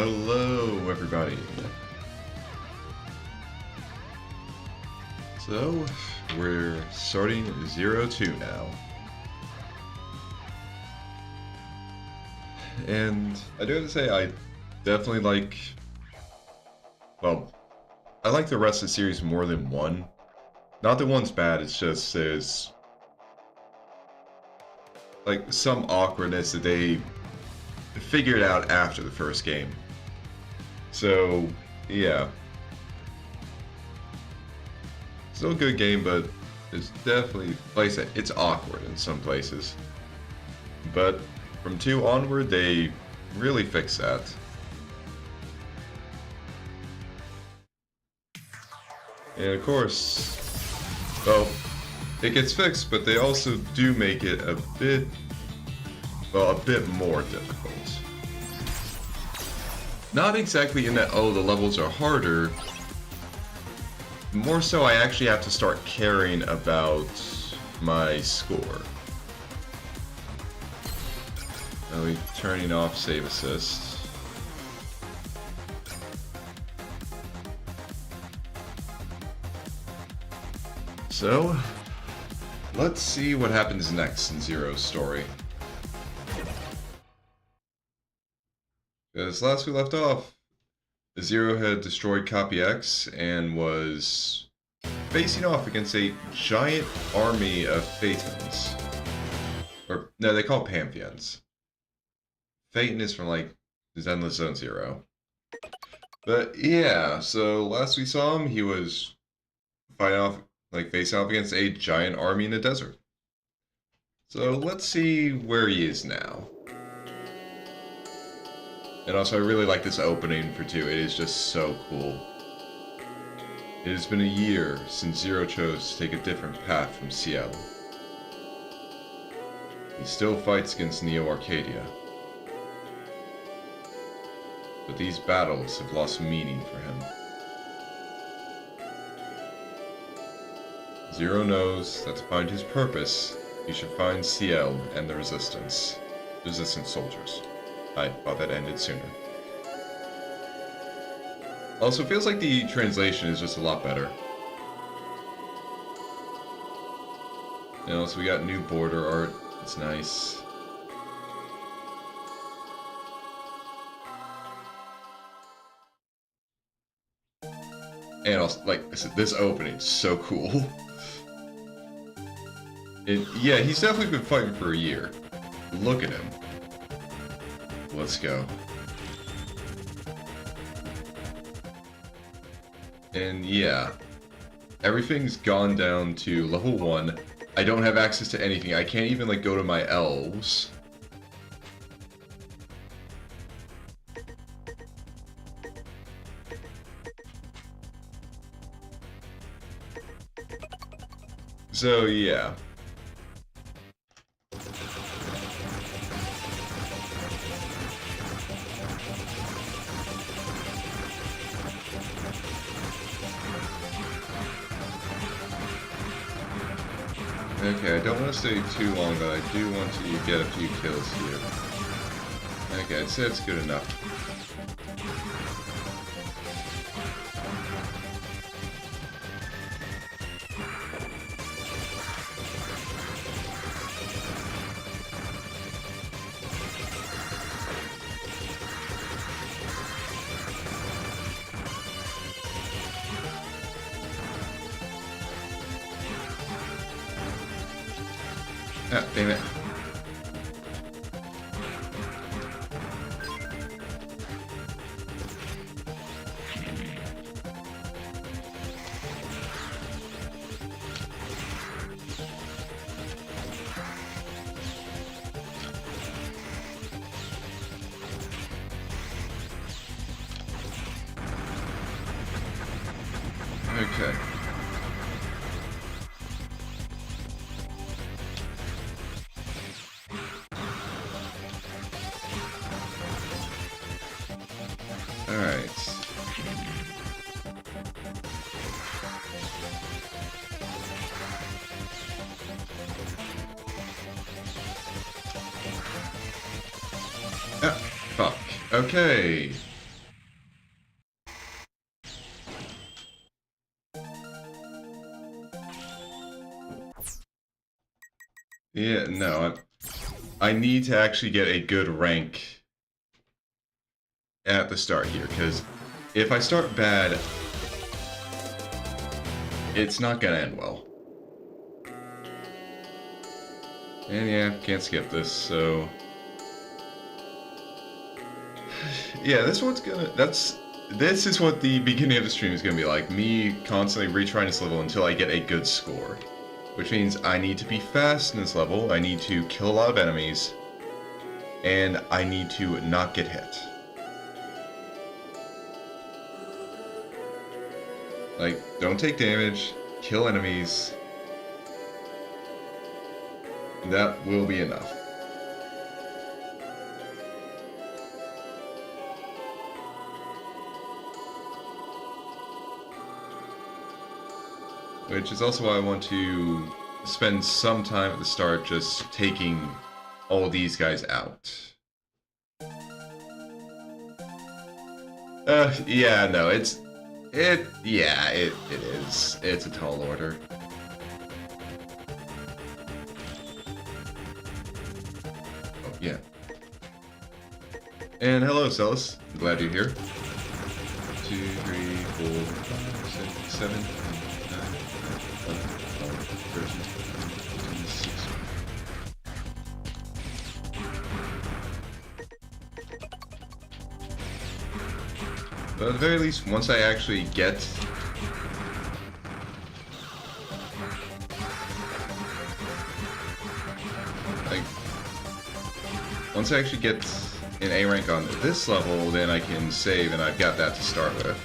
Hello, everybody. So, we're starting 0-2 now. And I do have to say, I definitely like... Well, I like the rest of the series more than 1. Not that 1's bad, it's just there's... like, some awkwardness that they figured out after the first game. So, yeah. Still a good game, but it's definitely, like I said, it's awkward in some places. But from 2 onward, they really fix that. And of course, well, it gets fixed, but they also do make it a bit, well, a bit more difficult. Not exactly in that, oh, the levels are harder. More so, I actually have to start caring about my score. Now we're turning off save assist. So, let's see what happens next in Zero's story. Because last we left off, Zero had destroyed Copy X and was facing off against a giant army of Phaetons. Or, no, they call it Pantheons. Phaeton is from, like, Zenless Zone Zero. But, yeah, so last we saw him, he was fighting off, like, facing off against a giant army in the desert. So, let's see where he is now. And also, I really like this opening for 2. It is just so cool. It has been a year since Zero chose to take a different path from Ciel. He still fights against Neo Arcadia. But these battles have lost meaning for him. Zero knows that to find his purpose, he should find Ciel and the Resistance soldiers. I thought that ended sooner. Also, it feels like the translation is just a lot better. And also, we got new border art. It's nice. And also, like I said, this opening is so cool. Yeah, he's definitely been fighting for a year. Look at him. Let's go. And yeah, everything's gone down to level 1. I don't have access to anything. I can't even like go to my elves. So yeah. Okay, I don't want to stay too long, but I do want to get a few kills here. Okay, I'd say it's good enough. Ah, damn it. Okay. Alright. Ah, fuck. Okay. Yeah, no, I need to actually get a good rank at the start here, because if I start bad, it's not gonna end well. And yeah, can't skip this, so... Yeah, this is what the beginning of the stream is gonna be like. Me constantly retrying this level until I get a good score. Which means I need to be fast in this level, I need to kill a lot of enemies, and I need to not get hit. Like, don't take damage, kill enemies. That will be enough. Which is also why I want to spend some time at the start just taking all these guys out. Yeah, no, it is. It's a tall order. Oh, yeah. And hello, Celis. Glad you're here. 2, 3, 4, 5, 6, 7, 8, 9, 10, 11, 12, 13, 14, 16. But at the very least, once I actually get... like... once I actually get an A rank on this level, then I can save, and I've got that to start with.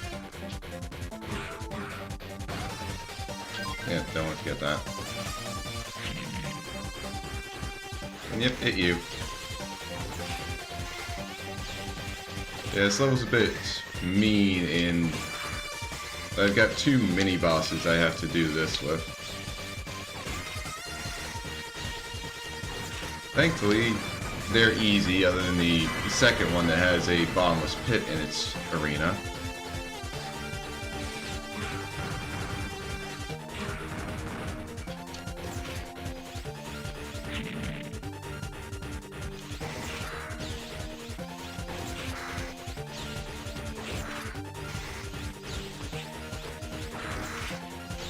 Yeah, don't want to get that. And yep, hit you. Yeah, this level's a bit mean in... I've got 2 mini-bosses I have to do this with. Thankfully, they're easy, other than the second one that has a bottomless pit in its arena.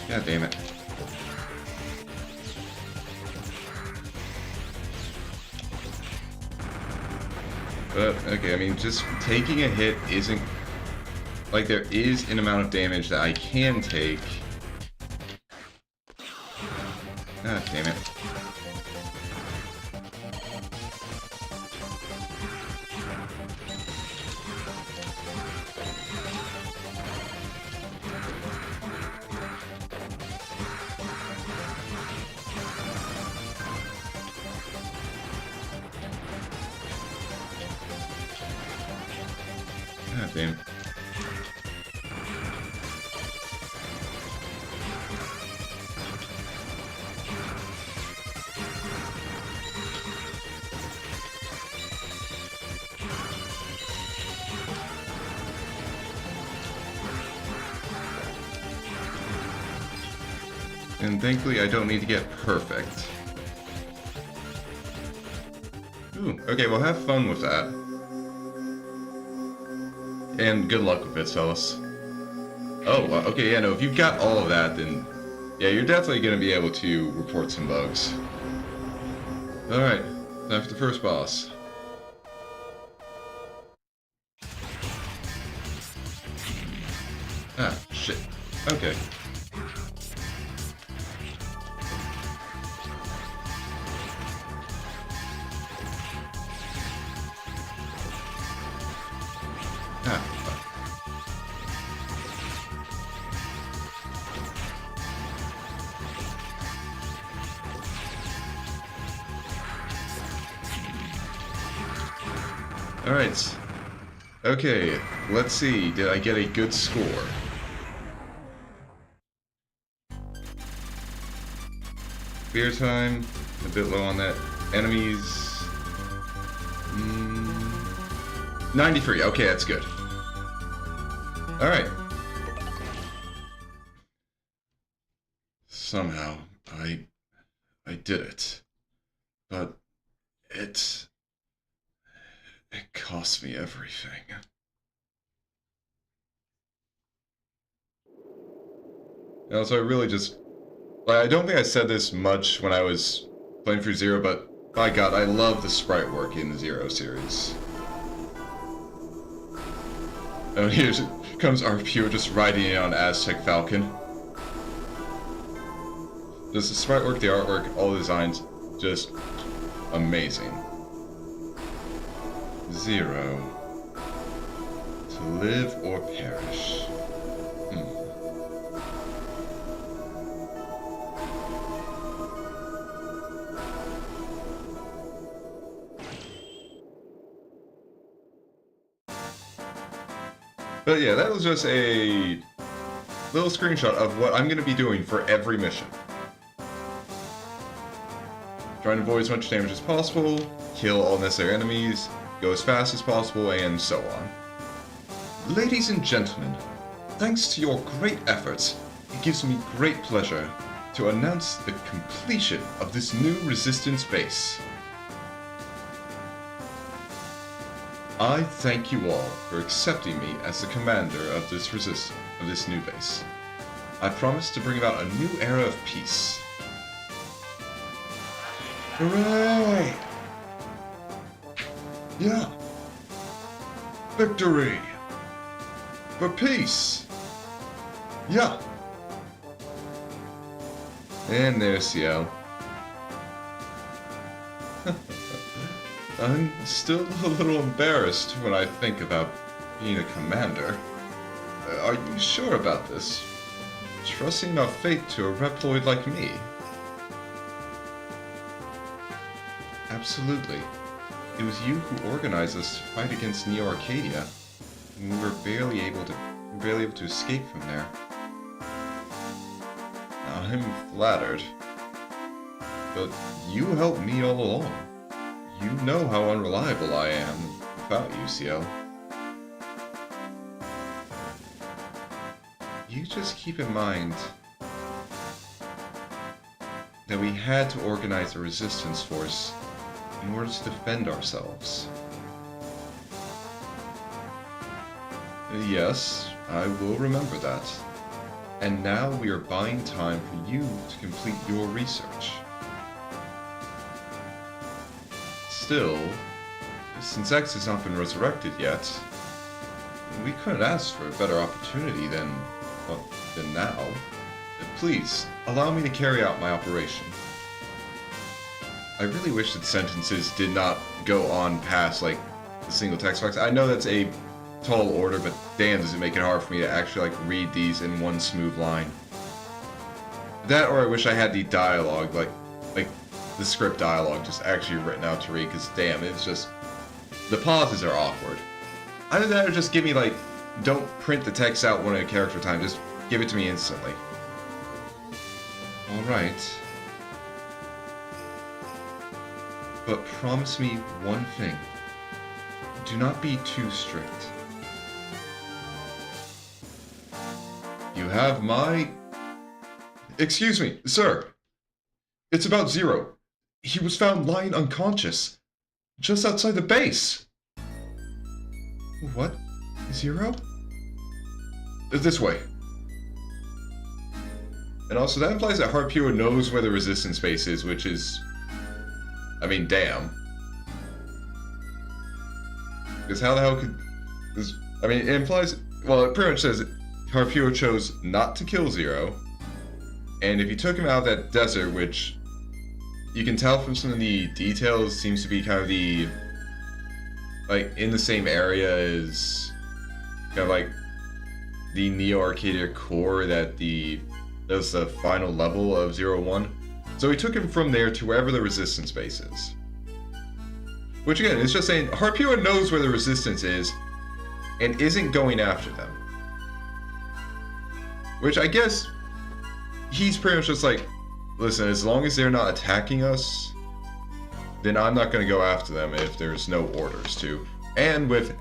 God damn it. But, okay, I mean, just taking a hit isn't... like, there is an amount of damage that I can take. Ah, damn it. Ah, damn. And thankfully, I don't need to get perfect. Ooh, okay, well, have fun with that. And good luck with it, Celis. Oh, okay, yeah, no, if you've got all of that, then... yeah, you're definitely going to be able to report some bugs. Alright, time for the first boss. Ah, shit. Okay. Ah, fuck. Alright. Okay, let's see. Did I get a good score? Clear time, a bit low on that. Enemies... 93, okay, that's good. Alright. Somehow, I did it. but it cost me everything. And also, I really just... Like, I don't think I said this much when I was playing through Zero, but my god, I love the sprite work in the Zero series. And here comes RPO just riding in on Aztec Falcon. Just the sprite work, the artwork, all the designs, just amazing. Zero. To live or perish. But yeah, that was just a little screenshot of what I'm going to be doing for every mission. Trying to avoid as much damage as possible, kill all necessary enemies, go as fast as possible, and so on. Ladies and gentlemen, thanks to your great efforts, it gives me great pleasure to announce the completion of this new Resistance base. I thank you all for accepting me as the commander of this new base. I promise to bring about a new era of peace. Hooray! Yeah! Victory! For peace! Yeah! And there's Ciel. I'm still a little embarrassed when I think about being a commander. Are you sure about this? Trusting our fate to a Reploid like me? Absolutely. It was you who organized us to fight against Neo Arcadia, and we were barely able to escape from there. I'm flattered. But you helped me all along. You know how unreliable I am without you, Ciel. You just keep in mind that we had to organize a resistance force in order to defend ourselves. Yes, I will remember that. And now we are buying time for you to complete your research. Still, since X has not been resurrected yet, we couldn't ask for a better opportunity than now. Please, allow me to carry out my operation. I really wish that sentences did not go on past, like, the single text box. I know that's a tall order, but damn, does it make it hard for me to actually, like, read these in one smooth line. That, or I wish I had the dialogue, like the script dialogue just actually written out to read, because damn, it's just... The pauses are awkward. Either that or just give me, like, don't print the text out one at a character time, just give it to me instantly. Alright. But promise me one thing. Do not be too strict. You have my... Excuse me, sir. It's about Zero. He was found lying unconscious, just outside the base. What? Zero? This way. And also, that implies that Harpua knows where the resistance base is, which is... I mean, damn. Because how the hell could... I mean, it implies... Well, it pretty much says that Harpua chose not to kill Zero. And if you took him out of that desert, which... You can tell from some of the details, seems to be kind of the... Like, in the same area as... Kind of like... The Neo Arcadia core that was the final level of 01. So we took him from there to wherever the resistance base is. Which again, is just saying, Harpua knows where the resistance is, and isn't going after them. Which I guess, he's pretty much just like, listen, as long as they're not attacking us, then I'm not going to go after them if there's no orders to. And with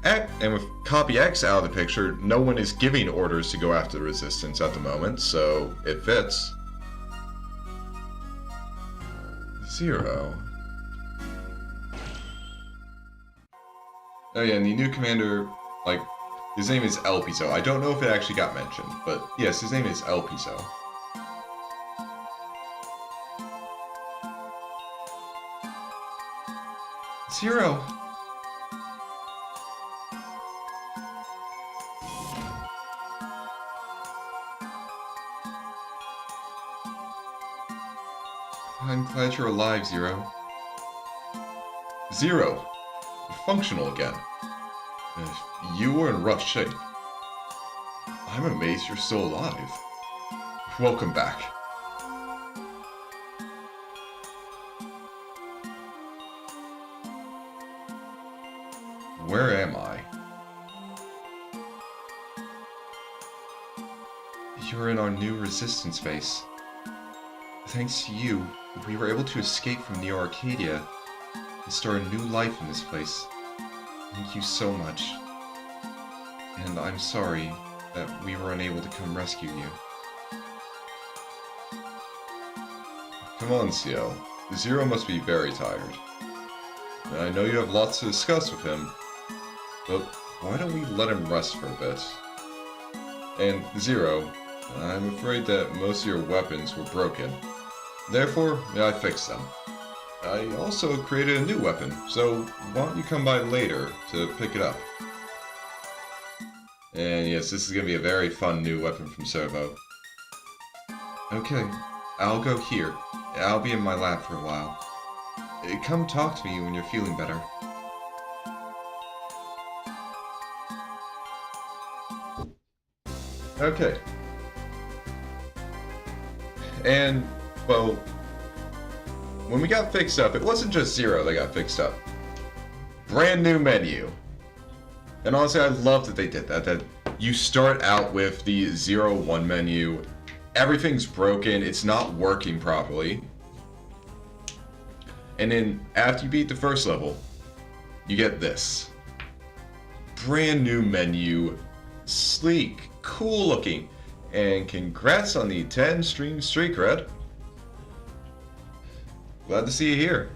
Copy X out of the picture, no one is giving orders to go after the resistance at the moment, so it fits. Zero. Oh yeah, and the new commander, like, his name is El Piso. I don't know if it actually got mentioned, but yes, his name is El Piso. Zero! I'm glad you're alive, Zero. Zero! You're functional again. You were in rough shape. I'm amazed you're still alive. Welcome back. Where am I? You're in our new resistance base. Thanks to you, we were able to escape from Neo Arcadia and start a new life in this place. Thank you so much. And I'm sorry that we were unable to come rescue you. Come on, CL. Zero must be very tired. I know you have lots to discuss with him, but why don't we let him rest for a bit? And Zero, I'm afraid that most of your weapons were broken. Therefore, I fixed them. I also created a new weapon, so why don't you come by later to pick it up? And yes, this is going to be a very fun new weapon from Servo. Okay, I'll go here. I'll be in my lab for a while. Come talk to me when you're feeling better. Okay. And, well, when we got fixed up, it wasn't just Zero that got fixed up. Brand new menu. And honestly, I love that they did that. That you start out with the 0-1 menu. Everything's broken. It's not working properly. And then after you beat the first level, you get this. Brand new menu. Sleek. Cool looking. And congrats on the 10 stream streak, Red. Glad to see you here.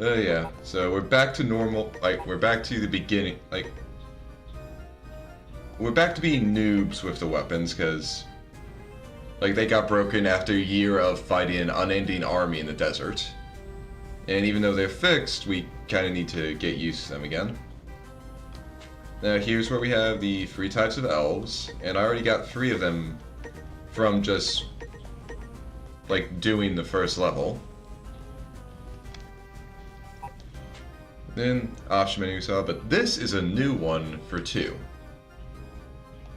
Yeah, so we're back to normal, like, we're back to the beginning, like, we're back to being noobs with the weapons, because, like, they got broken after a year of fighting an unending army in the desert. And even though they're fixed, we kind of need to get used to them again. Now here's where we have the 3 types of elves, and I already got 3 of them from just, like, doing the first level. Then option menu saw, but this is a new one for 2.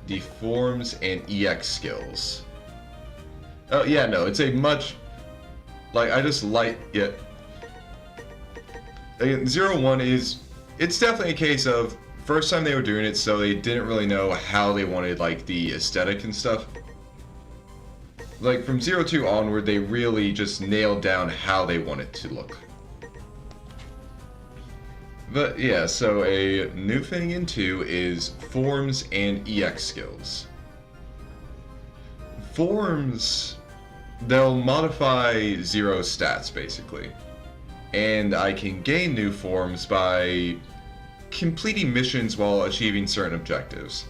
The forms and EX skills. Oh yeah, no, it's a much, like, I just like it. Again, 0-1 is, it's definitely a case of first time they were doing it, so they didn't really know how they wanted, like, the aesthetic and stuff. Like, from 0-2 onward, they really just nailed down how they want it to look. But yeah, so a new thing in 2 is forms and EX skills. Forms, they'll modify Zero's stats, basically. And I can gain new forms by completing missions while achieving certain objectives.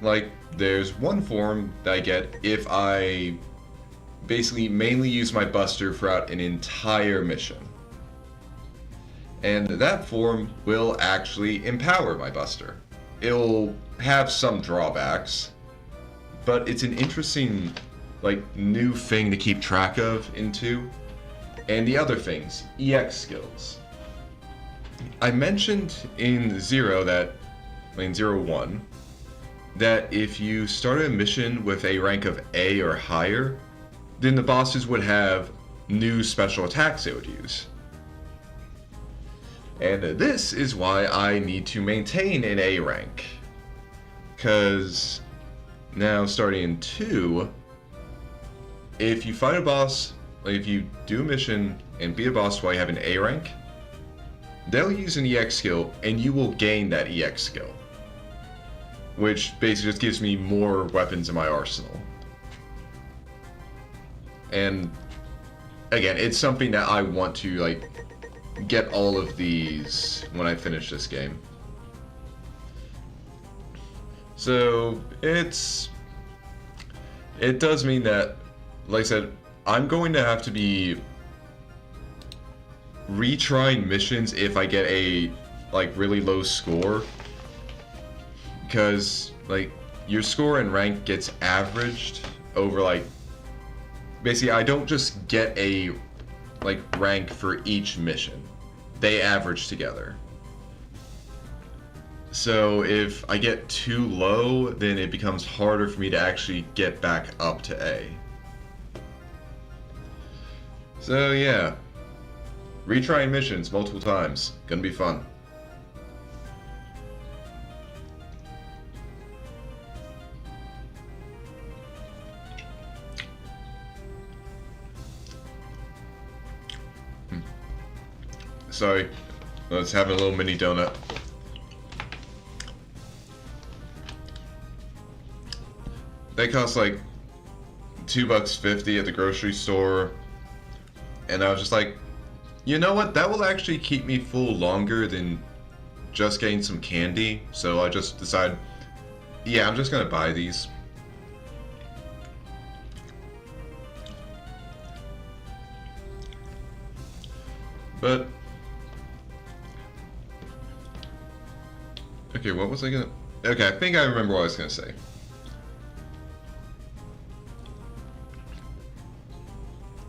Like, there's one form that I get if I basically mainly use my Buster throughout an entire mission. And that form will actually empower my Buster. It'll have some drawbacks, but it's an interesting, like, new thing to keep track of in 2. And the other things, EX skills. I mentioned in 0 that, in 0-1, that if you started a mission with a rank of A or higher, then the bosses would have new special attacks they would use. And this is why I need to maintain an A rank. Because now starting in 2, if you fight a boss, like if you do a mission and beat a boss while you have an A rank, they'll use an EX skill and you will gain that EX skill. Which basically just gives me more weapons in my arsenal. And again, it's something that I want to, like, get all of these when I finish this game. So it does mean that, like I said, I'm going to have to be retrying missions if I get a really low score, because like your score and rank gets averaged over basically I don't just get a rank for each mission. They average together. So if I get too low, then it becomes harder for me to actually get back up to A. So yeah, retrying missions multiple times. Gonna be fun. Sorry, I was having a little mini donut. They cost like $2.50 at the grocery store, and I was just like, you know what? That will actually keep me full longer than just getting some candy. So I just decided, yeah, I'm just gonna buy these. But okay, what was I gonna? Okay, I think I remember what I was gonna say.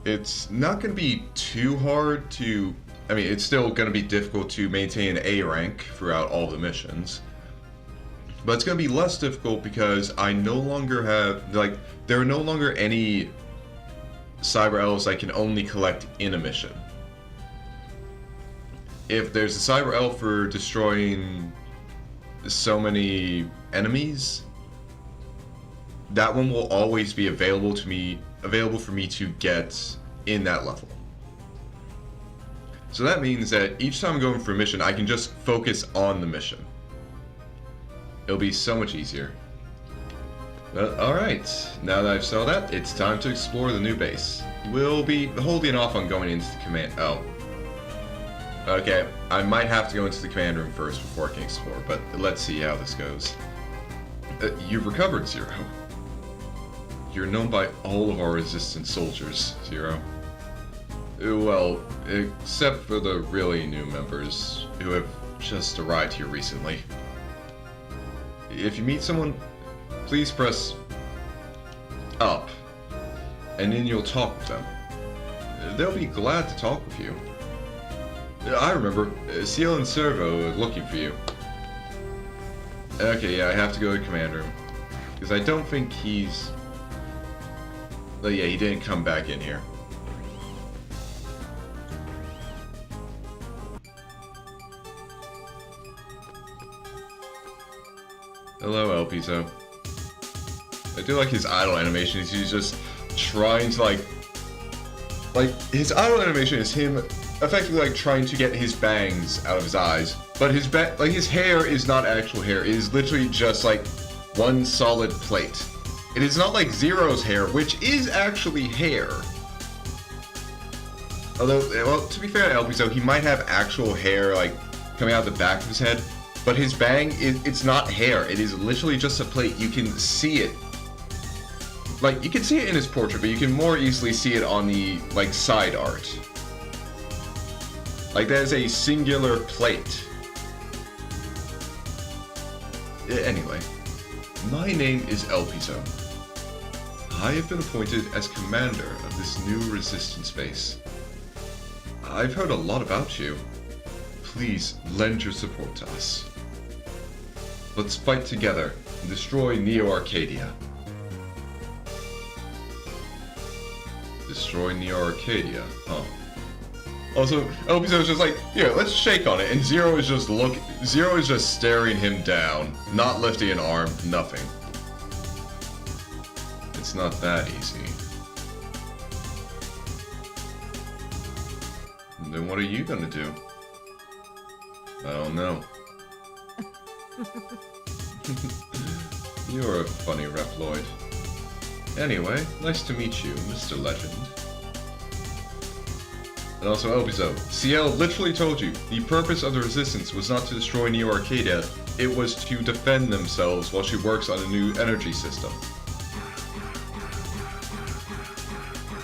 It's not going to be too hard to... I mean, it's still going to be difficult to maintain A rank throughout all the missions. But it's going to be less difficult because I no longer have... there are no longer any cyber elves I can only collect in a mission. If there's a cyber elf for destroying so many enemies, that one will always be available for me to get in that level. So that means that each time I'm going for a mission, I can just focus on the mission. It'll be so much easier. But alright, now that I've saw that, it's time to explore the new base. We'll be holding off on going into the command... Oh. Okay, I might have to go into the command room first before I can explore, but let's see how this goes. You've recovered, Zero. You're known by all of our resistance soldiers, Zero. Well, except for the really new members who have just arrived here recently. If you meet someone, please press up, and then you'll talk with them. They'll be glad to talk with you. I remember, Seal and Servo are looking for you. Okay, yeah, I have to go to the command room, because I don't think he's... Oh yeah, he didn't come back in here. Hello, El Piso. I do like his idle animations. He's just trying to his idle animation is him effectively trying to get his bangs out of his eyes. But his his hair is not actual hair. It is literally just one solid plate. It is not like Zero's hair, which is actually hair. Although, well, to be fair to Elpiso, he might have actual hair, coming out the back of his head. But his bang, it's not hair. It is literally just a plate. You can see it. You can see it in his portrait, but you can more easily see it on the, side art. That is a singular plate. Anyway, my name is Elpiso. I have been appointed as commander of this new resistance base. I've heard a lot about you. Please lend your support to us. Let's fight together and destroy Neo Arcadia. Destroy Neo Arcadia, huh? Also, Elpiso is just yeah, let's shake on it, and Zero is just staring him down, not lifting an arm, nothing. It's not that easy. Then what are you gonna do? I don't know. You're a funny Reploid. Anyway, nice to meet you, Mr. Legend. And also Obizo. CL literally told you, the purpose of the Resistance was not to destroy Neo Arcadia, it was to defend themselves while she works on a new energy system.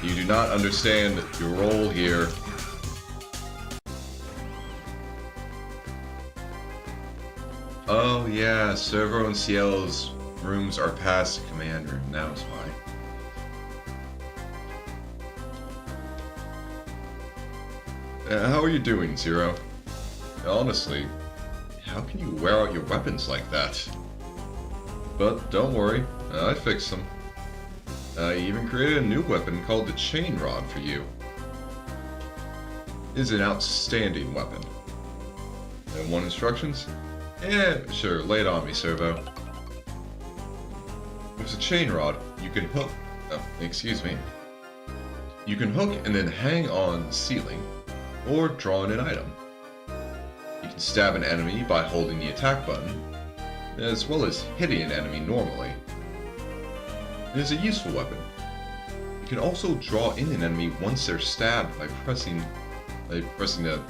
You do not understand your role here. Oh yeah, Servo and CL's rooms are past the command room, now is why. How are you doing, Zero? Honestly, how can you wear out your weapons like that? But don't worry, I fixed them. I even created a new weapon called the Chain Rod for you. It is an outstanding weapon. And want instructions? Yeah, sure, lay it on me, Servo. With a chain rod, you can hook... Oh, excuse me. You can hook and then hang on the ceiling, or draw in an item. You can stab an enemy by holding the attack button, as well as hitting an enemy normally. It is a useful weapon. You can also draw in an enemy once they're stabbed by pressing the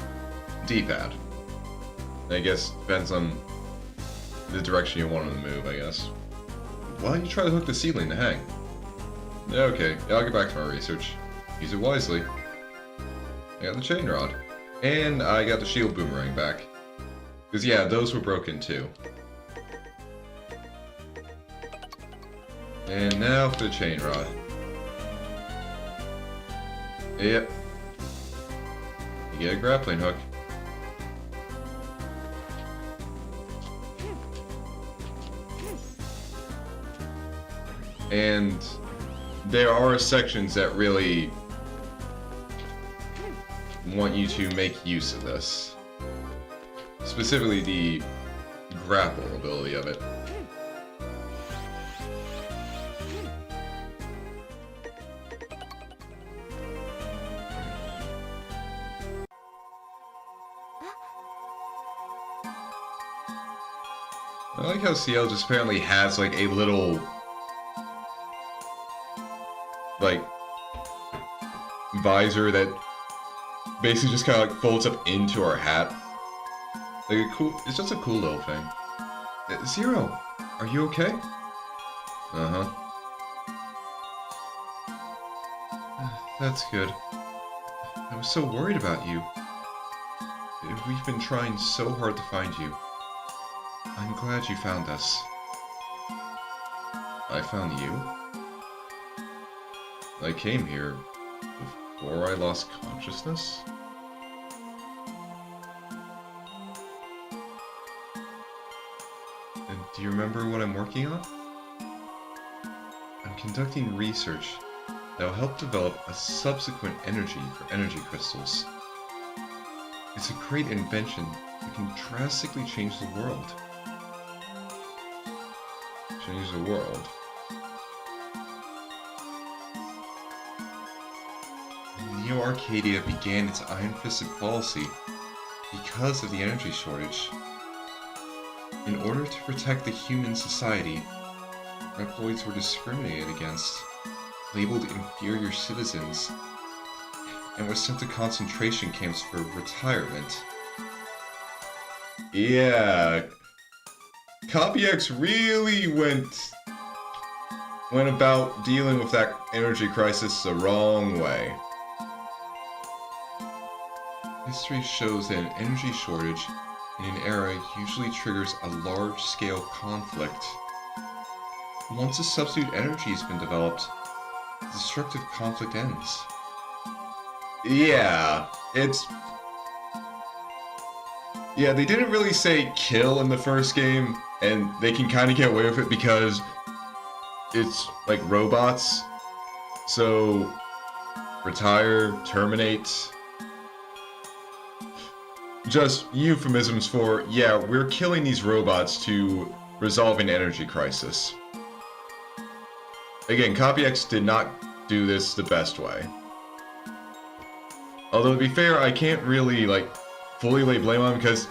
D-pad. I guess depends on the direction you want them to move, I guess. Why don't you try to hook the ceiling to hang? Okay, I'll get back to my research. Use it wisely. I got the chain rod. And I got the shield boomerang back. Because yeah, those were broken too. And now for the chain rod. Yep. You get a grappling hook. And there are sections that really want you to make use of this. Specifically the grapple ability of it. I like how CL just apparently has like a little like visor that basically just kind of like folds up into her hat. Like a cool, it's just a cool little thing. Zero, are you okay? Uh-huh. That's good. I was so worried about you. We've been trying so hard to find you. I'm glad you found us. I found you? I came here before I lost consciousness? And do you remember what I'm working on? I'm conducting research that will help develop a subsequent energy for energy crystals. It's a great invention that can drastically change the world. Change the world. Neo Arcadia began its iron-fisted policy because of the energy shortage. In order to protect the human society, Reploids were discriminated against, labeled inferior citizens, and were sent to concentration camps for retirement. Yeah, Copy X really went about dealing with that energy crisis the wrong way. History shows that an energy shortage in an era usually triggers a large-scale conflict. Once a substitute energy has been developed, the destructive conflict ends. Yeah, yeah, they didn't really say kill in the first game, and they can kind of get away with it because it's like robots. So, retire, terminate. Just euphemisms for, yeah, we're killing these robots to resolve an energy crisis. Again, Copy X did not do this the best way. Although, to be fair, I can't really, like, fully lay blame on him because,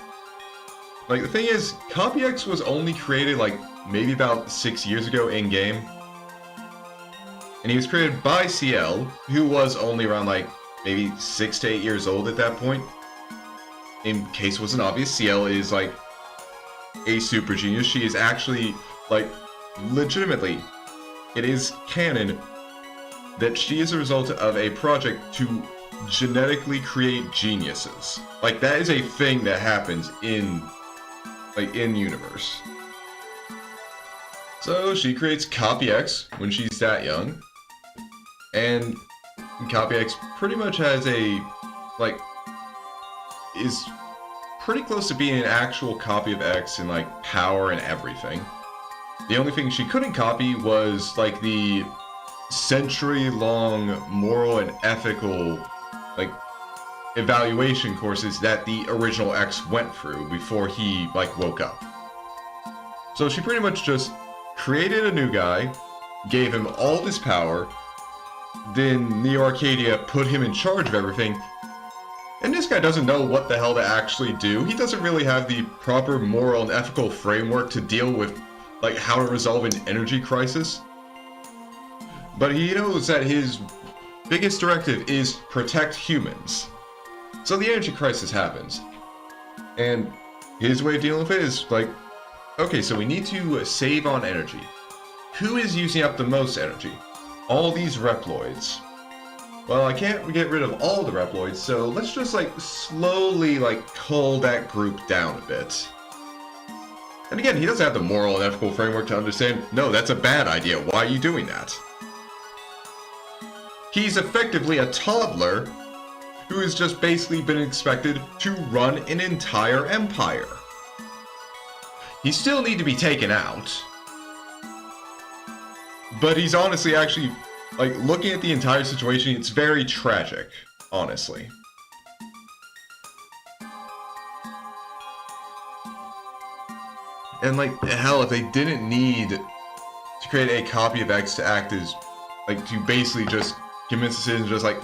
like, the thing is, Copy X was only created, like, maybe about 6 years ago in-game. And he was created by CL, who was only around, like, maybe 6 to 8 years old at that point. In case it wasn't obvious, CL is like a super genius. She is actually, like, legitimately, it is canon that she is a result of a project to genetically create geniuses. Like, that is a thing that happens in, like, in universe. So she creates Copy X when she's that young, and Copy X pretty much has a, like, is pretty close to being an actual copy of X in, like, power and everything. The only thing she couldn't copy was, like, the century-long moral and ethical, like, evaluation courses that the original X went through before he, like, woke up. So she pretty much just created a new guy, gave him all this power, then Neo Arcadia put him in charge of everything, and this guy doesn't know what the hell to actually do. He doesn't really have the proper moral and ethical framework to deal with, like, how to resolve an energy crisis. But he knows that his biggest directive is protect humans. So the energy crisis happens. And his way of dealing with it is like, okay, so we need to save on energy. Who is using up the most energy? All these Reploids. Well, I can't get rid of all the Reploids, so let's just, like, slowly, like, cull that group down a bit. And again, he doesn't have the moral and ethical framework to understand, no, that's a bad idea, why are you doing that? He's effectively a toddler who has just basically been expected to run an entire empire. He still need to be taken out. But he's honestly actually, like, looking at the entire situation, it's very tragic, honestly. And, like, hell, if they didn't need to create a copy of X to act as, like, to basically just convince the citizens, just like,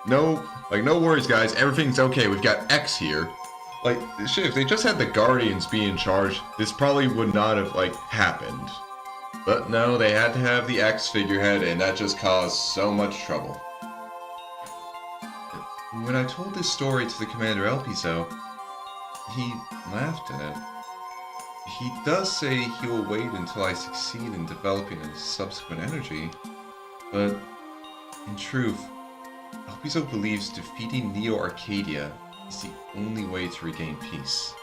no worries, guys, everything's okay, we've got X here. Like, shit, if they just had the Guardians be in charge, this probably would not have, like, happened. But no, they had to have the X figurehead, and that just caused so much trouble. When I told this story to the Commander Elpizo, he laughed at it. He does say he will wait until I succeed in developing a subsequent energy, but in truth, Elpizo believes defeating Neo Arcadia is the only way to regain peace.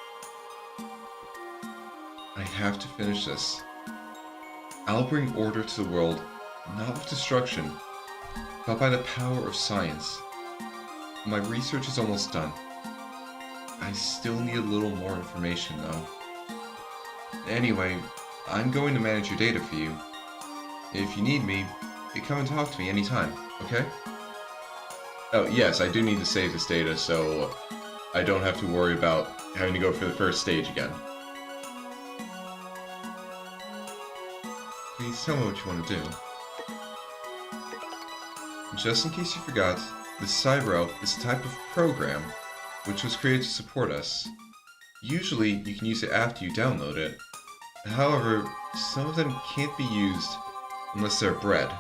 I have to finish this. I'll bring order to the world, not with destruction, but by the power of science. My research is almost done. I still need a little more information, though. Anyway, I'm going to manage your data for you. If you need me, you come and talk to me anytime, okay? Oh, yes, I do need to save this data, so I don't have to worry about having to go for the first stage again. Please tell me what you want to do. Just in case you forgot, this Cyber Elf is a type of program which was created to support us. Usually, you can use it after you download it. However, some of them can't be used unless they're bred.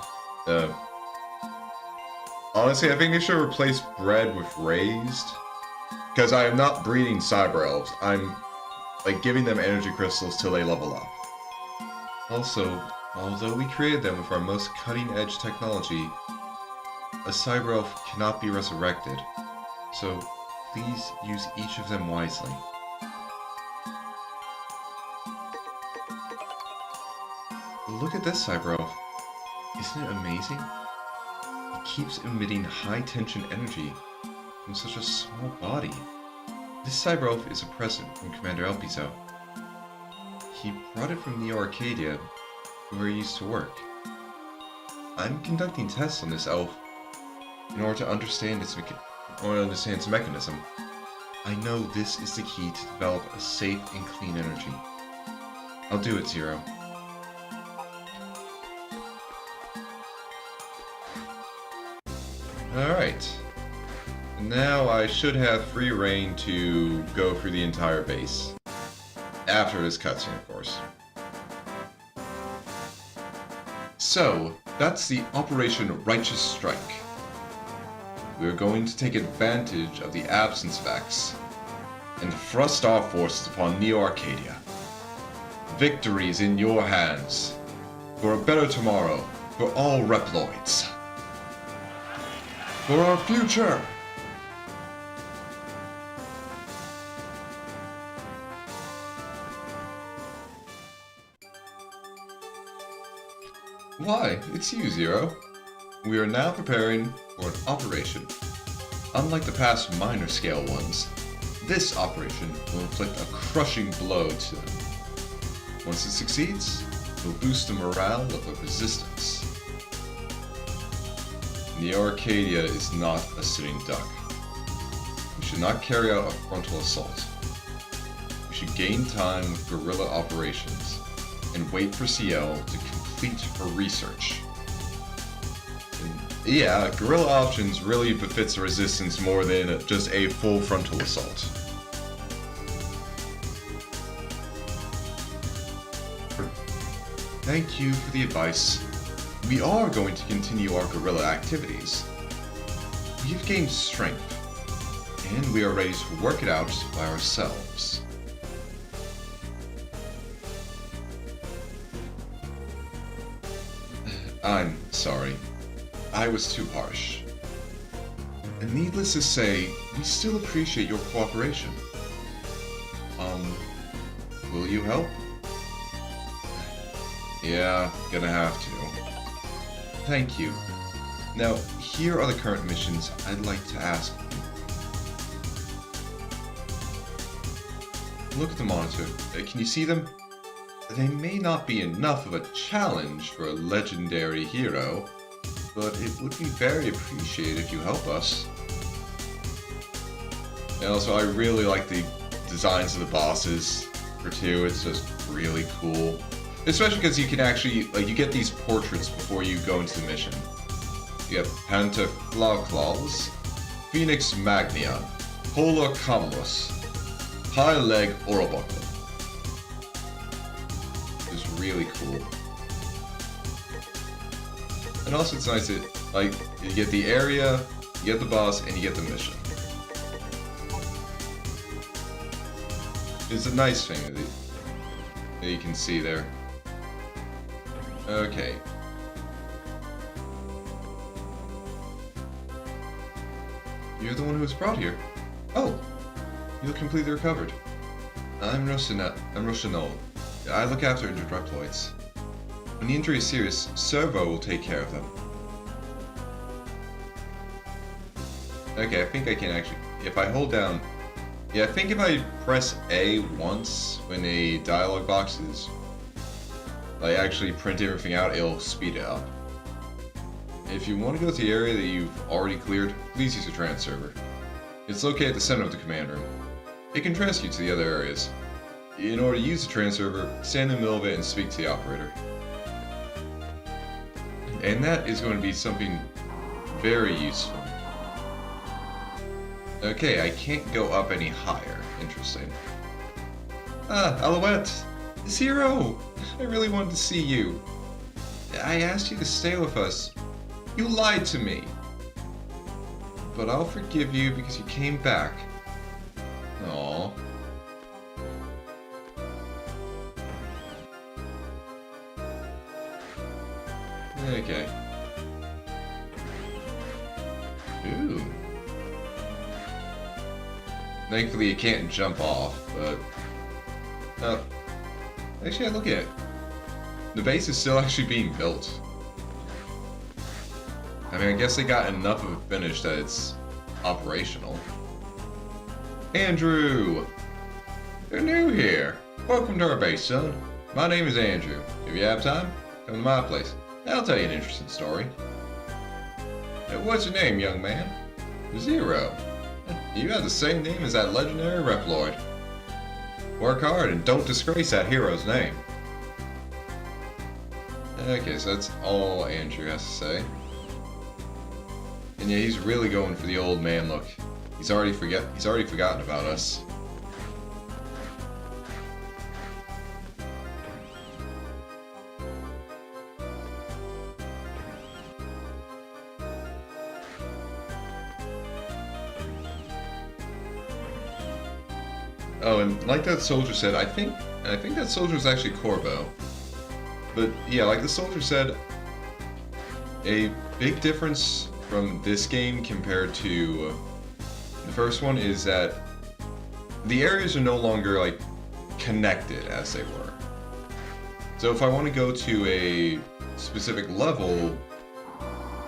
Honestly, I think they should replace bred with raised. Because I am not breeding Cyber Elves. I'm, like, giving them energy crystals till they level up. Also, although we created them with our most cutting-edge technology, a Cyber Elf cannot be resurrected. So, please use each of them wisely. Look at this Cyber Elf. Isn't it amazing? It keeps emitting high-tension energy from such a small body. This Cyber Elf is a present from Commander Elpizo. He brought it from Neo Arcadia, where he used to work. I'm conducting tests on this elf in order to understand its mechanism. I know this is the key to develop a safe and clean energy. I'll do it, Zero. Alright. Now I should have free reign to go through the entire base. After this cutscene, of course. So, that's the Operation Righteous Strike. we are going to take advantage of the absence of X and thrust our forces upon Neo Arcadia. Victory is in your hands. For a better tomorrow for all Reploids. For our future! Why, it's you, Zero. We are now preparing for an operation. Unlike the past minor-scale ones, this operation will inflict a crushing blow to them. Once it succeeds, it will boost the morale of the resistance. Neo Arcadia is not a sitting duck. We should not carry out a frontal assault. We should gain time with guerrilla operations and wait for CL to complete her research. And yeah, guerrilla options really befits the resistance more than just a full frontal assault. Thank you for the advice. We are going to continue our guerrilla activities. We've gained strength, and we are ready to work it out by ourselves. I'm sorry. I was too harsh. And needless to say, we still appreciate your cooperation. Will you help? Yeah, gonna have to. Thank you. Now, here are the current missions I'd like to ask you. Look at the monitor. Can you see them? They may not be enough of a challenge for a legendary hero, but it would be very appreciated if you help us. And also, I really like the designs of the bosses for 2. It's just really cool. Especially because you can actually, you get these portraits before you go into the mission. You get Pantaflauclaus, Phoenix Magnion, Polar Comulus, High Leg Orobuckle. It's really cool. And also it's nice that, you get the area, you get the boss, and you get the mission. It's a nice thing that you can see there. Okay. You're the one who was brought here. Oh! You look completely recovered. I'm Roshanol. I look after injured Reploids. When the injury is serious, Servo will take care of them. Okay, I think I can actually... If I hold down... Yeah, I think if I press A once when a dialogue box is... actually print everything out, it'll speed it up. If you want to go to the area that you've already cleared, please use a trans server. It's located at the center of the command room. It can transfer you to the other areas. In order to use the trans server, stand in the middle of it and speak to the operator. And that is going to be something very useful. Okay, I can't go up any higher. Interesting. Alouette! Zero! I really wanted to see you. I asked you to stay with us. You lied to me. But I'll forgive you because you came back. Aww. Okay. Ooh. Thankfully, you can't jump off, but... actually, look at it. The base is still actually being built. I mean, I guess they got enough of it finished that it's operational. Andrew! You're new here. Welcome to our base, son. My name is Andrew. If you have time, come to my place. I'll tell you an interesting story. What's your name, young man? Zero. You have the same name as that legendary Reploid. Work hard and don't disgrace that hero's name. Okay, so that's all Andrew has to say. And yeah, he's really going for the old man look. He's already forgotten about us. Oh, and like that soldier said, I think that soldier was actually Corvo. But yeah, like the soldier said, a big difference from this game compared to the first one is that the areas are no longer like connected as they were. So if I want to go to a specific level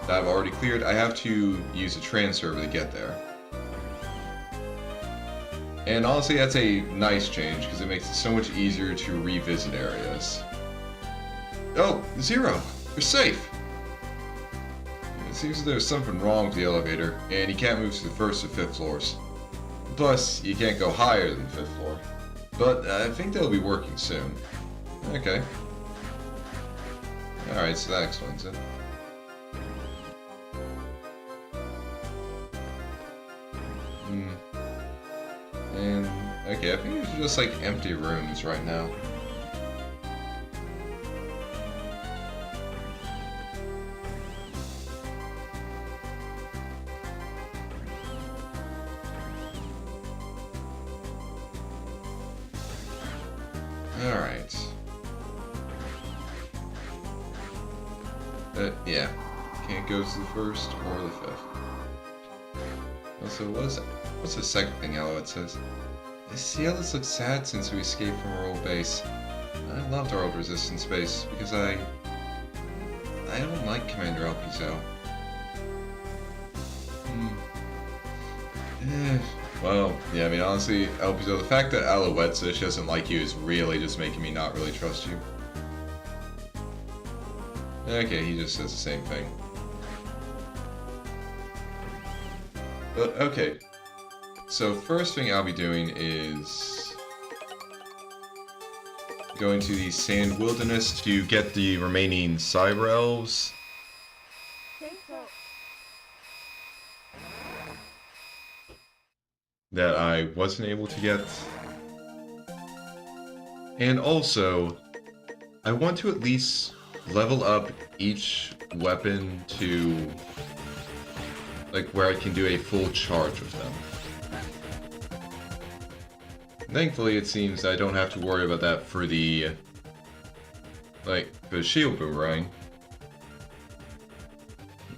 that I've already cleared, I have to use a transfer to get there. And honestly, that's a nice change because it makes it so much easier to revisit areas. Oh, Zero! You're safe! It seems that there's something wrong with the elevator, and you can't move to the first or fifth floors. Plus, you can't go higher than the fifth floor. But I think they'll be working soon. Okay. Alright, so that explains it. And, okay, I think these are just like empty rooms right now. Alright. Yeah. Can't go to the first or the fifth. Also, what's the second thing Alouette says? See how this looks sad since we escaped from our old base. I loved our old resistance base because I don't like Commander Elpizo. Well, yeah, I mean, honestly, Elpizo, the fact that Alouette says she doesn't like you is really just making me not really trust you. Okay, he just says the same thing. But, okay. So, first thing I'll be doing is going to the Sand Wilderness to get the remaining Cyber Elves. That I wasn't able to get. And also, I want to at least level up each weapon to like where I can do a full charge with them. Thankfully, it seems I don't have to worry about that for the shield boomerang.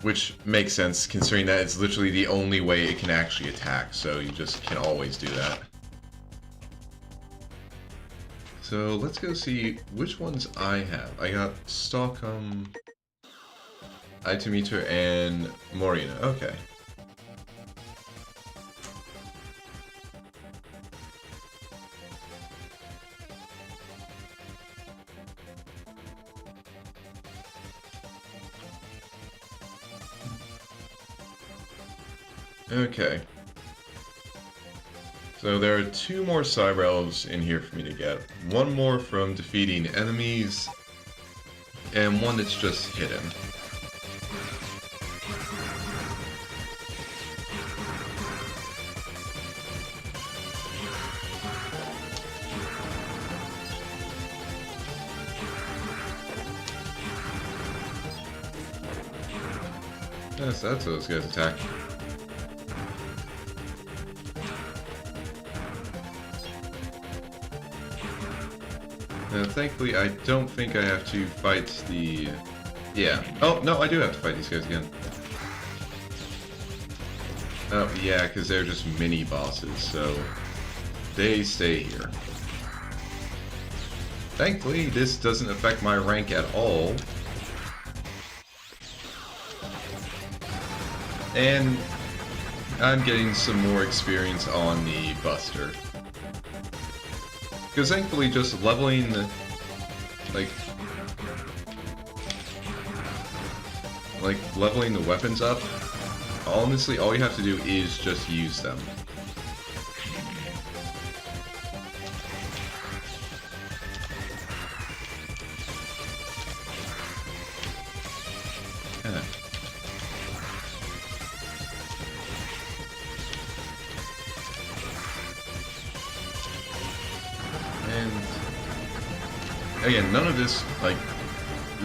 Which makes sense, considering that it's literally the only way it can actually attack, so you just can always do that. So let's go see which ones I have. I got Stockholm, Itometer, and Morina. Okay. Okay. So there are 2 more Cyber Elves in here for me to get. One more from defeating enemies, and one that's just hidden. Yes, that's those guys attack. Thankfully, I don't think I have to fight the... Yeah. Oh, no, I do have to fight these guys again. Oh, yeah, because they're just mini-bosses, so they stay here. Thankfully, this doesn't affect my rank at all. And I'm getting some more experience on the Buster. Because thankfully, just leveling the, leveling the weapons up, honestly, all you have to do is just use them. Again, none of this,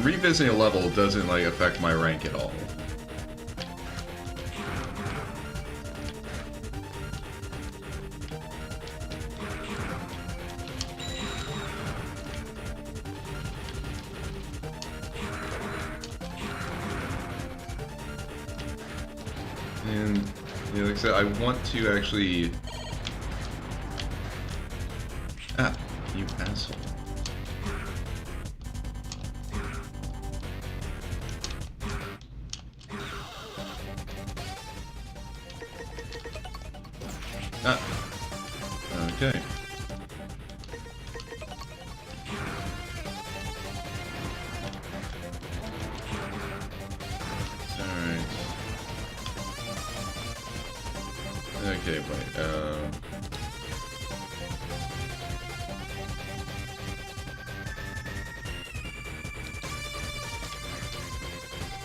revisiting a level doesn't, affect my rank at all. And, you know, like I said, I want to actually... Ah, you asshole. Ah, okay. Alright. Okay, wait,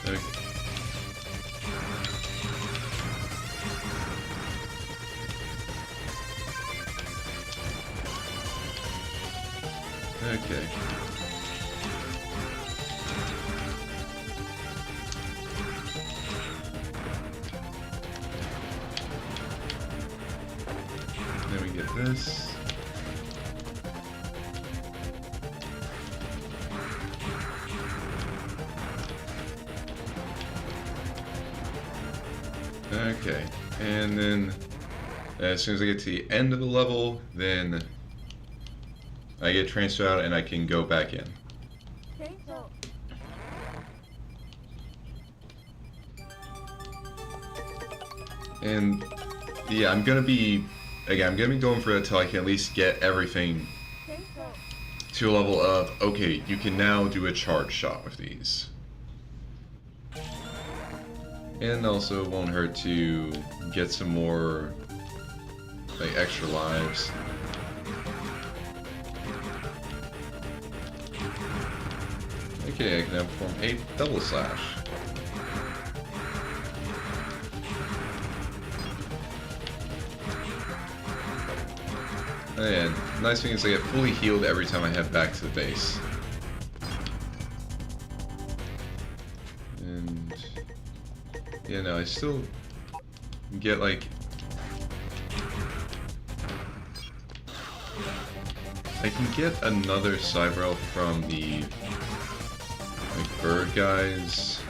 okay. Okay. Then we get this. Okay, and then as soon as I get to the end of the level, then I get transferred out and I can go back in. And yeah, I'm gonna be going for it until I can at least get everything to a level of, okay, you can now do a charge shot with these. And also, it won't hurt to get some more, like, extra lives. Okay, I can now perform a double slash. And nice thing is I get fully healed every time I head back to the base. And yeah, no, I still get like I can get another Cyber from the like bird guys.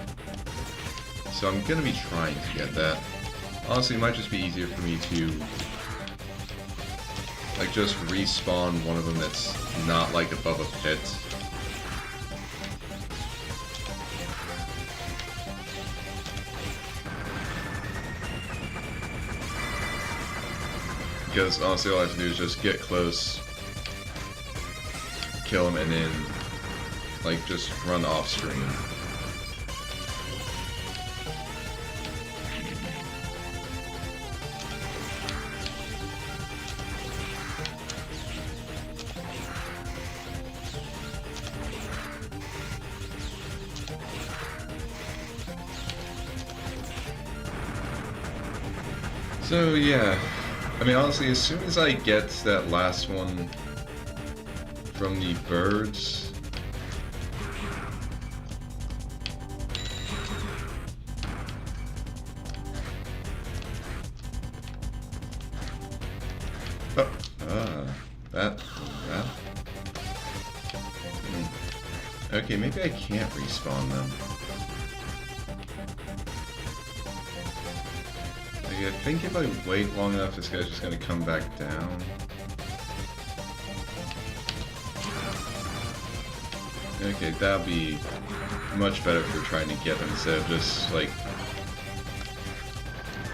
So I'm gonna be trying to get that. Honestly, it might just be easier for me to like just respawn one of them that's not like above a pit. Because honestly all I have to do is just get close, kill him, and then like just run off screen. So yeah, I mean honestly, as soon as I get that last one from the birds, that. Okay, maybe I can't respawn them. I think if I wait long enough, this guy's just gonna come back down. Okay, that'll be much better if we're trying to get them instead of just, like,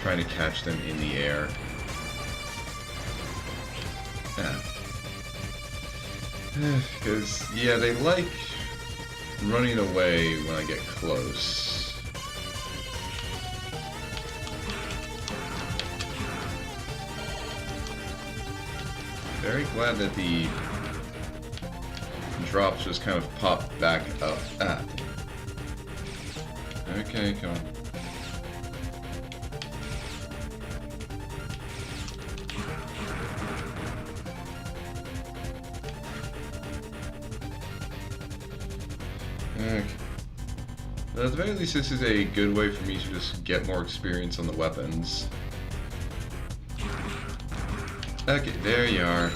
trying to catch them in the air. Yeah. Because, yeah, they like running away when I get close. Very glad that the drops just kind of pop back up. Ah. Okay, come on. Okay. But at the very least, this is a good way for me to just get more experience on the weapons. Okay, there you are.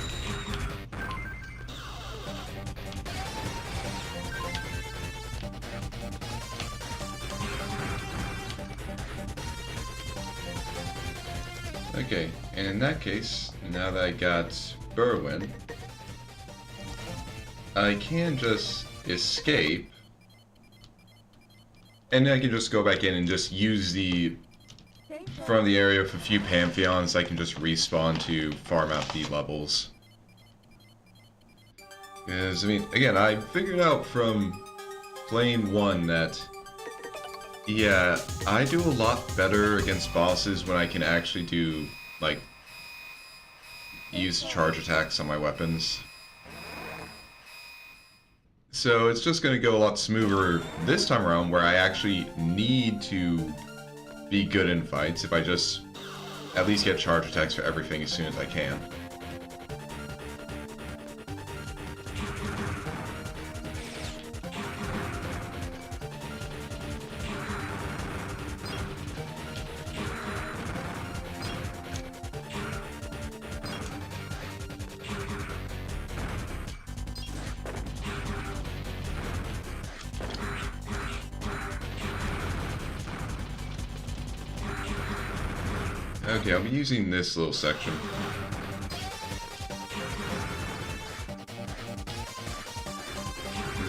Okay, and in that case, now that I got Berwyn, I can just escape, and then I can just go back in and just use the front of the area with a few Pantheons. I can just respawn to farm out the levels. Because, I mean, again, I figured out from playing 1 that, yeah, I do a lot better against bosses when I can actually do, like, use charge attacks on my weapons. So it's just going to go a lot smoother this time around, where I actually need to be good in fights if I just at least get charge attacks for everything as soon as I can. Okay, I'll be using this little section.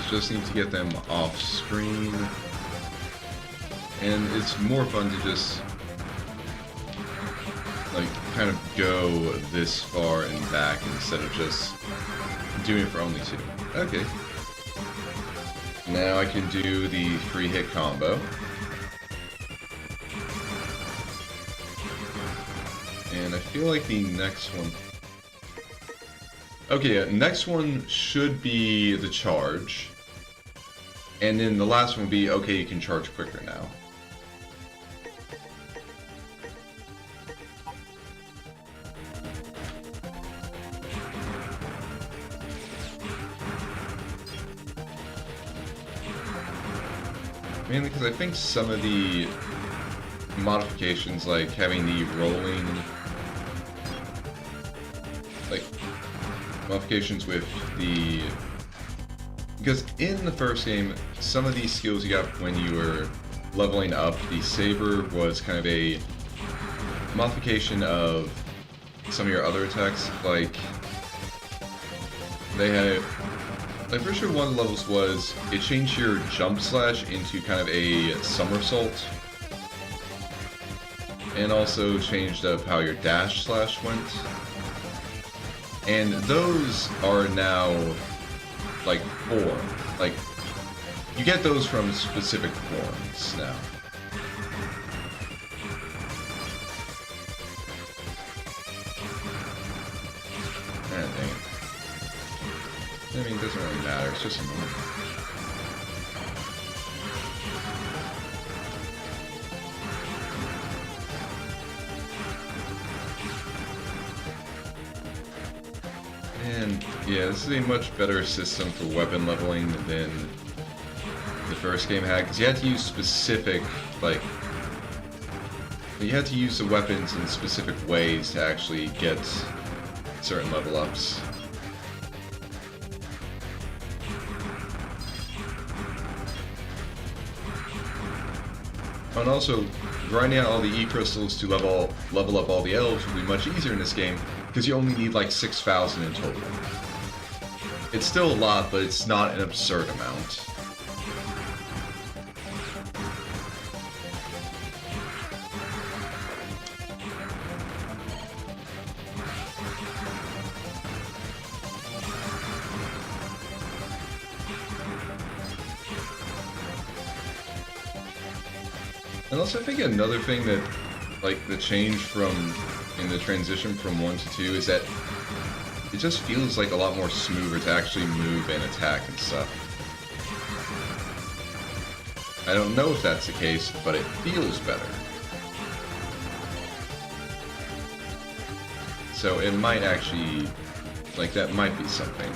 Just need to get them off screen. And it's more fun to just, like, kind of go this far and back instead of just doing it for only 2. Okay. Now I can do the 3-hit combo. And I feel like the next one... Okay, yeah, next one should be the charge. And then the last one will be, okay, you can charge quicker now. Mainly because I think some of the modifications, like having the rolling... like, modifications with the... Because in the first game, some of these skills you got when you were leveling up, the Saber was kind of a modification of some of your other attacks, like... They had... I'm pretty sure one of the levels was, it changed your jump slash into kind of a somersault. And also changed up how your dash slash went. And those are now, like, 4. Like, you get those from specific forms now. Ah, dang it. I mean, it doesn't really matter, it's just annoying. And yeah, this is a much better system for weapon leveling than the first game had, because you had to use specific, like, you had to use the weapons in specific ways to actually get certain level ups. And also, grinding out all the E-crystals to level up all the elves will be much easier in this game, because you only need like 6,000 in total. It's still a lot, but it's not an absurd amount. And also, I think another thing that, like, the change from, in the transition from 1 to 2 is that it just feels like a lot more smoother to actually move and attack and stuff. I don't know if that's the case, but it feels better. So it might actually, like, that might be something.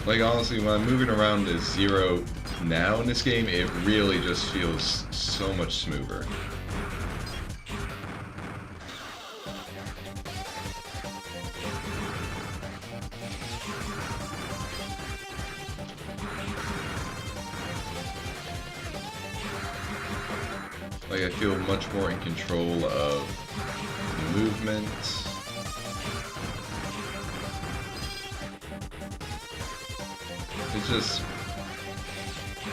Like, honestly, when I'm moving around a 0 now in this game, it really just feels so much smoother. Like, I feel much more in control of movement. It's just,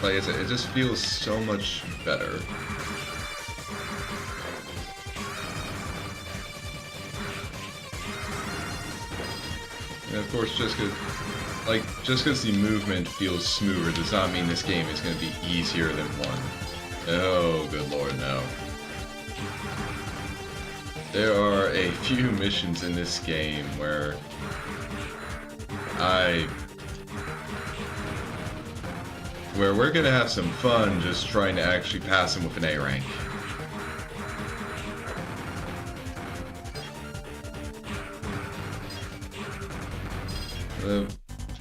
like I said, it just feels so much better. And of course, just because the movement feels smoother does not mean this game is going to be easier than 1. Oh, good lord, no. There are a few missions in this game where we're gonna have some fun just trying to actually pass him with an A rank.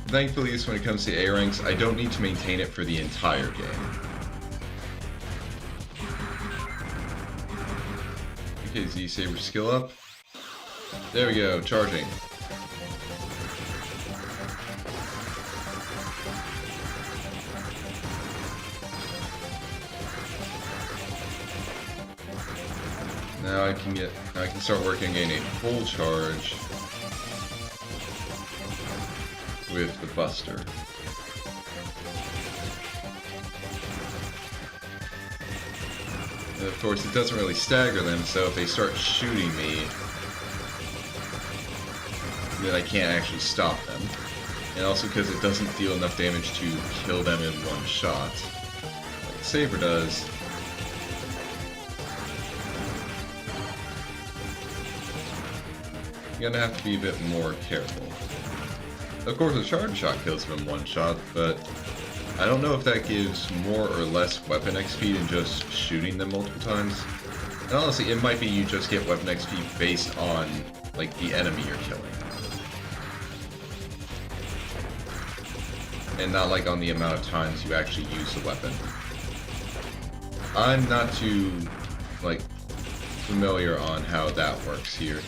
Thankfully, at least when it comes to A ranks, I don't need to maintain it for the entire game. Okay, Z-Saber skill up. There we go, charging. Now I can start working on getting a full charge with the Buster. And of course, it doesn't really stagger them, so if they start shooting me, then I can't actually stop them. And also because it doesn't deal enough damage to kill them in one shot, like the Saber does. You're gonna have to be a bit more careful. Of course, a charge shot kills them in one shot, but I don't know if that gives more or less weapon XP than just shooting them multiple times. And honestly, it might be you just get weapon XP based on, like, the enemy you're killing. And not, like, on the amount of times you actually use the weapon. I'm not too, like, familiar on how that works here.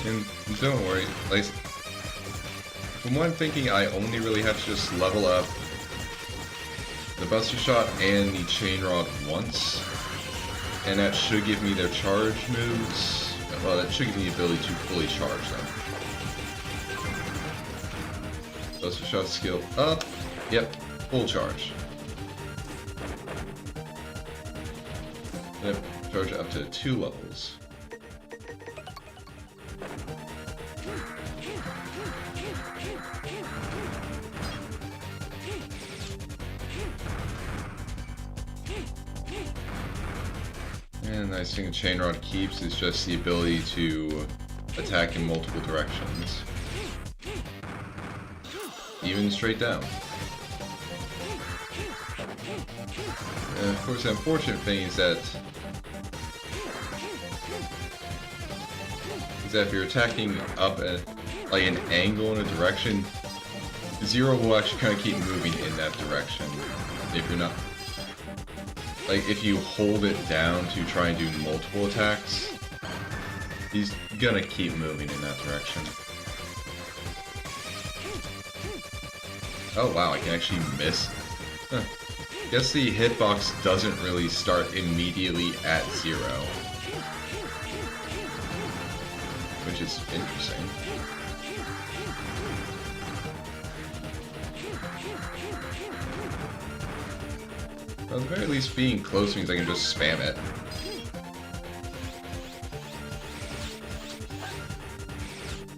And don't worry, like, from what I'm thinking, I only really have to just level up the Buster Shot and the Chain Rod once, and that should give me their charge moves. Well, that should give me the ability to fully charge them. Buster Shot skill up. Yep, full charge. Yep, charge up to 2 levels. And the nice thing a Chain Rod keeps is just the ability to attack in multiple directions. Even straight down. And of course the unfortunate thing is that if you're attacking up at like an angle in a direction, Zero will actually kind of keep moving in that direction. If you're not, like, if you hold it down to try and do multiple attacks, he's gonna keep moving in that direction. Oh wow, I can actually miss. Huh. Guess the hitbox doesn't really start immediately at 0. Which is interesting. Well, at the very least, being close means I can just spam it.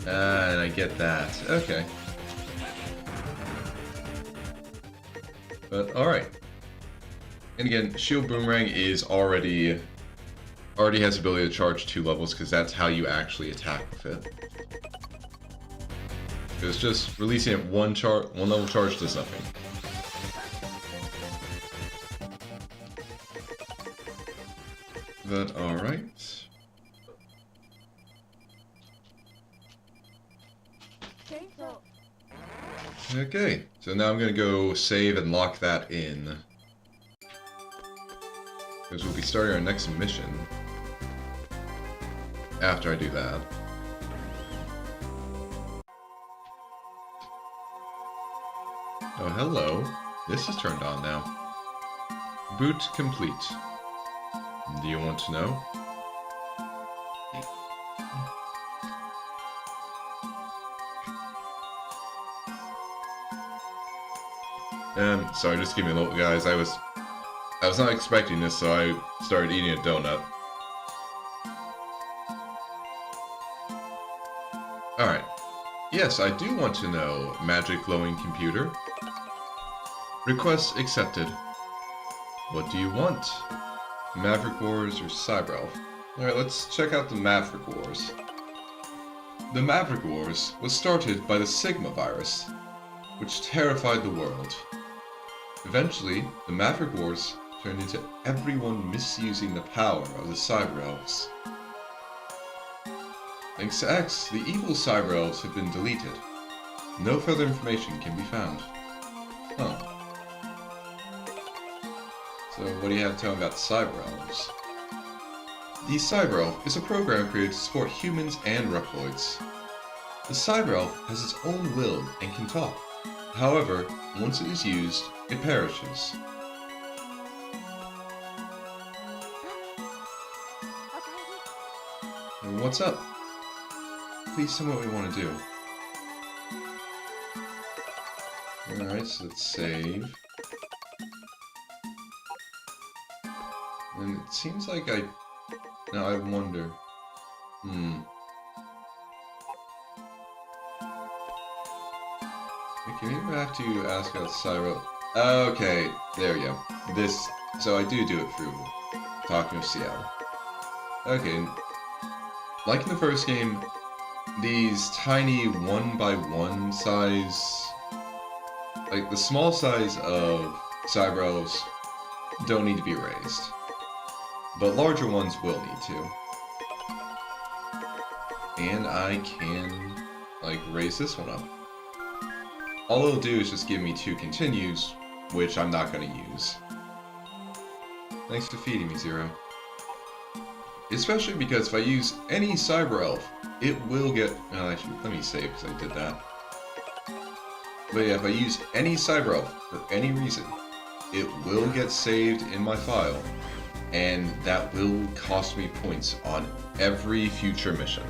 And I get that. Okay. But, alright. And again, Shield Boomerang is already has the ability to charge 2 levels because that's how you actually attack with it. Because just releasing it one level charge does nothing. But alright. Okay, so now I'm gonna go save and lock that in. Because we'll be starting our next mission after I do that. Oh, hello. This is turned on now. Boot complete. Do you want to know? Sorry, just give me a little, guys. I was not expecting this, so I started eating a donut. Alright. Yes, I do want to know, magic glowing computer. Request accepted. What do you want? Maverick Wars or Cyber Elf? Alright, let's check out the Maverick Wars. The Maverick Wars was started by the Sigma virus, which terrified the world. Eventually, the Maverick Wars turned into everyone misusing the power of the Cyber Elves. Thanks to X, the evil Cyber Elves have been deleted. No further information can be found. Huh. So what do you have to tell me about Cyber Elves? The Cyber Elf is a program created to support humans and Reploids. The Cyber Elf has its own will and can talk. However, once it is used, it perishes. What's up? Please tell me what we want to do. Alright, so let's save. And it seems like now I wonder. Okay, maybe I have to ask about Cyber. Okay, there we go. So I do it through talking with Seattle. Okay, like in the first game, these tiny 1x1 size, like the small size of Cyber Elves don't need to be raised, but larger ones will need to. And I can, like, raise this one up. All it'll do is just give me 2 continues, which I'm not going to use. Thanks for feeding me, Zero. Especially because if I use any Cyber Elf, it will get... Well, actually, let me save because I did that. But yeah, if I use any Cyber Elf for any reason, it will get saved in my file, and that will cost me points on every future mission.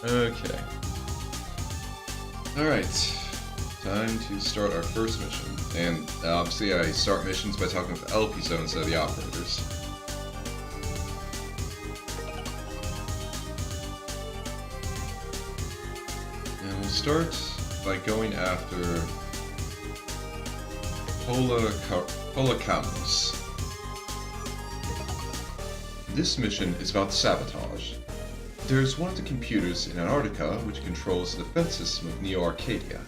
Okay. Alright. Time to start our first mission. And obviously I start missions by talking with the LP zone instead of the operators. And we'll start by going after Polacamos. This mission is about sabotage. There's one of the computers in Antarctica which controls the defense system of Neo Arcadia.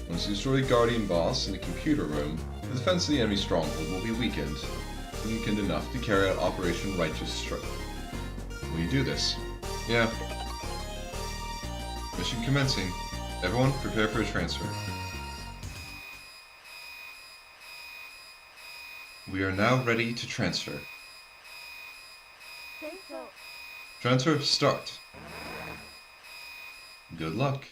Once you destroy the Guardian boss in the computer room, the defense of the enemy stronghold will be weakened enough to carry out Operation Righteous Strike. Will you do this? Yeah. Mission commencing. Everyone, prepare for a transfer. We are now ready to transfer. Transfer start. Good luck.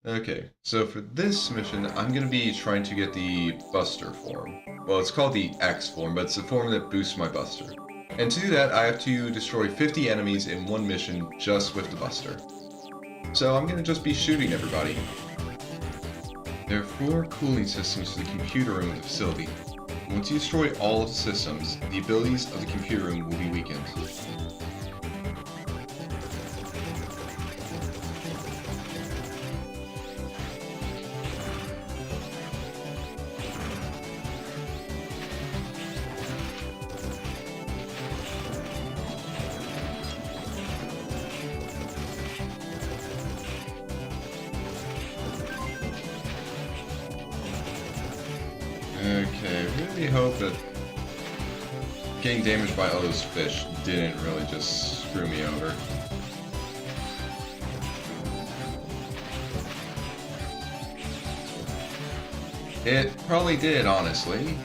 Okay, so for this mission, I'm going to be trying to get the Buster form. Well, it's called the X form, but it's the form that boosts my Buster. And to do that, I have to destroy 50 enemies in one mission just with the Buster. So I'm going to just be shooting everybody. There are 4 cooling systems for the computer room of the facility. Once you destroy all of the systems, the abilities of the computer room will be weakened. Okay, I really hope that getting damaged by all those fish didn't really just screw me over. It probably did, honestly.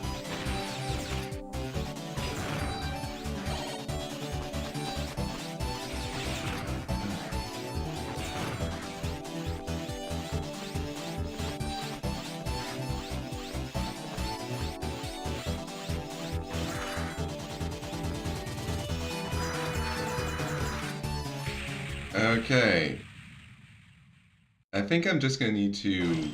Okay. I think I'm just gonna need to...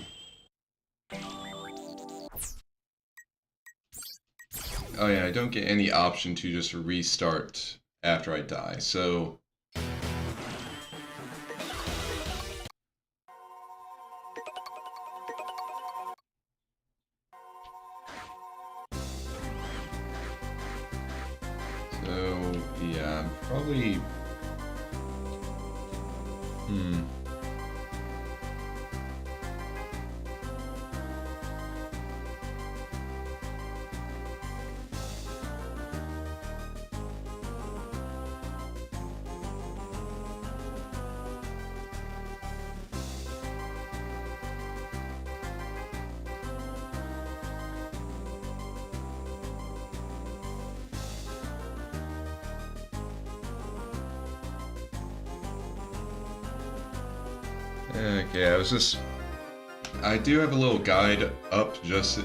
Oh yeah, I don't get any option to just restart after I die, so... So, yeah, I'm probably... Okay, I do have a little guide up just...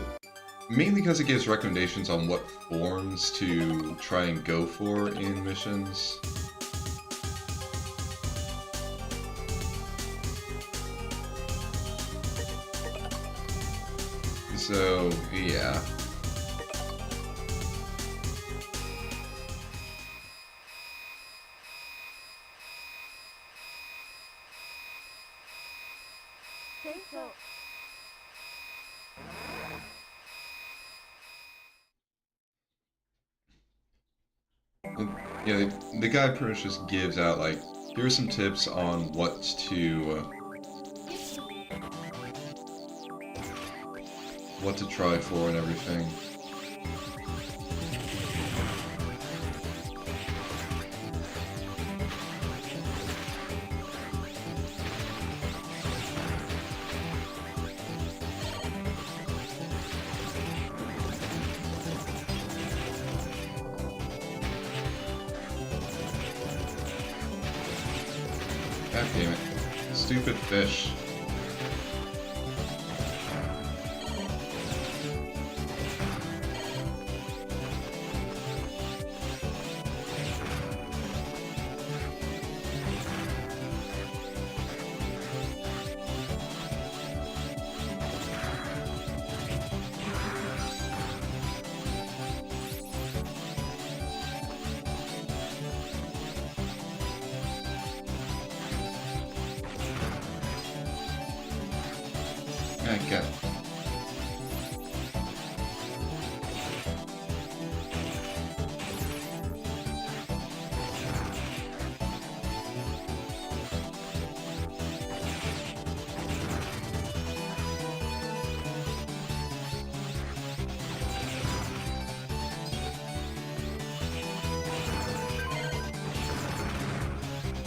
Mainly because it gives recommendations on what forms to try and go for in missions. So, yeah. Yeah, the guide pretty much just gives out, like, here are some tips on what to try for and everything. God damn it. Stupid fish. Okay.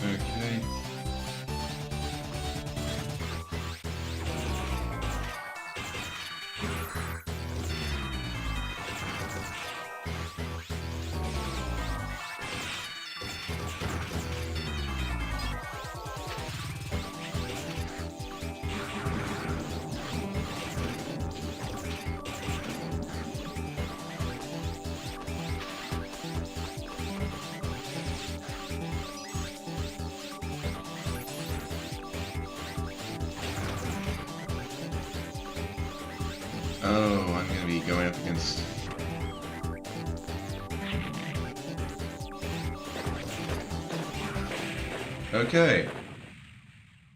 Okay. going up against... Okay.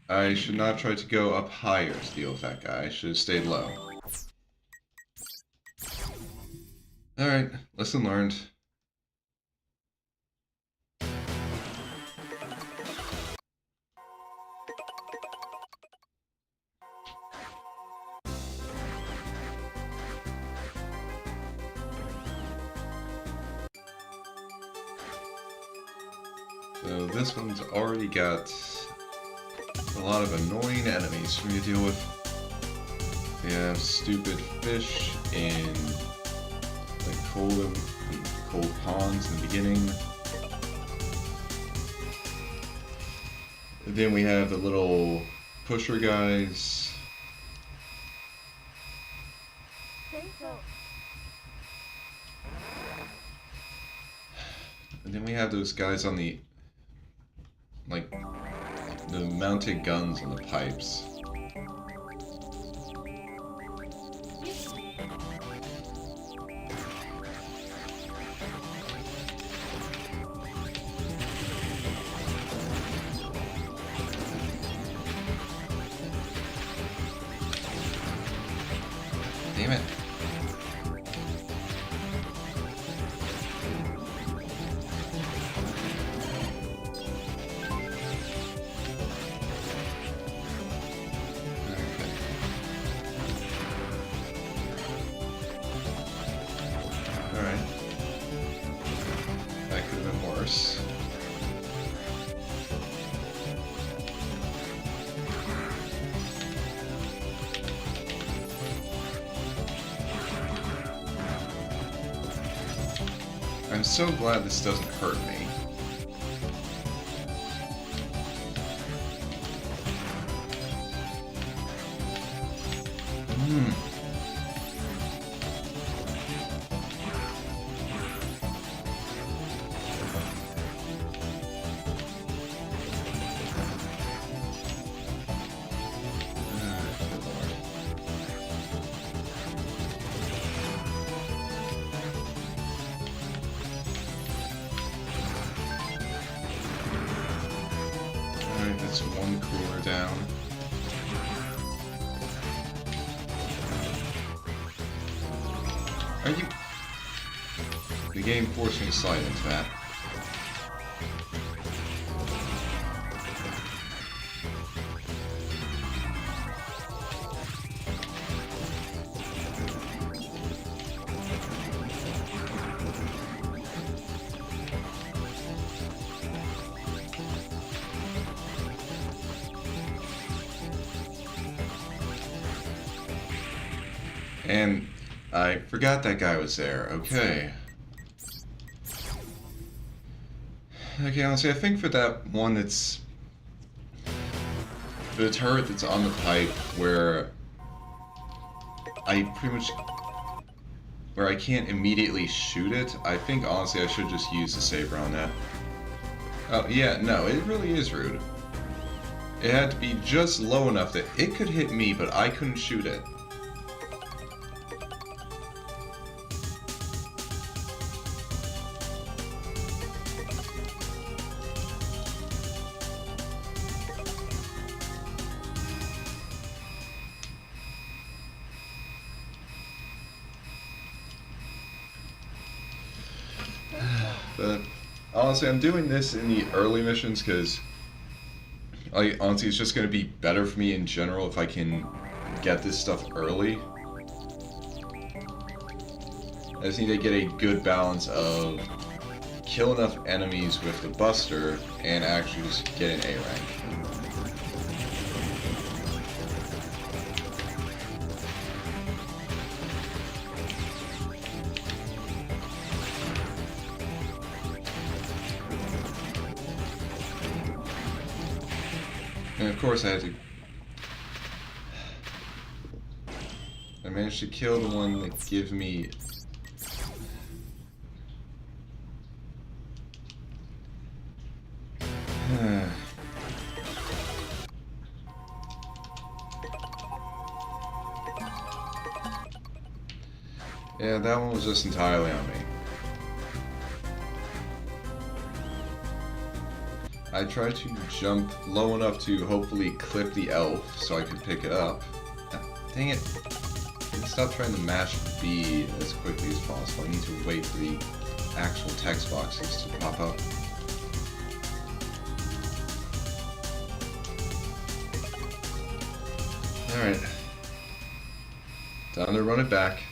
I should not try to go up higher to deal with that guy. I should have stayed low. Alright, lesson learned. So this one's already got a lot of annoying enemies for me to deal with. We have stupid fish in like cold ponds in the beginning. And then we have the little pusher guys. And then we have those guys on the like the mounted guns on the pipes. Damn it. I'm so glad this doesn't hurt me. That's one cooler down. Are you... The game forced me to slide into that. And I forgot that guy was there. Okay. Okay, honestly, I think for that one that's... the turret that's on the pipe where I pretty much... where I can't immediately shoot it, I think honestly I should just use the saber on that. Oh, yeah, no, it really is rude. It had to be just low enough that it could hit me, but I couldn't shoot it. But honestly, I'm doing this in the early missions because, honestly, it's just going to be better for me in general if I can get this stuff early. I just need to get a good balance of kill enough enemies with the Buster and actually just get an A rank. And of course I had to... I managed to kill the one that gives me... Yeah, that one was just entirely on me. I tried to jump low enough to hopefully clip the elf so I could pick it up. Dang it. Stop trying to mash B as quickly as possible. I need to wait for the actual text boxes to pop up. Alright. Time to run it back.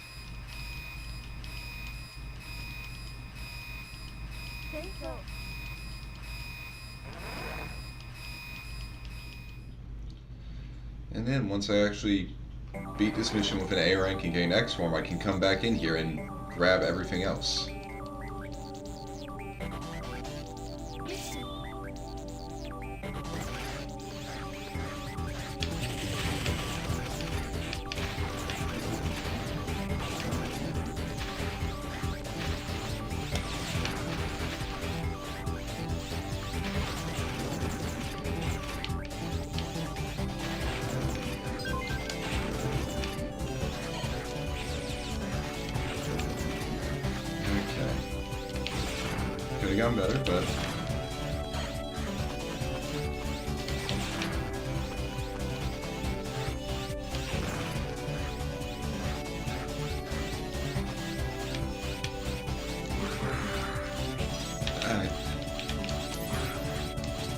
And then once I actually beat this mission with an A rank and gain X form, I can come back in here and grab everything else. Could have gone better, but...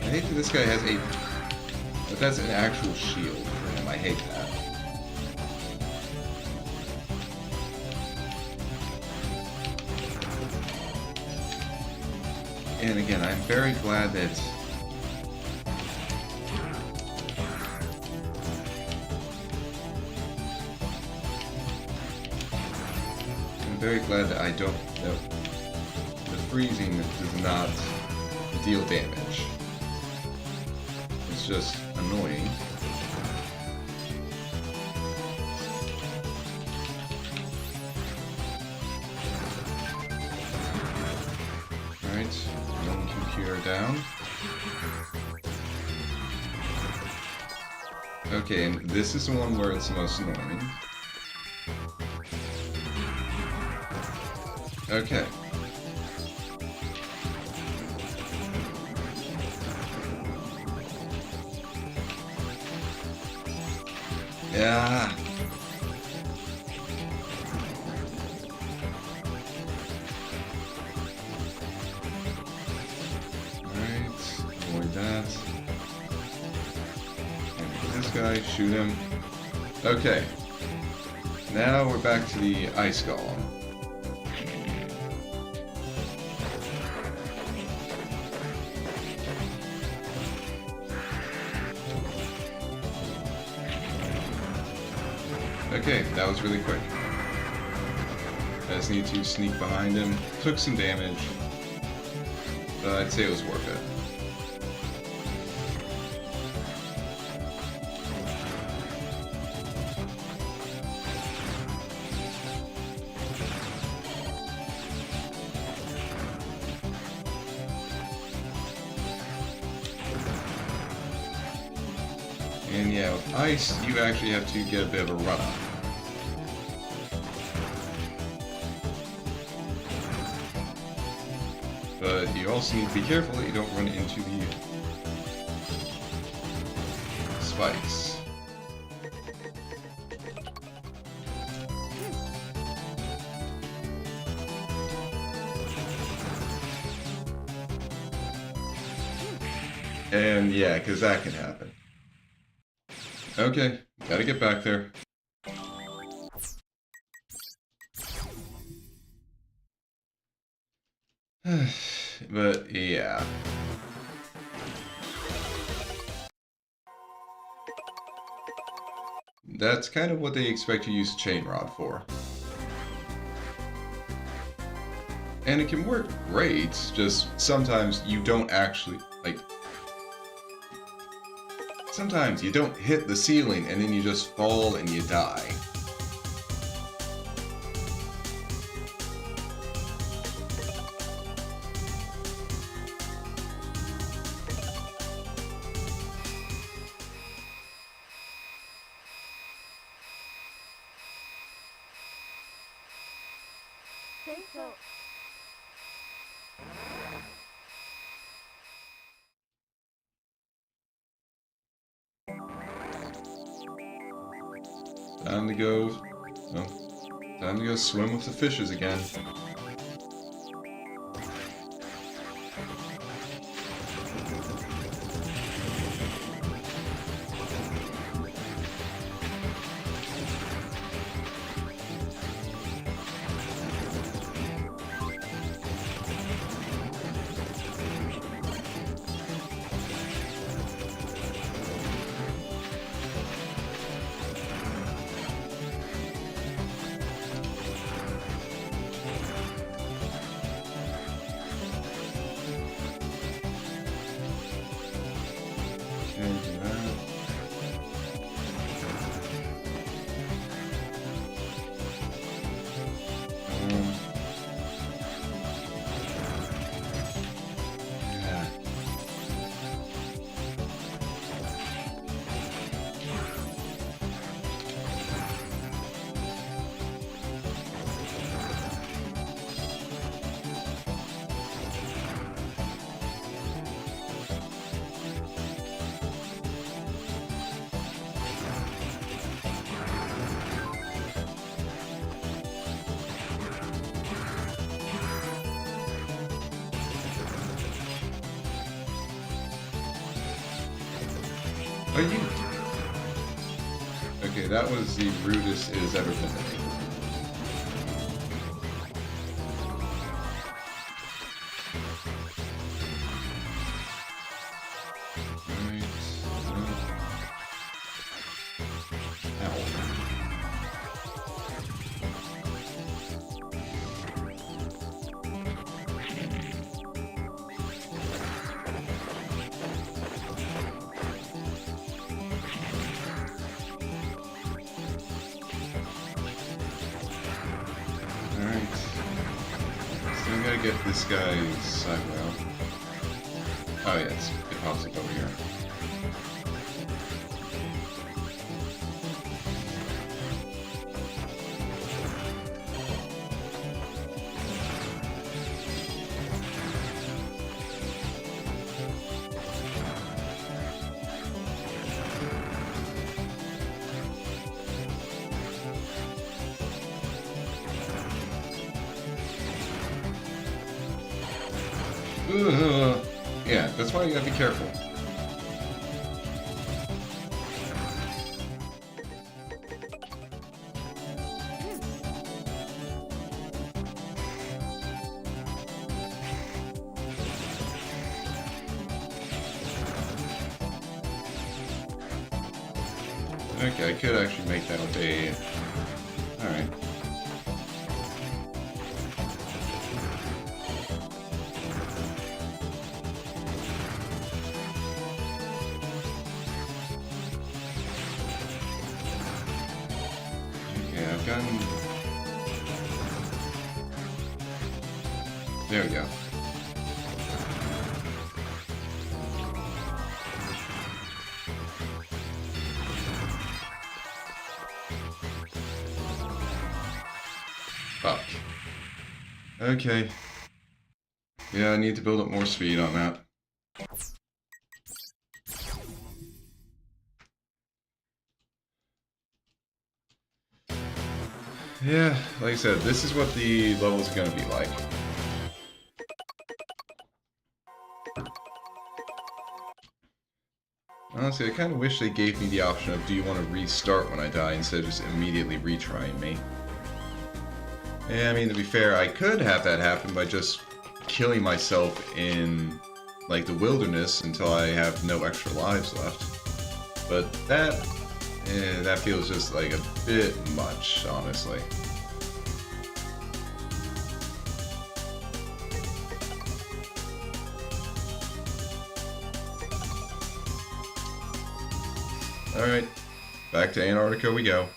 I hate that this guy has a... But that's an actual shield for him. I hate that. And again, I'm very glad that I don't know. The freezing does not deal damage. It's just annoying. Alright, one computer down. Okay, and this is the one where it's the most annoying. Okay. Yeah. Alright, avoid that. And this guy, shoot him. Okay. Now we're back to the ice golem. Okay, that was really quick. I just need to sneak behind him. Took some damage, but I'd say it was worth it. And yeah, with ice, you actually have to get a bit of a run-up. But you also need to be careful that you don't run into the spikes. And yeah, because that can happen. Okay, gotta get back there. But yeah. That's kind of what they expect you to use a chain rod for. And it can work great, just sometimes you don't actually, like... Sometimes you don't hit the ceiling and then you just fall and you die. Time to go. Oh, time to go swim with the fishes again. Are you? Okay, that was the rudest it has ever been to me. Get this guy's eyebrow. Oh yeah, it pops up over here. Yeah, that's why you gotta be careful. Okay, I could actually make that with a... Alright. There we go. Fuck. Okay. Yeah, I need to build up more speed on that. Yeah, like I said, this is what the levels are gonna be like. Honestly, I kind of wish they gave me the option of do you want to restart when I die instead of just immediately retrying me. Yeah, I mean, to be fair, I could have that happen by just killing myself in, like, the wilderness until I have no extra lives left. But that feels just, like, a bit much, honestly. Alright, back to Antarctica we go.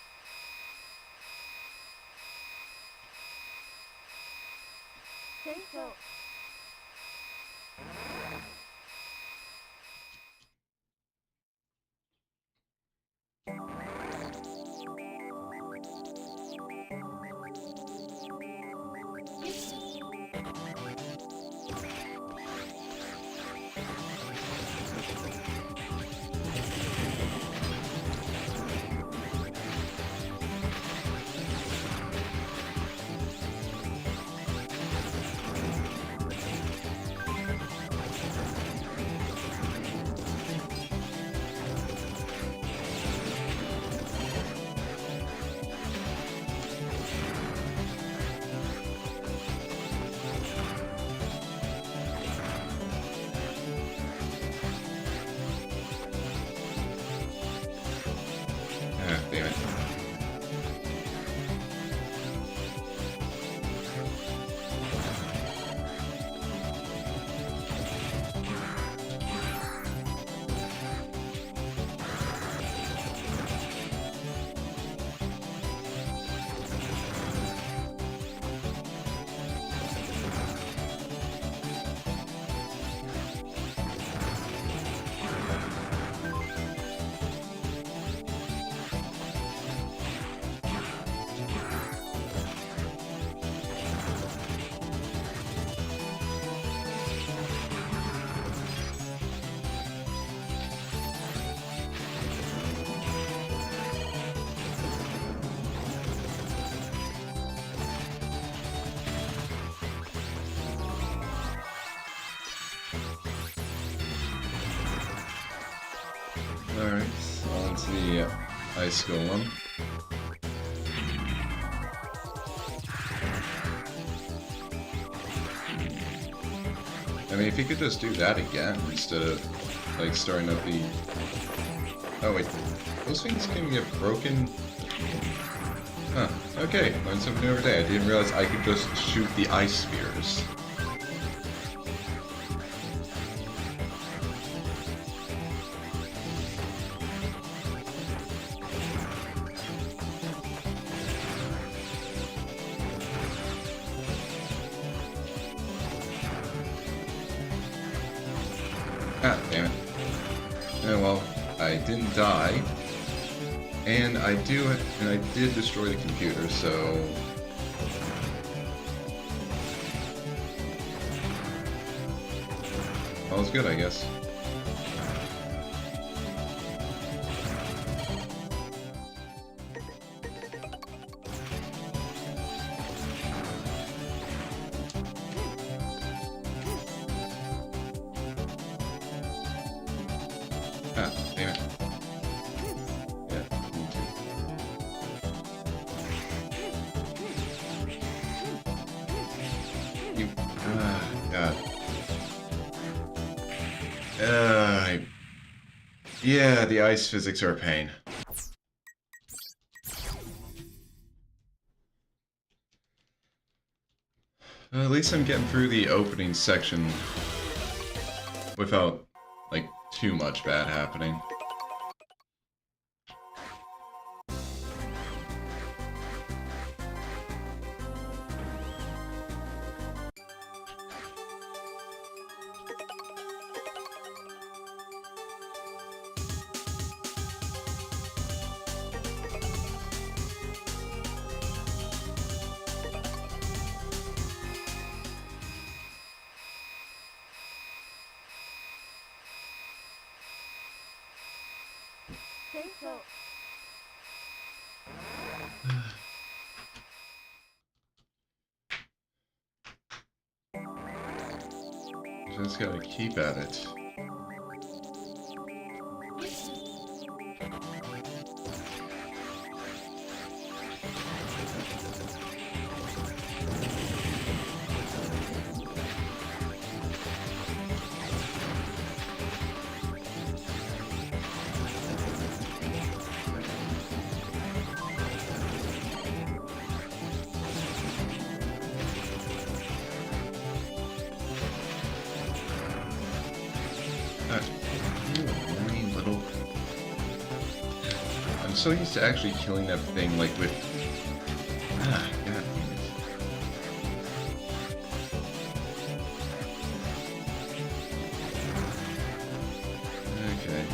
Alright, on to the ice golem. I mean, if he could just do that again instead of, like, starting up the... Oh, wait. Those things can get broken... Huh. Okay, learned something new every day. I didn't realize I could just shoot the ice spears. Ah, damn it. Oh well, I didn't die. And I did destroy the computer, so... All's good, I guess. Ah, damn it. Yeah, me too. You... God. Yeah, the ice physics are a pain. At least I'm getting through the opening section without, like, too much bad happening. Just gotta keep at it. I'm so used to actually killing that thing, like, with... Ah, god damn it. Okay.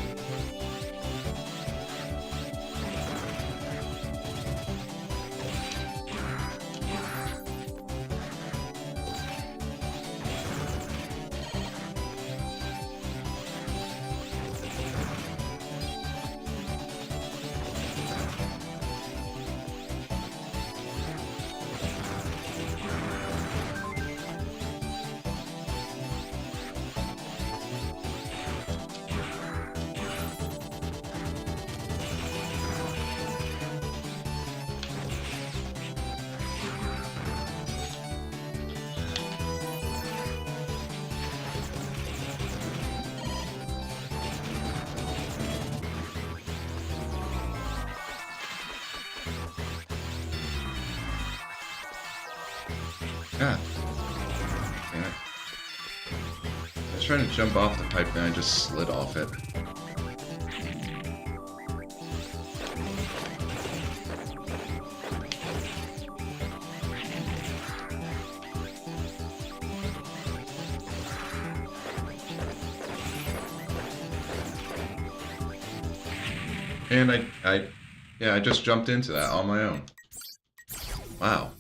Ah. Damn it. I was trying to jump off the pipe and I just slid off it. And I just jumped into that on my own. Wow.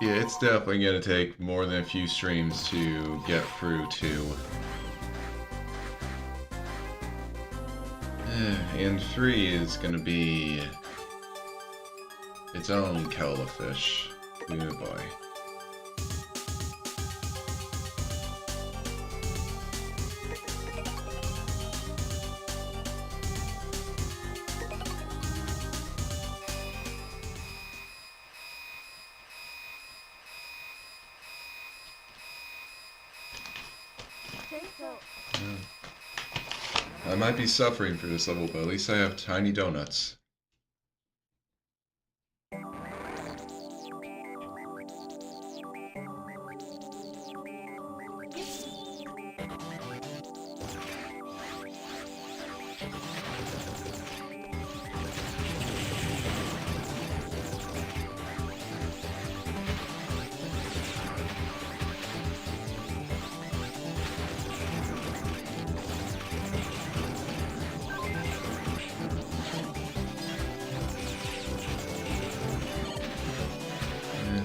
Yeah, it's definitely gonna take more than a few streams to get through to. And 3 is gonna be its own kettle of fish. Oh boy. I might be suffering for this level, but at least I have tiny donuts.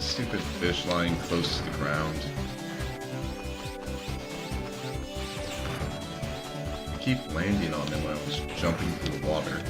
Stupid fish lying close to the ground. I keep landing on them when I was jumping through the water.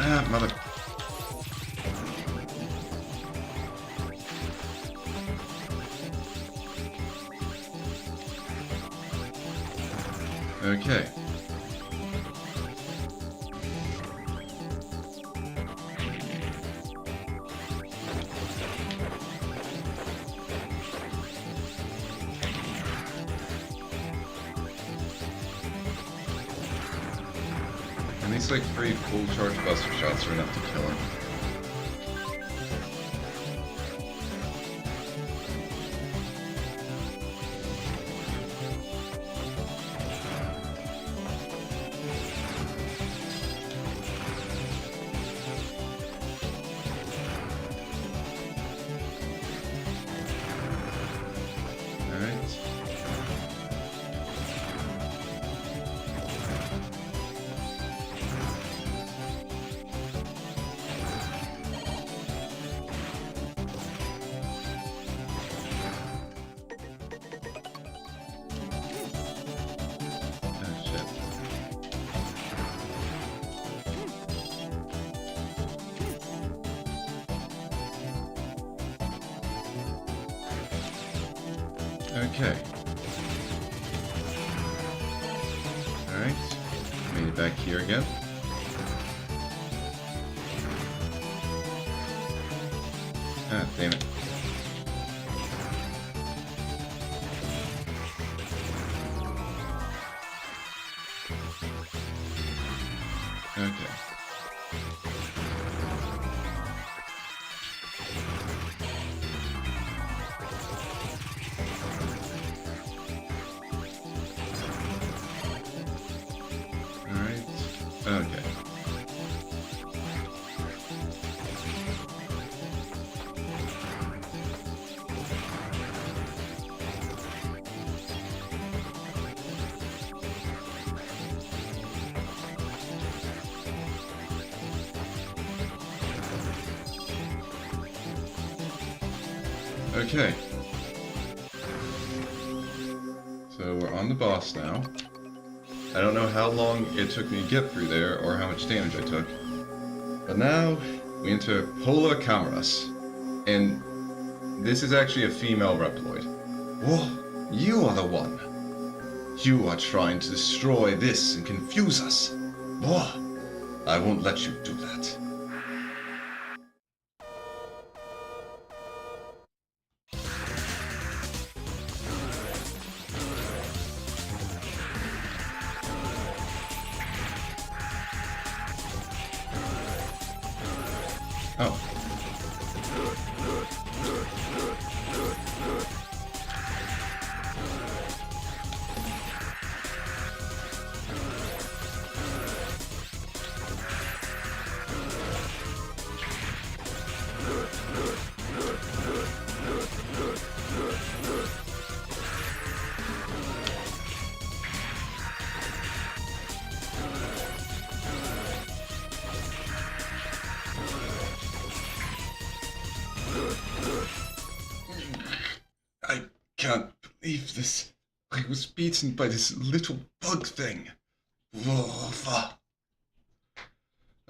Ah, mother. Okay. And these like 3 full charge buster shots are enough to kill him. Okay. Alright. Made it back here again. Ah, damn it. Okay. Okay. Okay. So we're on the boss now. I don't know how long it took me to get through there, or how much damage I took. But now, we enter Pola Cameras. And this is actually a female Reploid. Whoa, you are the one. You are trying to destroy this and confuse us. Whoa, I won't let you do that. Oh. can't believe this. I was beaten by this little bug thing.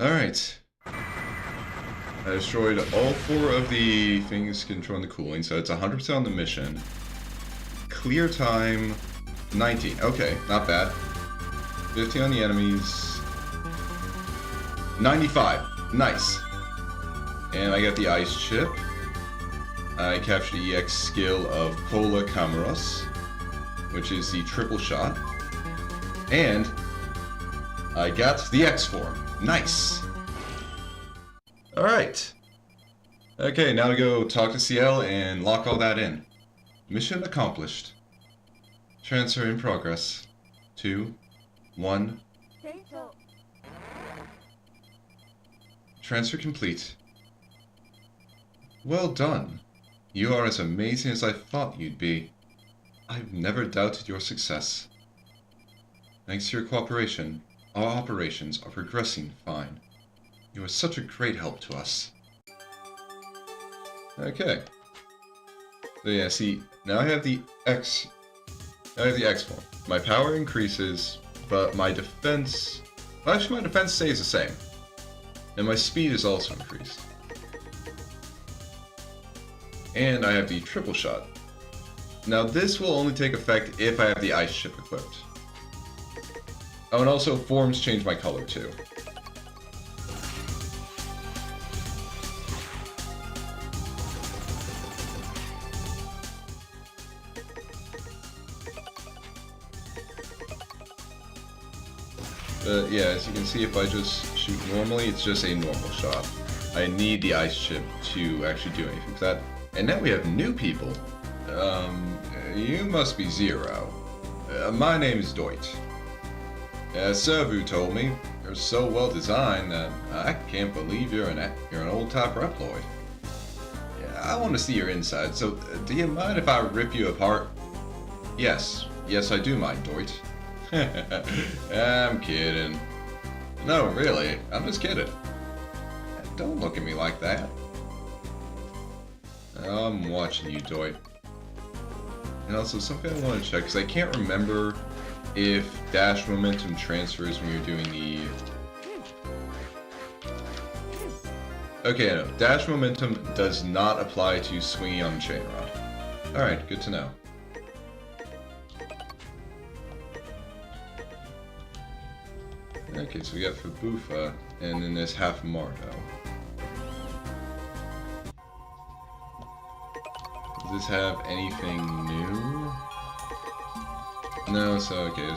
Alright. I destroyed all 4 of the things controlling the cooling, so it's 100% on the mission. Clear time, 19. Okay, not bad. 50 on the enemies. 95. Nice. And I got the ice chip. I captured the EX skill of Pola Cameras, which is the triple shot. And I got the X form. Nice. Alright. Okay, now to go talk to CL and lock all that in. Mission accomplished. Transfer in progress. 2, 1. Transfer complete. Well done. You are as amazing as I thought you'd be. I've never doubted your success. Thanks to your cooperation, our operations are progressing fine. You are such a great help to us. Okay. So yeah, see, now I have the X. I have the X form. My power increases, but my defense... Actually, my defense stays the same. And my speed is also increased. And I have the triple shot. Now this will only take effect if I have the ice chip equipped. Oh, and also forms change my color too. Yeah, as you can see, if I just shoot normally, it's just a normal shot. I need the ice chip to actually do anything with that. And now we have new people. You must be Zero. My name is Doit. Servu told me you're so well designed that I can't believe you're an old type Reploid. Yeah, I want to see your inside, so do you mind if I rip you apart? Yes, I do mind, Doit. I'm kidding. No, really, I'm just kidding. Don't look at me like that. I'm watching you, Doit. And also, something I want to check, because I can't remember if dash momentum transfers when you're doing the... Okay, no. Dash momentum does not apply to swinging on chain rod. Alright, good to know. Okay, so we got Fabufa, and then there's half Mardo. Does this have anything new? No, so okay.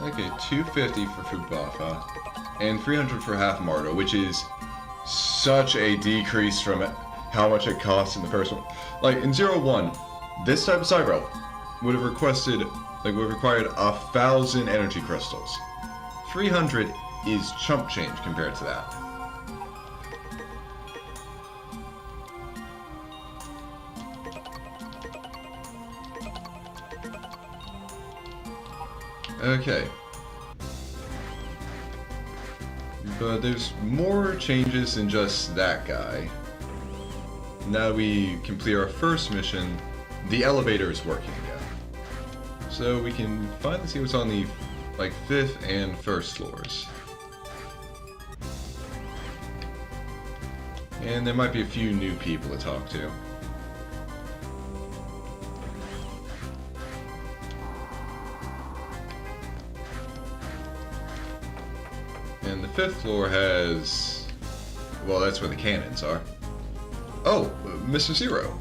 Okay, 250 for Fubafa, and 300 for half Mardo, which is such a decrease from how much it costs in the first one. Like, in 0-1, this type of Cybro would have required 1,000 energy crystals. 300 is chump change compared to that. Okay. But there's more changes than just that guy. Now we complete our first mission, the elevator is working again. So we can finally see what's on the 5th and 1st floors. And there might be a few new people to talk to. And the 5th floor has... well, that's where the cannons are. Oh, Mr. Zero.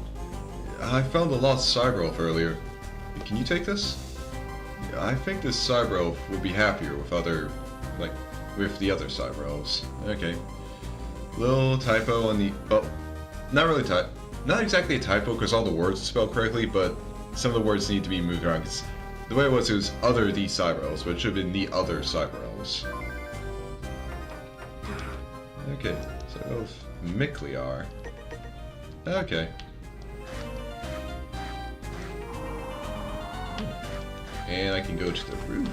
I found the lost Cyber earlier. Can you take this? I think this Cyber will be happier with with the other Cyber Elves. Okay. Little typo on the... oh, not really not exactly a typo because all the words are spelled correctly, but some of the words need to be moved around because the way it was other the Cyber Elves, but it should have been the other Cyber Elves. Okay, so both Mickley are. Okay. And I can go to the roof.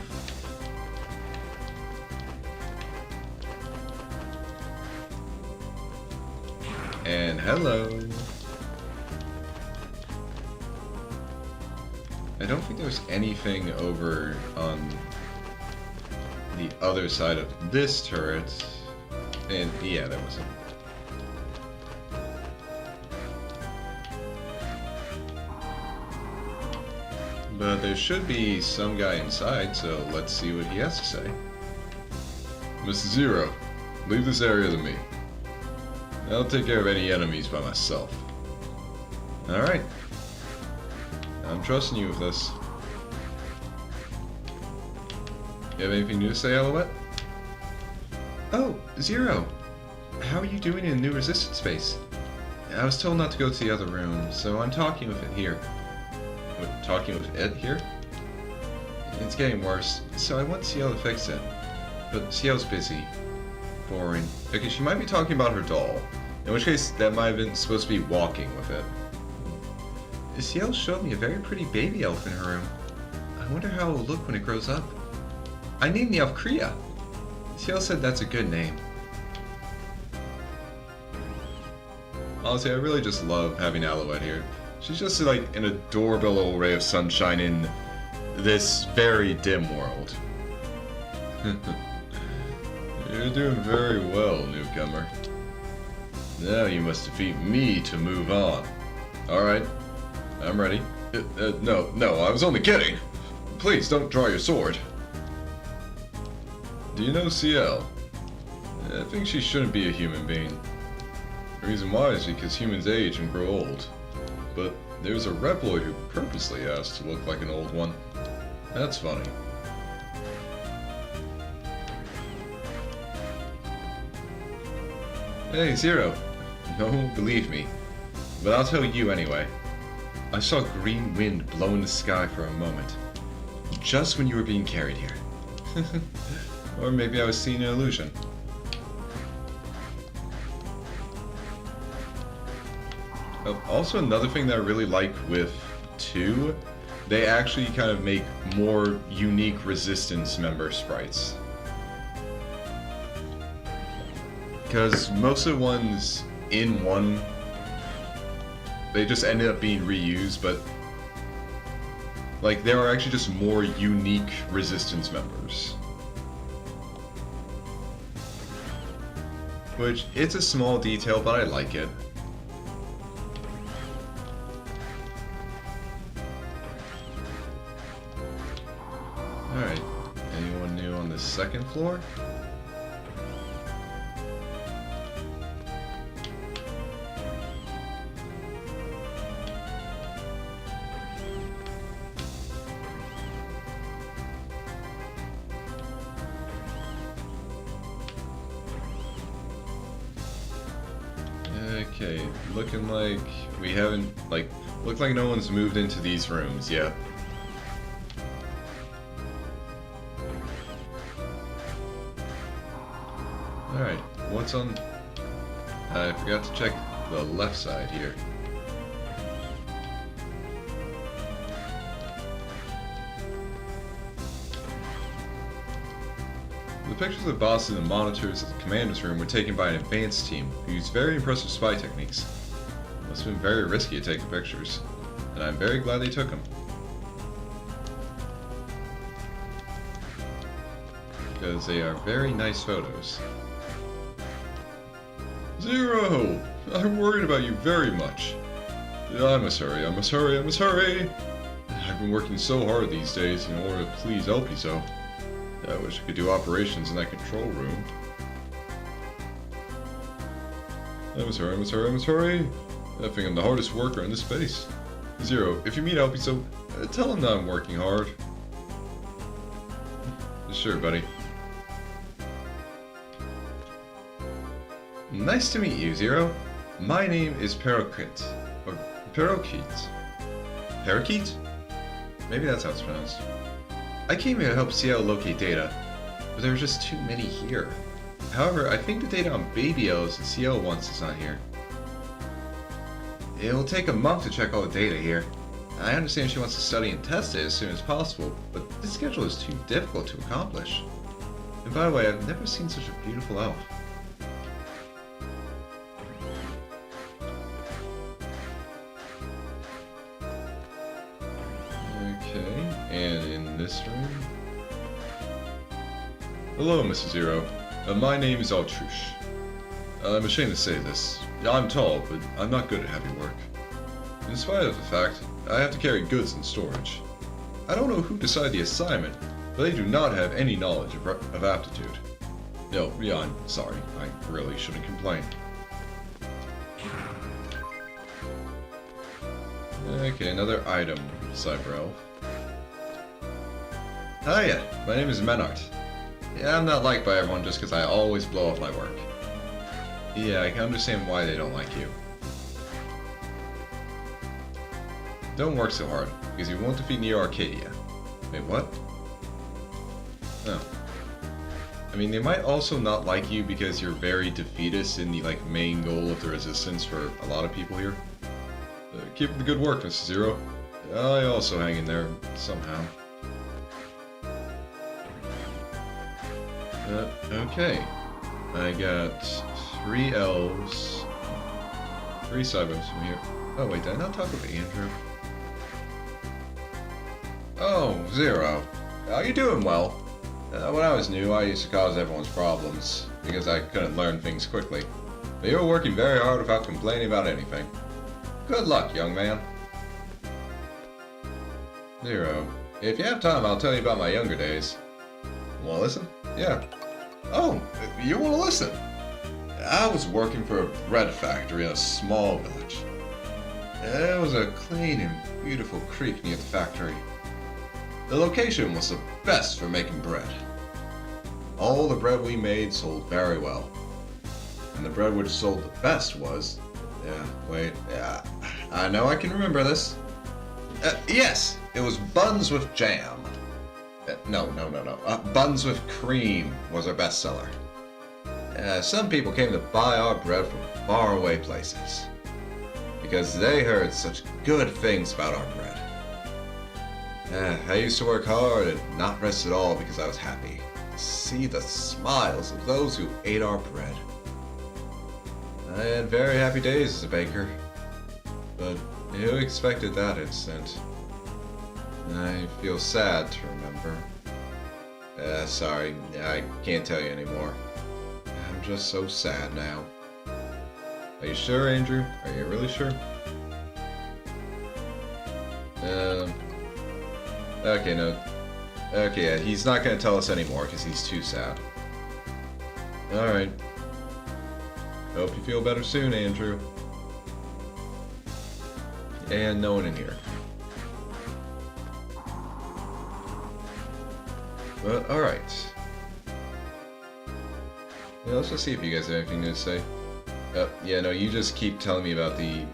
And hello. I don't think there's anything over on the other side of this turret. And yeah, there wasn't. But there should be some guy inside, so let's see what he has to say. Mr. Zero, leave this area to me. I'll take care of any enemies by myself. Alright. I'm trusting you with this. You have anything new to say, Alouette? Oh, Zero! How are you doing in the new resistance space? I was told not to go to the other room, so I'm talking with it here. Talking with it here? It's getting worse, so I went to Ciel to fix it. But Ciel's busy. Boring. Okay, she might be talking about her doll. In which case, that might have been supposed to be walking with it. Ciel showed me a very pretty baby elf in her room. I wonder how it will look when it grows up. I named the elf Kriya. Ciel said that's a good name. Honestly, I really just love having Alouette here. She's just like an adorable little ray of sunshine in this very dim world. You're doing very well, newcomer. Now you must defeat me to move on. Alright, I'm ready. No, I was only kidding. Please don't draw your sword. Do you know Ciel? I think she shouldn't be a human being. The reason why is because humans age and grow old. But there's a Reploid who purposely asked to look like an old one. That's funny. Hey, Zero. No one will believe me, but I'll tell you anyway. I saw green wind blow in the sky for a moment, just when you were being carried here. Or maybe I was seeing an illusion. Also, another thing that I really like with 2, they actually kind of make more unique resistance member sprites. Because most of the ones in 1, they just ended up being reused, but like there are actually just more unique resistance members. Which, it's a small detail, but I like it. Alright, anyone new on the second floor? Okay, looking like we haven't, look like no one's moved into these rooms yet. Alright, what's on... I forgot to check the left side here. The pictures of the bosses and monitors of the commander's room were taken by an advanced team who used very impressive spy techniques. It must have been very risky to take the pictures, and I'm very glad they took them. Because they are very nice photos. Zero! I'm worried about you very much. I must hurry, I must hurry, I must hurry! I've been working so hard these days in order to please Elpiso. I wish I could do operations in that control room. I must hurry, I must hurry, I must hurry! I think I'm the hardest worker in this space. Zero, if you meet Elpiso, tell him that I'm working hard. Sure, buddy. Nice to meet you, Zero. My name is Parakeet. Or Parakeet. Parakeet? Maybe that's how it's pronounced. I came here to help Ciel locate data, but there are just too many here. However, I think the data on Baby Elves that Ciel wants is not here. It will take a month to check all the data here. I understand she wants to study and test it as soon as possible, but this schedule is too difficult to accomplish. And by the way, I've never seen such a beautiful elf. Okay, and in this room... Hello, Mrs. Zero. My name is Altruche. I'm ashamed to say this. I'm tall, but I'm not good at heavy work. In spite of the fact, I have to carry goods in storage. I don't know who decided the assignment, but they do not have any knowledge of aptitude. No, yeah, I'm sorry. I really shouldn't complain. Okay, another item, Cyber Elf. Hiya, my name is Menart. Yeah, I'm not liked by everyone just because I always blow off my work. Yeah, I can understand why they don't like you. Don't work so hard, because you won't defeat Neo Arcadia. Wait, what? Oh. I mean, they might also not like you because you're very defeatist in the, main goal of the Resistance for a lot of people here. Keep up the good work, Mr. Zero. I also hang in there, somehow. Okay. I got 3 elves, 3 cyborgs from here. Oh wait, did I not talk about Andrew? Oh, Zero. Are you doing well? When I was new, I used to cause everyone's problems, because I couldn't learn things quickly. But you were working very hard without complaining about anything. Good luck, young man. Zero. If you have time, I'll tell you about my younger days. Wanna listen? Yeah. Oh, you wanna listen? I was working for a bread factory in a small village. There was a clean and beautiful creek near the factory. The location was the best for making bread. All the bread we made sold very well. And the bread which sold the best was... I know I can remember this. Yes, it was buns with jam. No. Buns with cream was our bestseller. Some people came to buy our bread from faraway places because they heard such good things about our bread. I used to work hard and not rest at all because I was happy to see the smiles of those who ate our bread. I had very happy days as a baker, but who expected that instant? I feel sad to remember. Sorry, I can't tell you anymore. I'm just so sad now. Are you sure, Andrew? Are you really sure? Okay, no. Okay, yeah, he's not gonna tell us anymore because he's too sad. Alright. Hope you feel better soon, Andrew. And no one in here. But, alright. Yeah, let's just see if you guys have anything to say. Yeah, no, you just keep telling me about the...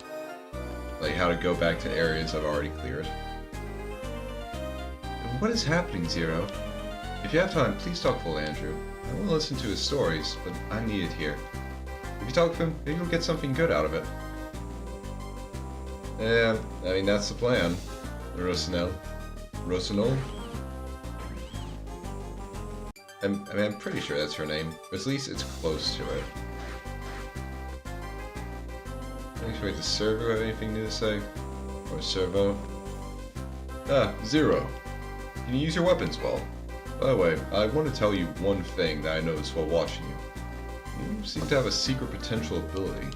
how to go back to areas I've already cleared. What is happening, Zero? If you have time, please talk full Andrew. I want to listen to his stories, but I'm needed here. If you talk to him, maybe you'll get something good out of it. Yeah, I mean, that's the plan. Rosinel. I'm pretty sure that's her name, or at least it's close to it. Wait, does Servo have anything new to say? Or Servo? Zero. Can you use your weapons well? By the way, I want to tell you one thing that I noticed while watching you. You seem to have a secret potential ability.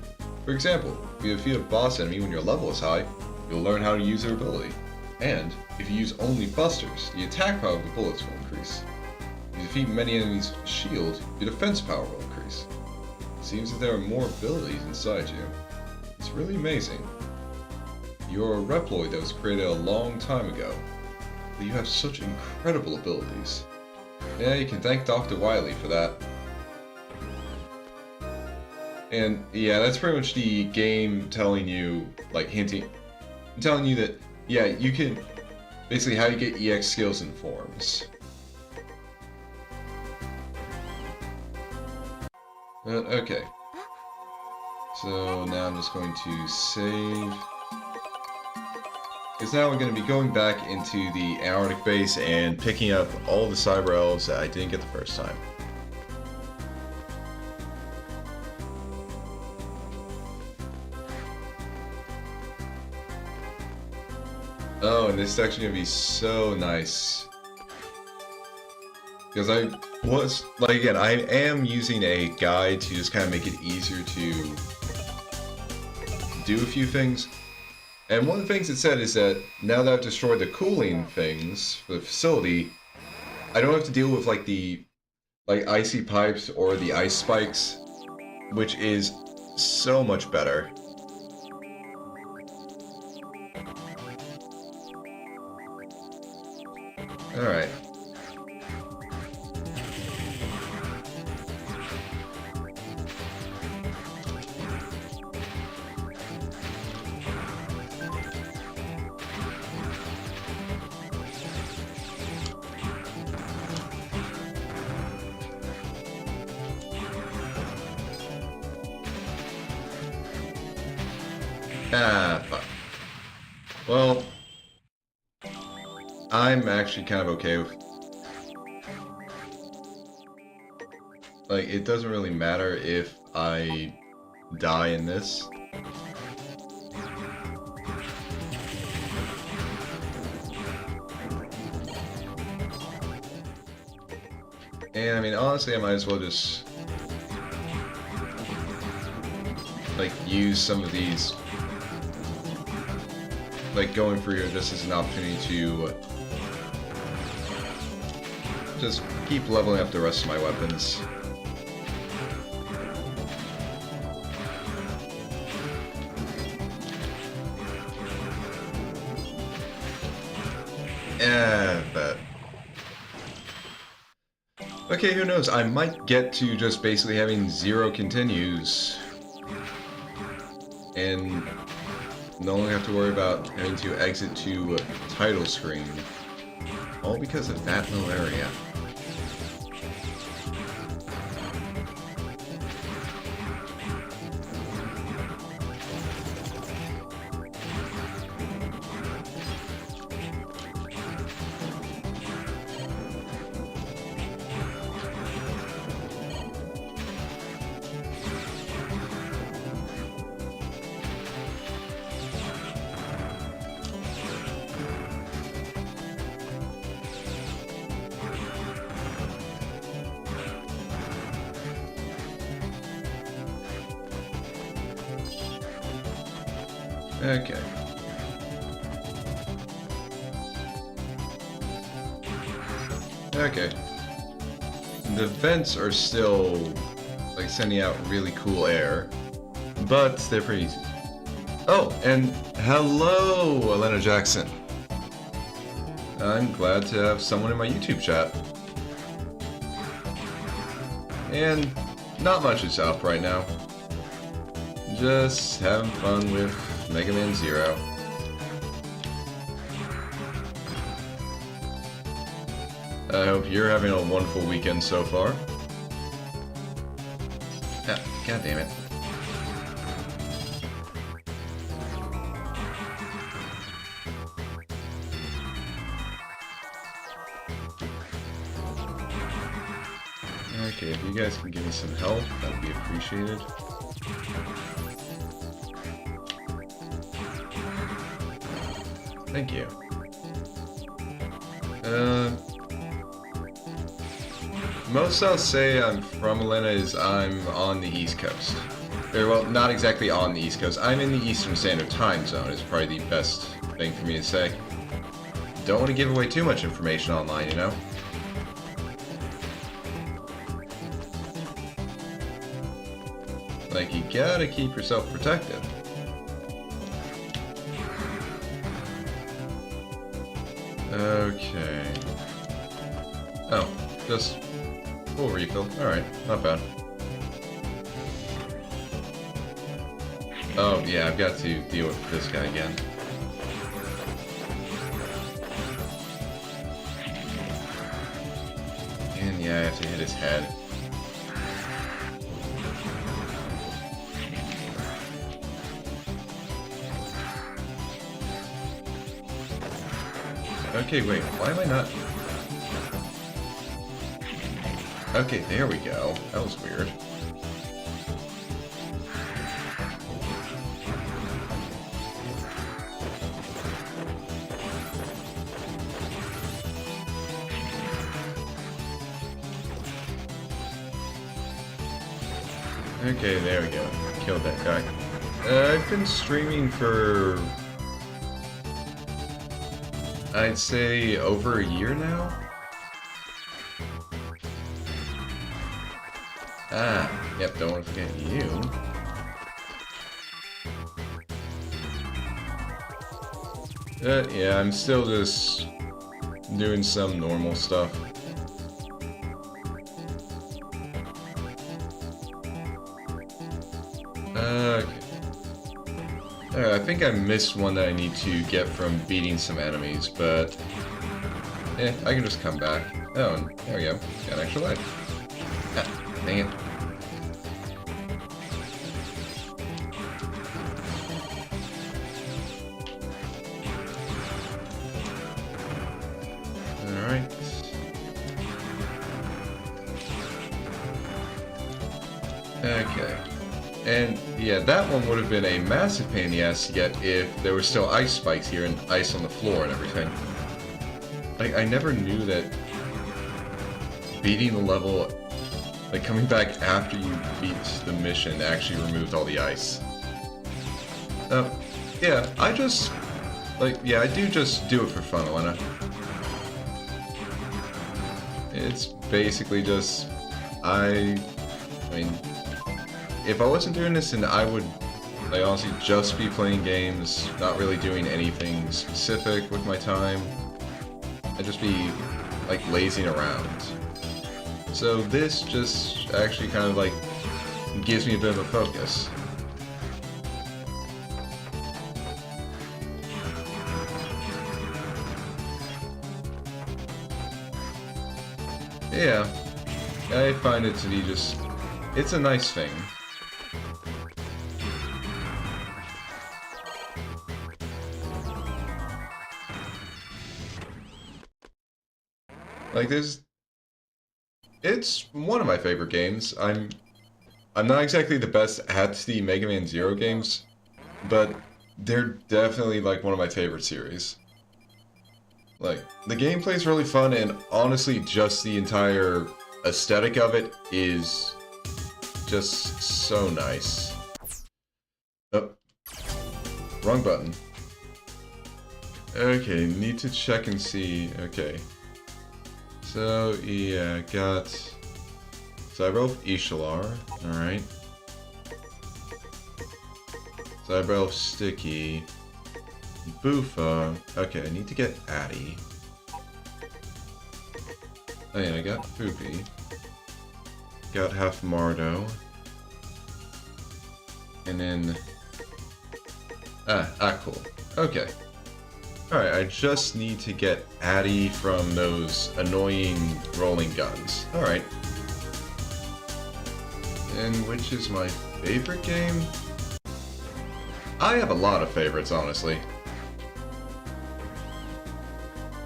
For example, if you defeat a boss enemy when your level is high, you'll learn how to use their ability. And, if you use only busters, the attack power of the bullets will increase. If you defeat many enemies with shield, your defense power will increase. It seems that there are more abilities inside you. It's really amazing. You're a Reploid that was created a long time ago, but you have such incredible abilities. Yeah, you can thank Dr. Wily for that. And yeah, that's pretty much the game telling you, telling you that, yeah, you can, basically how you get EX skills and forms. Okay. So now I'm just going to save. Because now we're going to be going back into the Antarctic base and picking up all the cyber elves that I didn't get the first time. Oh, and this is actually going to be so nice. Because I was, like, again, I am using a guide to just kind of make it easier to do a few things. And one of the things it said is that now that I've destroyed the cooling things for the facility, I don't have to deal with, like, the, icy pipes or the ice spikes, which is so much better. Alright. Ah, fuck. Well, I'm actually kind of okay with... Like, it doesn't really matter if I die in this. And, I mean, honestly, I might as well just... like, use some of these... like, going for here just as an opportunity to... just keep leveling up the rest of my weapons. But... okay, who knows? I might get to just basically having 0 continues. And no longer have to worry about having to exit to title screen. All because of that little area. Okay. Okay. The vents are still, like, sending out really cool air, but they're pretty easy. Oh, and hello, Elena Jackson. I'm glad to have someone in my YouTube chat. And not much is up right now. Just having fun with Mega Man Zero. I hope you're having a wonderful weekend so far. Ah, God damn it. Okay, if you guys can give me some help, that would be appreciated. Thank you. Most I'll say I'm from Elena is I'm on the East Coast. Or, well, not exactly on the East Coast. I'm in the Eastern Standard Time Zone is probably the best thing for me to say. Don't want to give away too much information online, you know? Like, you gotta keep yourself protected. Okay. Oh, just full refill. Alright, not bad. Oh, yeah, I've got to deal with this guy again. And yeah, I have to hit his head. Okay, wait, why am I not... Okay, there we go. That was weird. Okay, there we go. Killed that guy. I've been streaming for... I'd say over a year now? Ah, yep, don't want to forget you. Yeah, I'm still just doing some normal stuff. Okay. I think I missed one that I need to get from beating some enemies, but... I can just come back. Oh, there we go. Got an extra life. Ah, dang it. Alright. Okay. And, yeah, that one would have been a massive pain in the ass to get if there were still ice spikes here and ice on the floor and everything. Like, I never knew that beating the level, like, coming back after you beat the mission actually removed all the ice. Yeah, I just... Like, yeah, I do just do it for fun, Elena. It's basically just... I mean... If I wasn't doing this, then I would, like, honestly just be playing games, not really doing anything specific with my time. I'd just be, like, lazing around. So this just actually kind of, like, gives me a bit of a focus. Yeah, I find it to be just, it's a nice thing. Like, it's one of my favorite games. I'm not exactly the best at the Mega Man Zero games, but they're definitely, like, one of my favorite series. Like, the gameplay's really fun, and honestly, just the entire aesthetic of it is just so nice. Oh, wrong button. Okay, need to check and see. Okay. So, yeah, got Cyberelf Ishalar, alright. Cyberelf Sticky, Boofa, okay, I need to get Addy. Oh yeah, I got Boopy. Got half Mardo. And then... cool. Okay. Alright, I just need to get Addy from those annoying rolling guns. Alright. And which is my favorite game? I have a lot of favorites, honestly.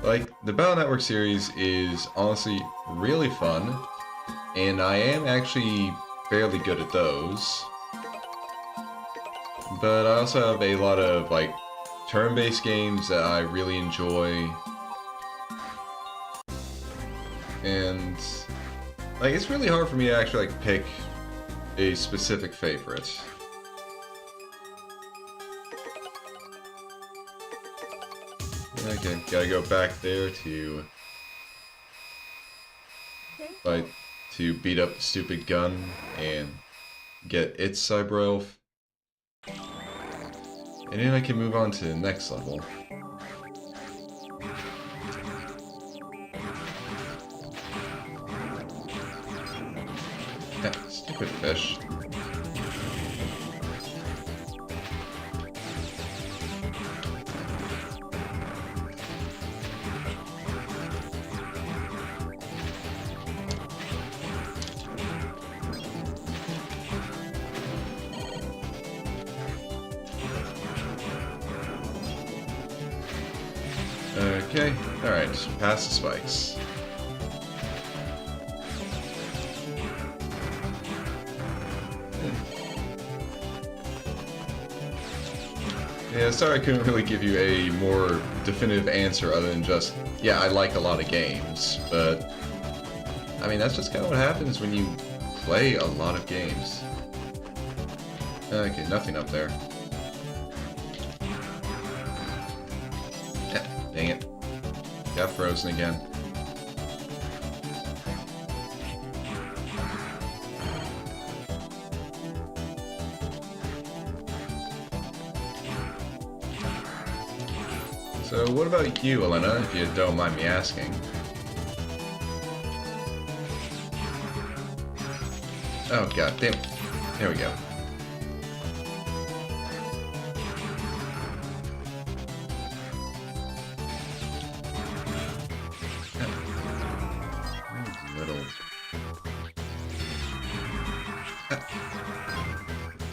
Like, the Battle Network series is honestly really fun, and I am actually fairly good at those. But I also have a lot of, like, turn-based games that I really enjoy. And, like, it's really hard for me to actually, like, pick a specific favorite. Okay, gotta go back there to fight, to beat up the stupid gun and get its Cyberelf. And then I can move on to the next level. Yeah, stupid fish. Okay, alright, past the spikes. Yeah, sorry I couldn't really give you a more definitive answer other than just, yeah, I like a lot of games, but I mean, that's just kind of what happens when you play a lot of games. Okay, nothing up there. Yeah, dang it. Got frozen again. So what about you, Elena, if you don't mind me asking? Oh god damn. There we go. Little.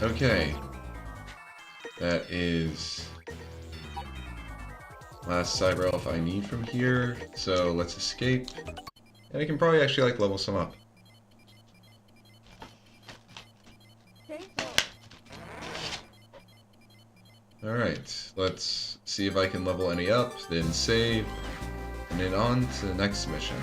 Okay. That is last side rail if I need from here. So let's escape. And I can probably actually like level some up. Alright, let's see if I can level any up, then save, and then on to the next mission.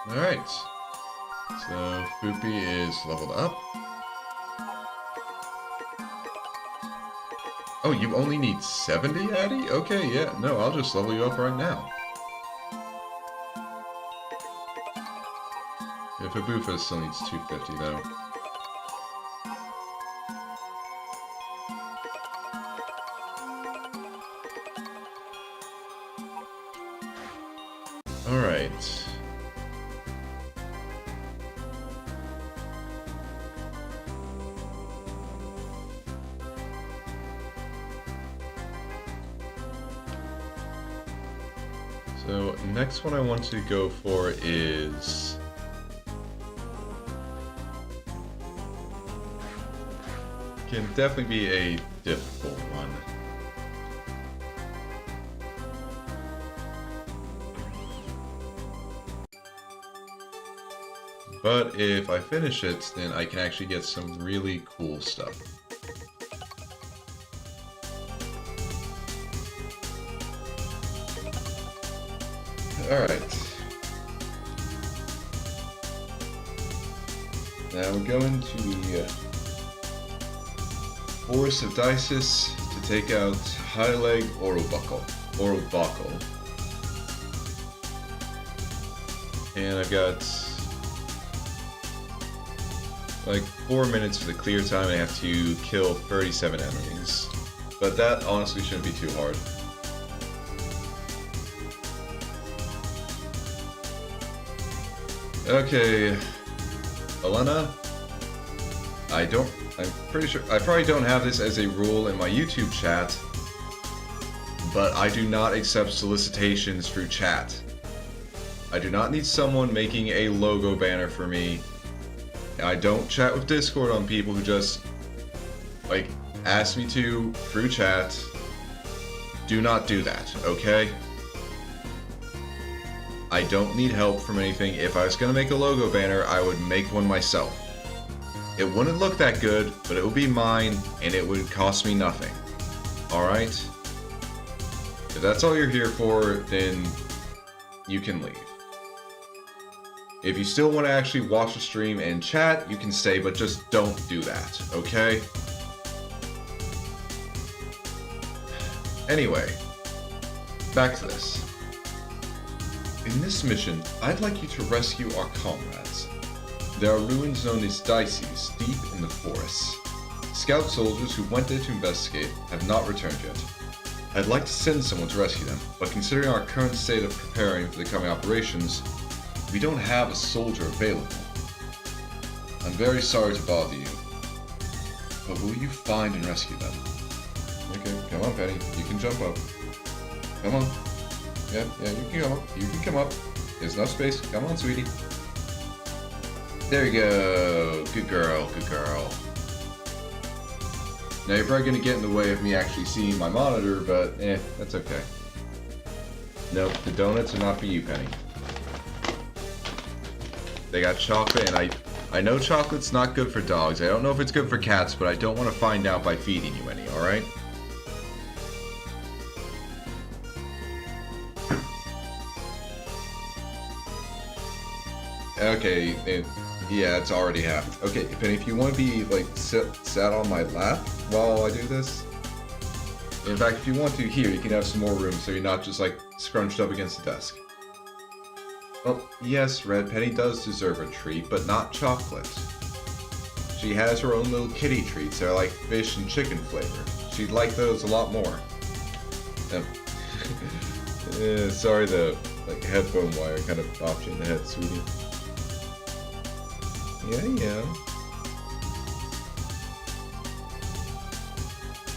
Alright, so Foopy is leveled up. Oh, you only need 70, Addy? Okay, yeah, no, I'll just level you up right now. If Abufa still needs 250, though. Alright. So, next one I want to go for is... can definitely be a difficult one. But if I finish it, then I can actually get some really cool stuff. Alright. Now we're going to the Forest of Dices to take out Highleg Orobuckle. And I've got like 4 minutes for the clear time. I have to kill 37 enemies. But that honestly shouldn't be too hard. Okay, Elena, I'm pretty sure, I probably don't have this as a rule in my YouTube chat, but I do not accept solicitations through chat. I do not need someone making a logo banner for me. I don't chat with Discord on people who just, like, ask me to through chat. Do not do that, okay? I don't need help from anything. If I was going to make a logo banner, I would make one myself. It wouldn't look that good, but it would be mine, and it would cost me nothing. Alright? If that's all you're here for, then you can leave. If you still want to actually watch the stream and chat, you can stay, but just don't do that, okay? Anyway, back to this. In this mission, I'd like you to rescue our comrades. There are ruins known as Dices deep in the forests. Scout soldiers who went there to investigate have not returned yet. I'd like to send someone to rescue them, but considering our current state of preparing for the coming operations, we don't have a soldier available. I'm very sorry to bother you, but will you find and rescue them? Okay, come on, Penny. You can jump up. Come on. Yeah, you can come up. You can come up. There's enough space. Come on, sweetie. There you go. Good girl, good girl. Now you're probably gonna get in the way of me actually seeing my monitor, but that's okay. Nope, the donuts are not for you, Penny. They got chocolate, and I know chocolate's not good for dogs. I don't know if it's good for cats, but I don't want to find out by feeding you any, alright? Okay, yeah, it's already happened. Okay, Penny, if you want to be, like, sat on my lap while I do this, in fact, if you want to, here, you can have some more room so you're not just, like, scrunched up against the desk. Well, yes, Red, Penny does deserve a treat, but not chocolate. She has her own little kitty treats that are like fish and chicken flavor. She'd like those a lot more. Sorry, the headphone wire kind of popped you in the head, sweetie. Yeah.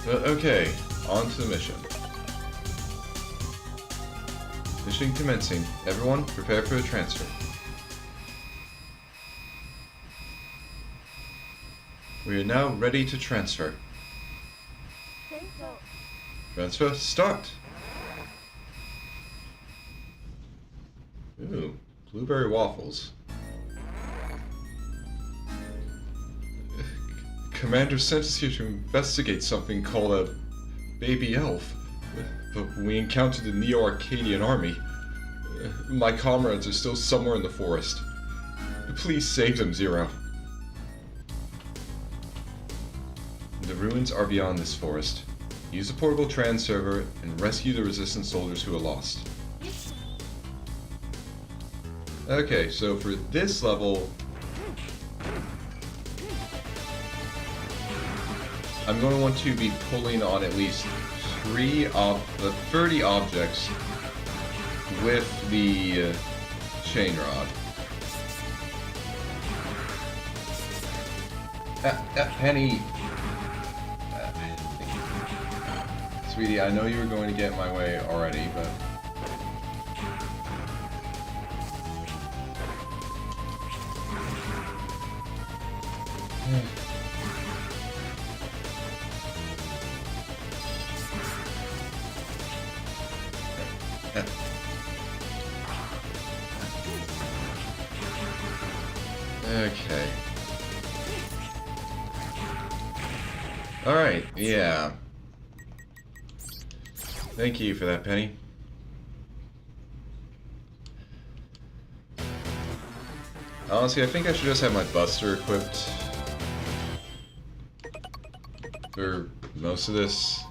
But okay, on to the mission. Mission commencing. Everyone, prepare for the transfer. We are now ready to transfer. Transfer, start! Ooh, blueberry waffles. Commander sent us here to investigate something called a baby elf. But we encountered the Neo-Arcadian army. My comrades are still somewhere in the forest. Please save them, Zero. The ruins are beyond this forest. Use a portable trans server and rescue the resistance soldiers who are lost. Okay, so for this level, I'm going to want to be pulling on at least 30 objects with the chain rod. Penny! Sweetie, I know you were going to get in my way already, but... Okay. Alright, yeah. Thank you for that, Penny. Honestly, I think I should just have my Buster equipped for most of this.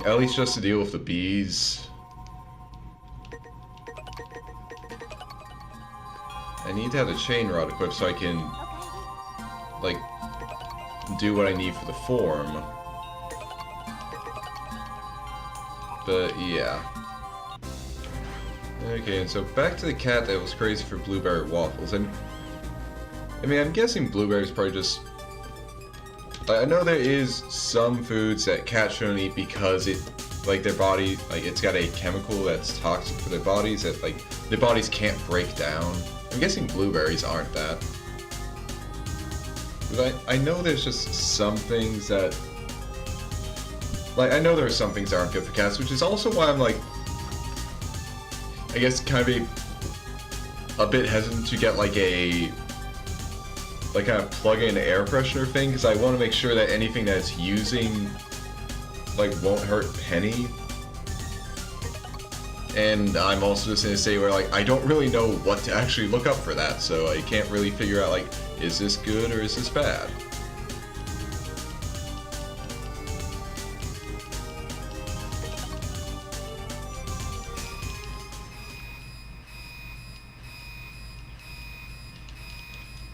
At least just to deal with the bees. I need to have the chain rod equipped so I can, like, do what I need for the form. But, yeah. Okay, and so back to the cat that was crazy for blueberry waffles. I mean, I'm guessing blueberries probably just... I know there is some foods that cats shouldn't eat because it, like, their body, like, it's got a chemical that's toxic for their bodies that, like, their bodies can't break down. I'm guessing blueberries aren't that. But I know there's just some things that... Like, I know there are some things that aren't good for cats, which is also why I'm, like... I guess kind of a bit hesitant to get, like, a... like, kind of plug-in air freshener thing, because I want to make sure that anything that's using... like, won't hurt Penny. And I'm also just going to say where, like, I don't really know what to actually look up for that, so I can't really figure out, like, is this good or is this bad?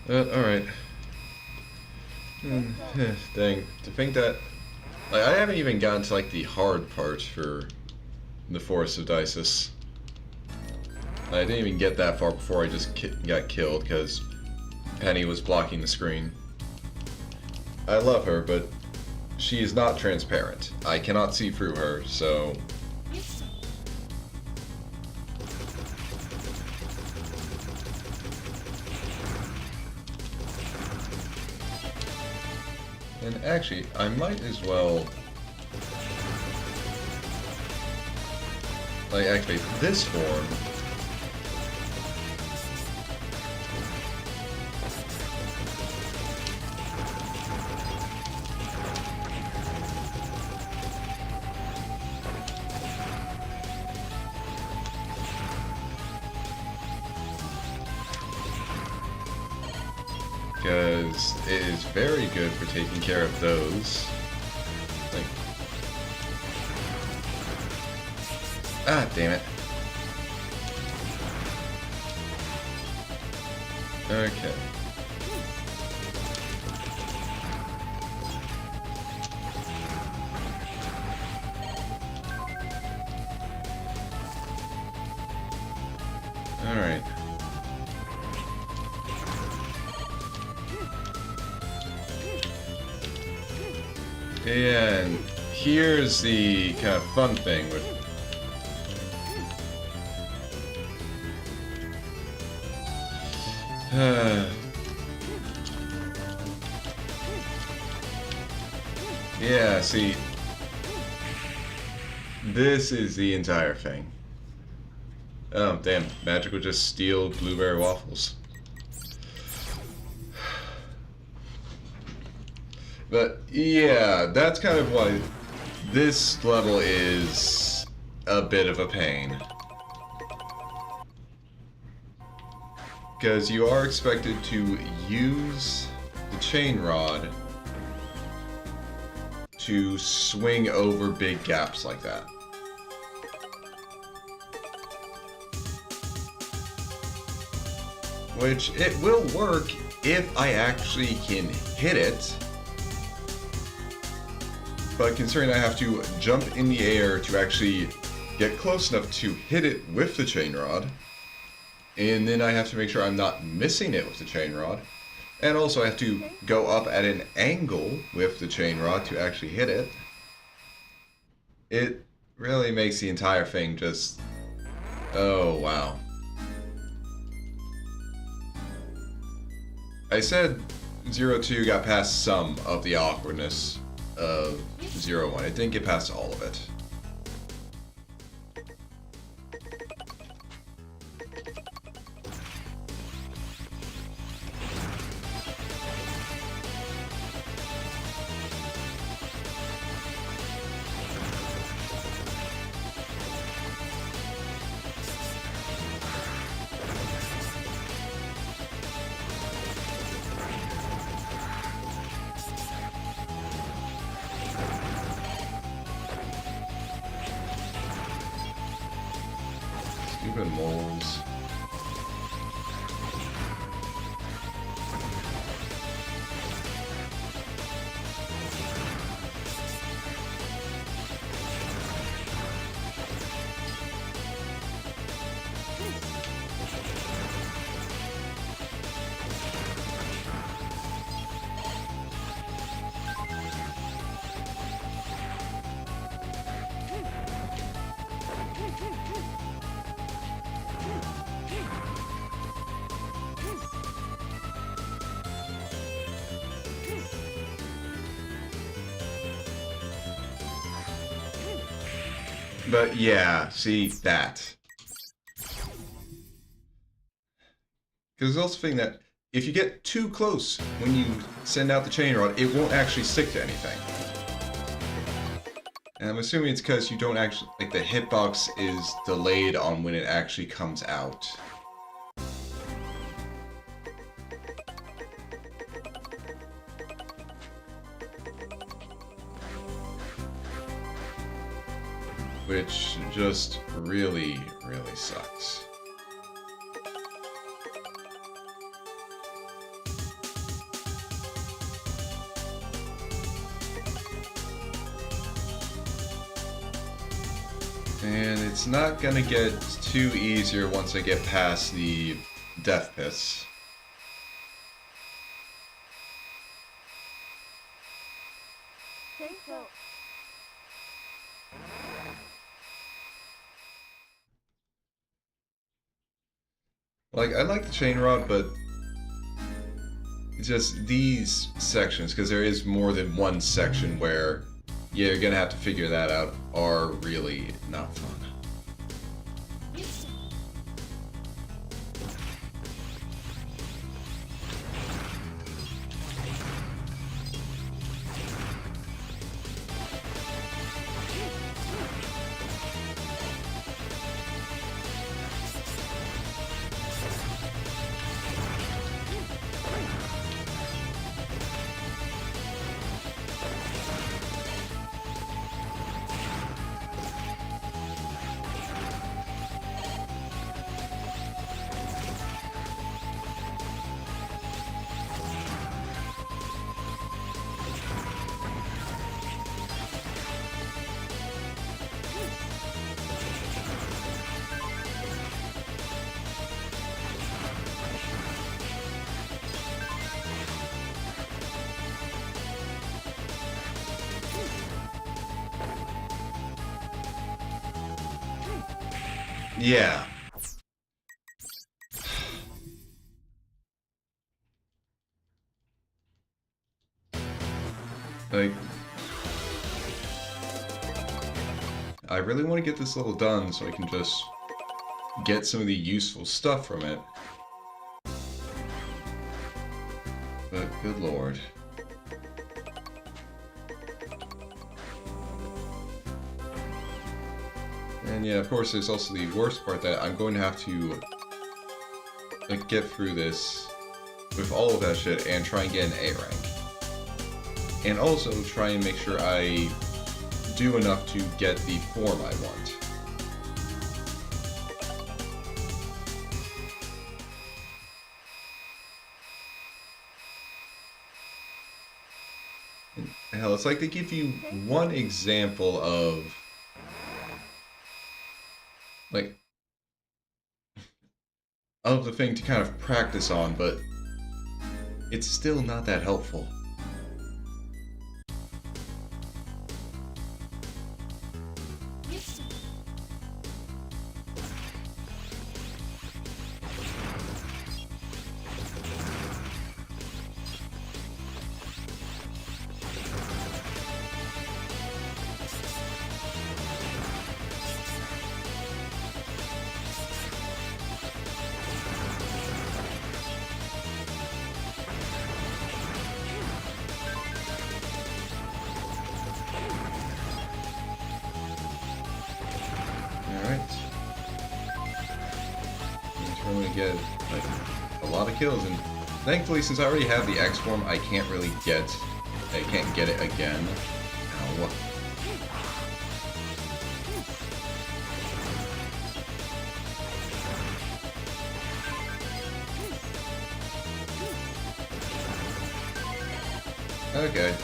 Alright. Dang, to think that... like, I haven't even gotten to, like, the hard part for... the Forest of Dices. I didn't even get that far before I just got killed because Penny was blocking the screen. I love her, but she is not transparent. I cannot see through her, so... And actually, I might as well... like, activate this form. Because it is very good for taking care of those. Like, ah, damn it. Okay. All right. And here's the kind of fun thing with... yeah, see, this is the entire thing. Oh, damn, Magic will just steal blueberry waffles. But yeah, that's kind of why this level is a bit of a pain. Because you are expected to use the chain rod to swing over big gaps like that. Which, it will work if I actually can hit it. But considering I have to jump in the air to actually get close enough to hit it with the chain rod, and then I have to make sure I'm not missing it with the chain rod, and also I have to go up at an angle with the chain rod to actually hit it, it really makes the entire thing just... oh, wow. I said 0-2 got past some of the awkwardness of 0-1. I didn't get past all of it. Stupid moles. But yeah, see, that. Because there's also a thing that if you get too close when you send out the chain rod, it won't actually stick to anything. And I'm assuming it's because you don't actually, like, the hitbox is delayed on when it actually comes out. Which just really, really sucks. And it's not gonna get too easier once I get past the death pits. Like, I like the chain rod, but it's just these sections, because there is more than one section where you're gonna have to figure that out, are really not fun. Yeah. Like, I really want to get this level done so I can just get some of the useful stuff from it. But good lord. And yeah, of course, there's also the worst part that I'm going to have to like get through this with all of that shit and try and get an A rank. And also try and make sure I do enough to get the form I want. And hell, it's like they give you one example of like of the thing to kind of practice on, but it's still not that helpful. Get like a lot of kills, and thankfully, since I already have the X form, I can't get it again. Ow. Okay.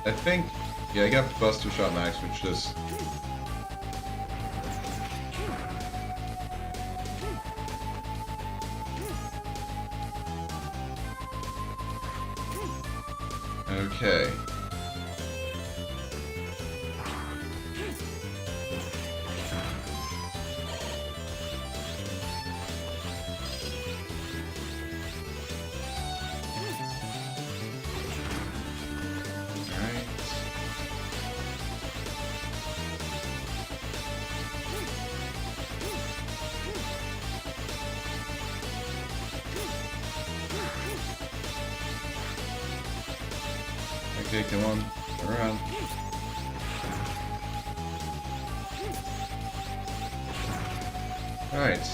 I think, yeah, I got Buster Shot Max, which just okay. Alright. Okay, come on. Turn around. Alright.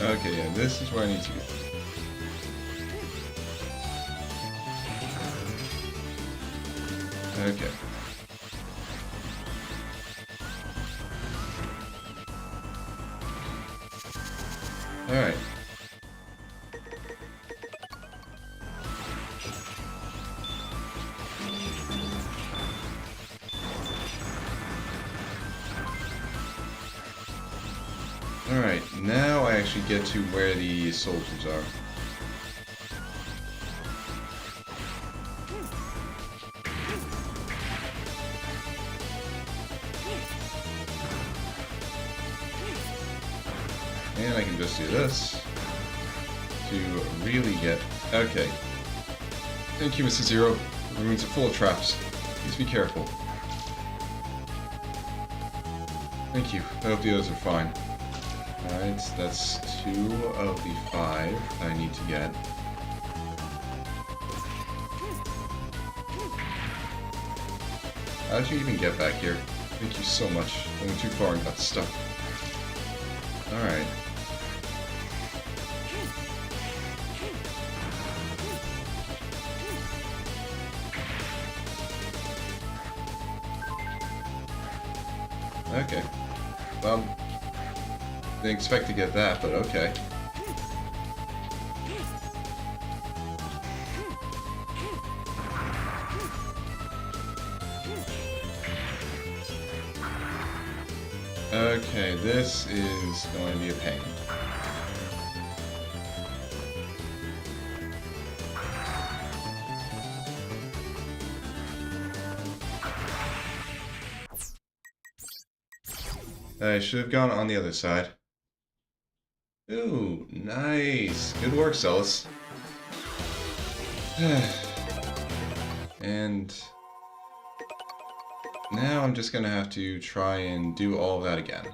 Okay, yeah, this is where I need to go. Okay. Alright. Alright, now I actually get to where the soldiers are. And I can just do this to really get... Okay. Thank you, Mr. Zero. The ruins are full of traps. Please be careful. Thank you. I hope the others are fine. Alright, that's 2 of the 5 I need to get. How did you even get back here? Thank you so much. I went too far and got stuck. Alright. Okay. Didn't expect to get that, but okay. Okay, this is going to be a pain. I should have gone on the other side. Ooh, nice. Good work, Celis. And now I'm just gonna have to try and do all of that again.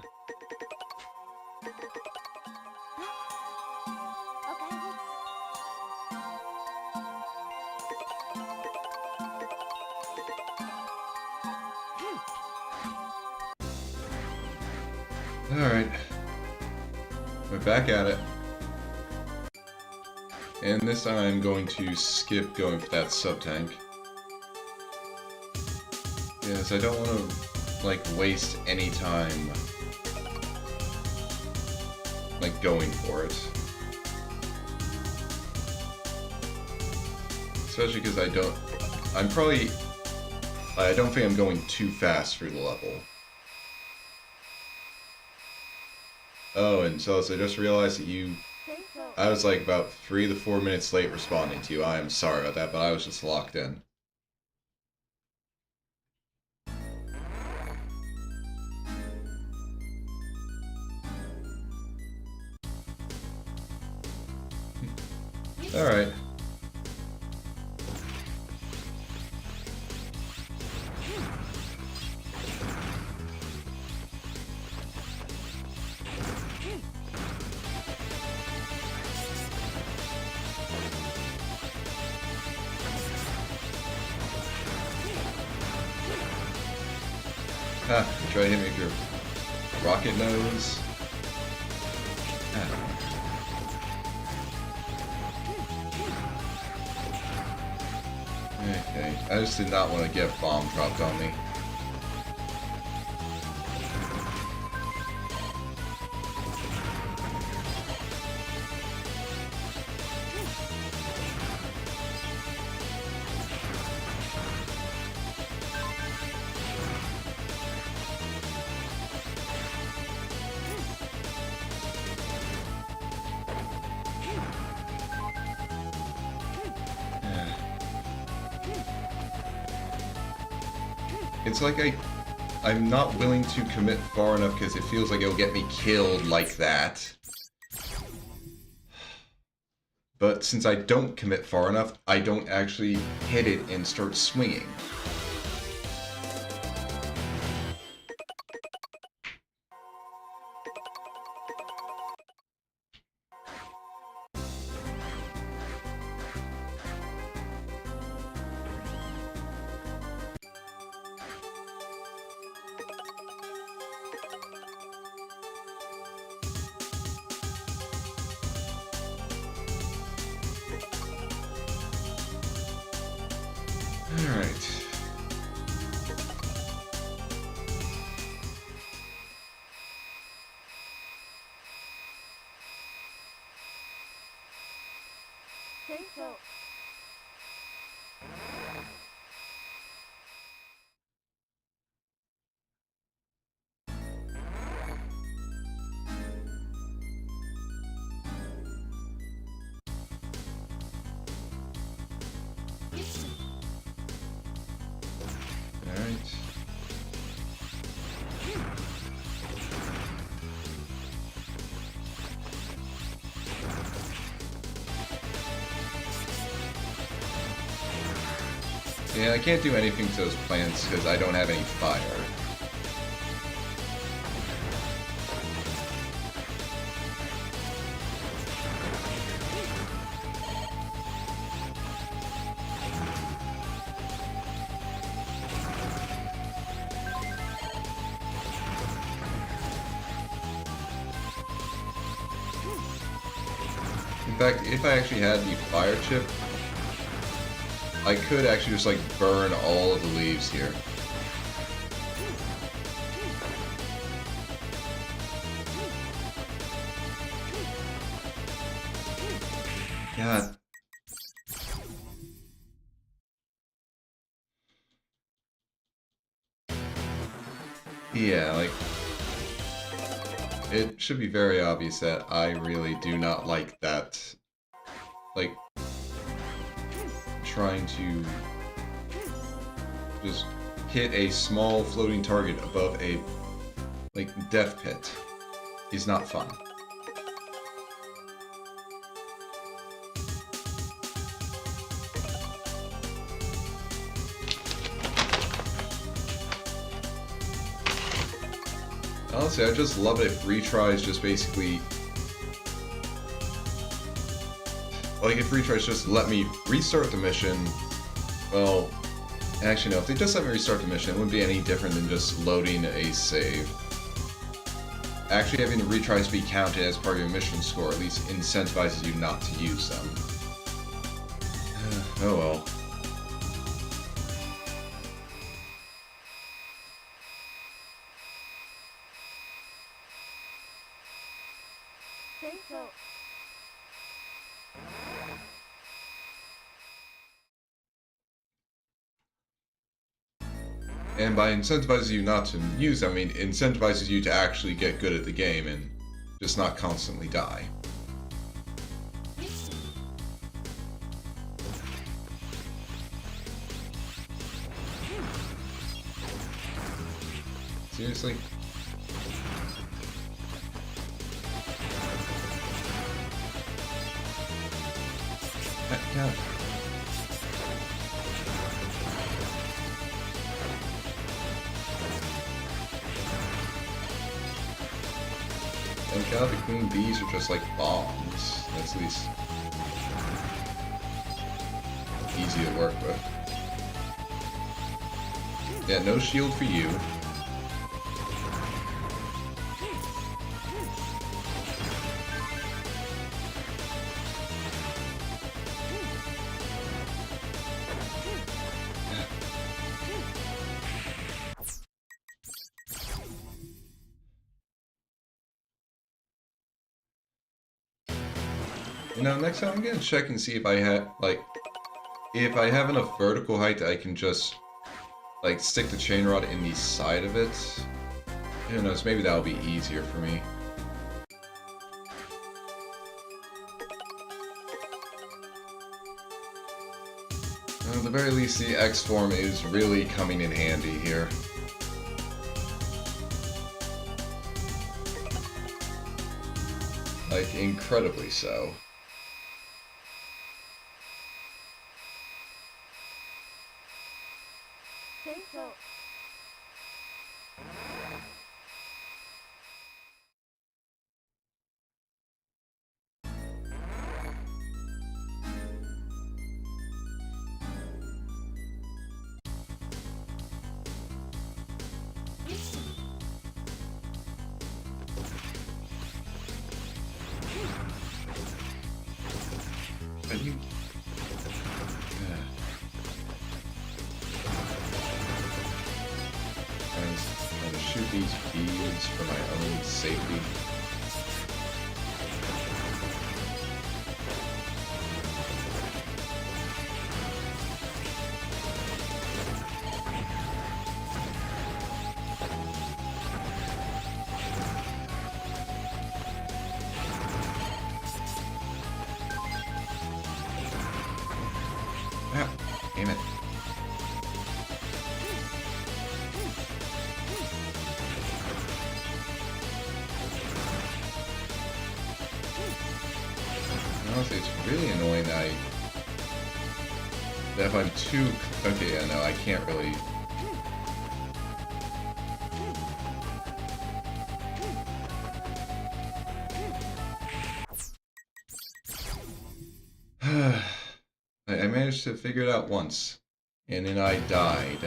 Alright. We're back at it. And this time I'm going to skip going for that sub-tank. Yes, I don't want to, like, waste any time, like, going for it. Especially because I don't think I'm going too fast through the level. Oh, and so I just realized that I was like about 3 to 4 minutes late responding to you. I am sorry about that, but I was just locked in. Alright. Ah, try to hit me with your rocket nose. Ah. Okay, I just did not want to get bomb dropped on me. It's like I'm not willing to commit far enough because it feels like it'll get me killed like that. But since I don't commit far enough, I don't actually hit it and start swinging. Alright. Yeah, I can't do anything to those plants because I don't have any fire. In fact, if I actually had the fire chip, I could actually just like burn all of the leaves here. God. Yeah, like, it should be very obvious that I really do not like that, like, trying to just hit a small floating target above a, like, death pit is not fun. Honestly, I just love it if retries just basically... Like, if retries just let me restart the mission, well... Actually, no, if they just let me restart the mission, it wouldn't be any different than just loading a save. Actually, having the retries be counted as part of your mission score at least incentivizes you not to use them. Oh well. And by incentivizing you not to use them, I mean incentivizes you to actually get good at the game and just not constantly die. Seriously? God. Thank God the queen bees are just like bombs. That's at least easy to work with. Yeah, no shield for you. You know, next time I'm gonna check and see if I have, like, if I have enough vertical height that I can just, like, stick the chain rod in the side of it. Who knows, maybe that'll be easier for me. At the very least, the X form is really coming in handy here. Like, incredibly so. Are you... Trying to shoot these beads for my own safety. Ah, damn it. Honestly, it's really annoying that If I'm too... Okay, yeah, no, I can't really... I managed to figure it out once, and then I died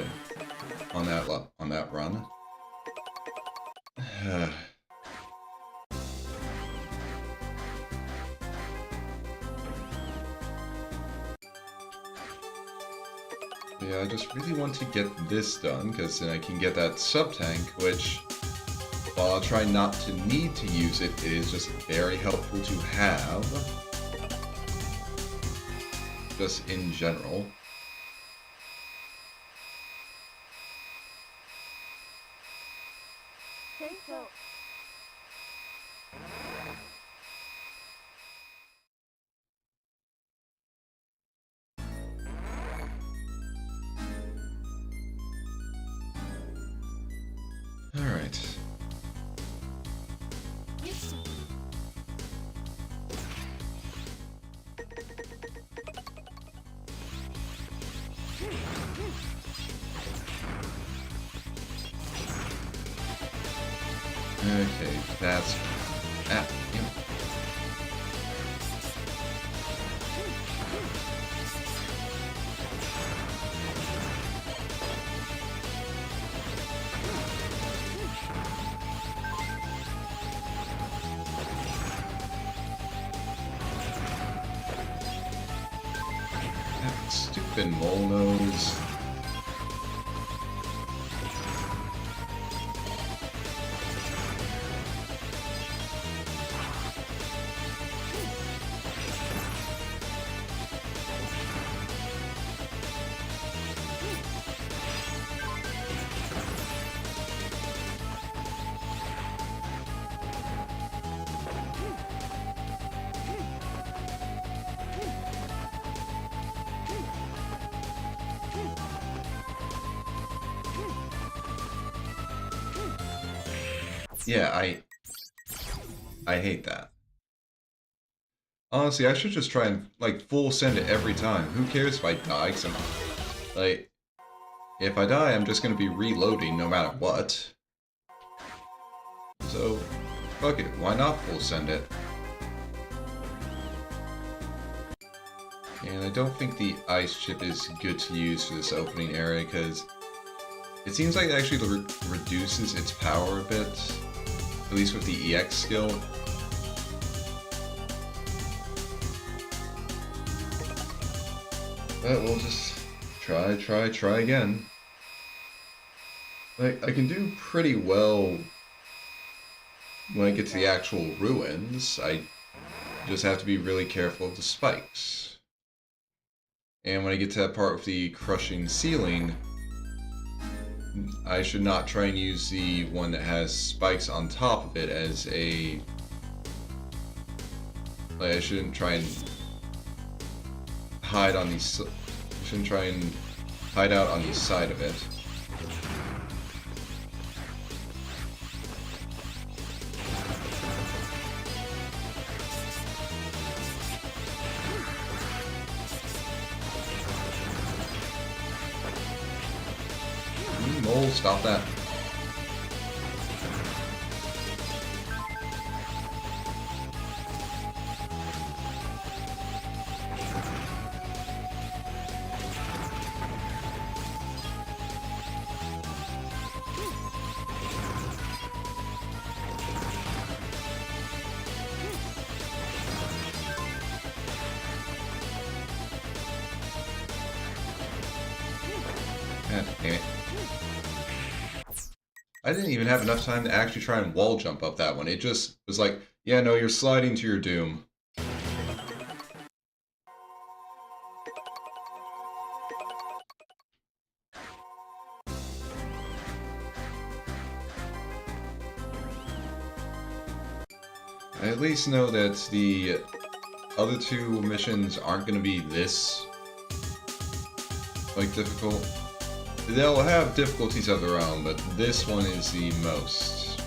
on that run. Yeah, I just really want to get this done, because then I can get that sub-tank, which, while I'll try not to need to use it, it is just very helpful to have. Just in general. Alright. Okay, that's... Ah, yeah. That stupid mole nose. Yeah, I hate that. Honestly, I should just try and, like, full send it every time. Who cares if I die? 'Cause like, if I die, I'm just gonna be reloading no matter what. So, fuck it. Why not full send it? And I don't think the ice chip is good to use for this opening area, because it seems like it actually reduces its power a bit. At least with the EX skill. But we'll just try again. Like, I can do pretty well when I get to the actual ruins. I just have to be really careful of the spikes. And when I get to that part with the crushing ceiling, I should not try and use the one that has spikes on top of it as a... Like, I shouldn't try and hide on these... I shouldn't try and hide out on the side of it. Mole, stop that. God damn it. I didn't even have enough time to actually try and wall jump up that one. It just was like, yeah, no, you're sliding to your doom. I at least know that the other two missions aren't going to be this, like, difficult. They'll have difficulties of their own, but this one is the most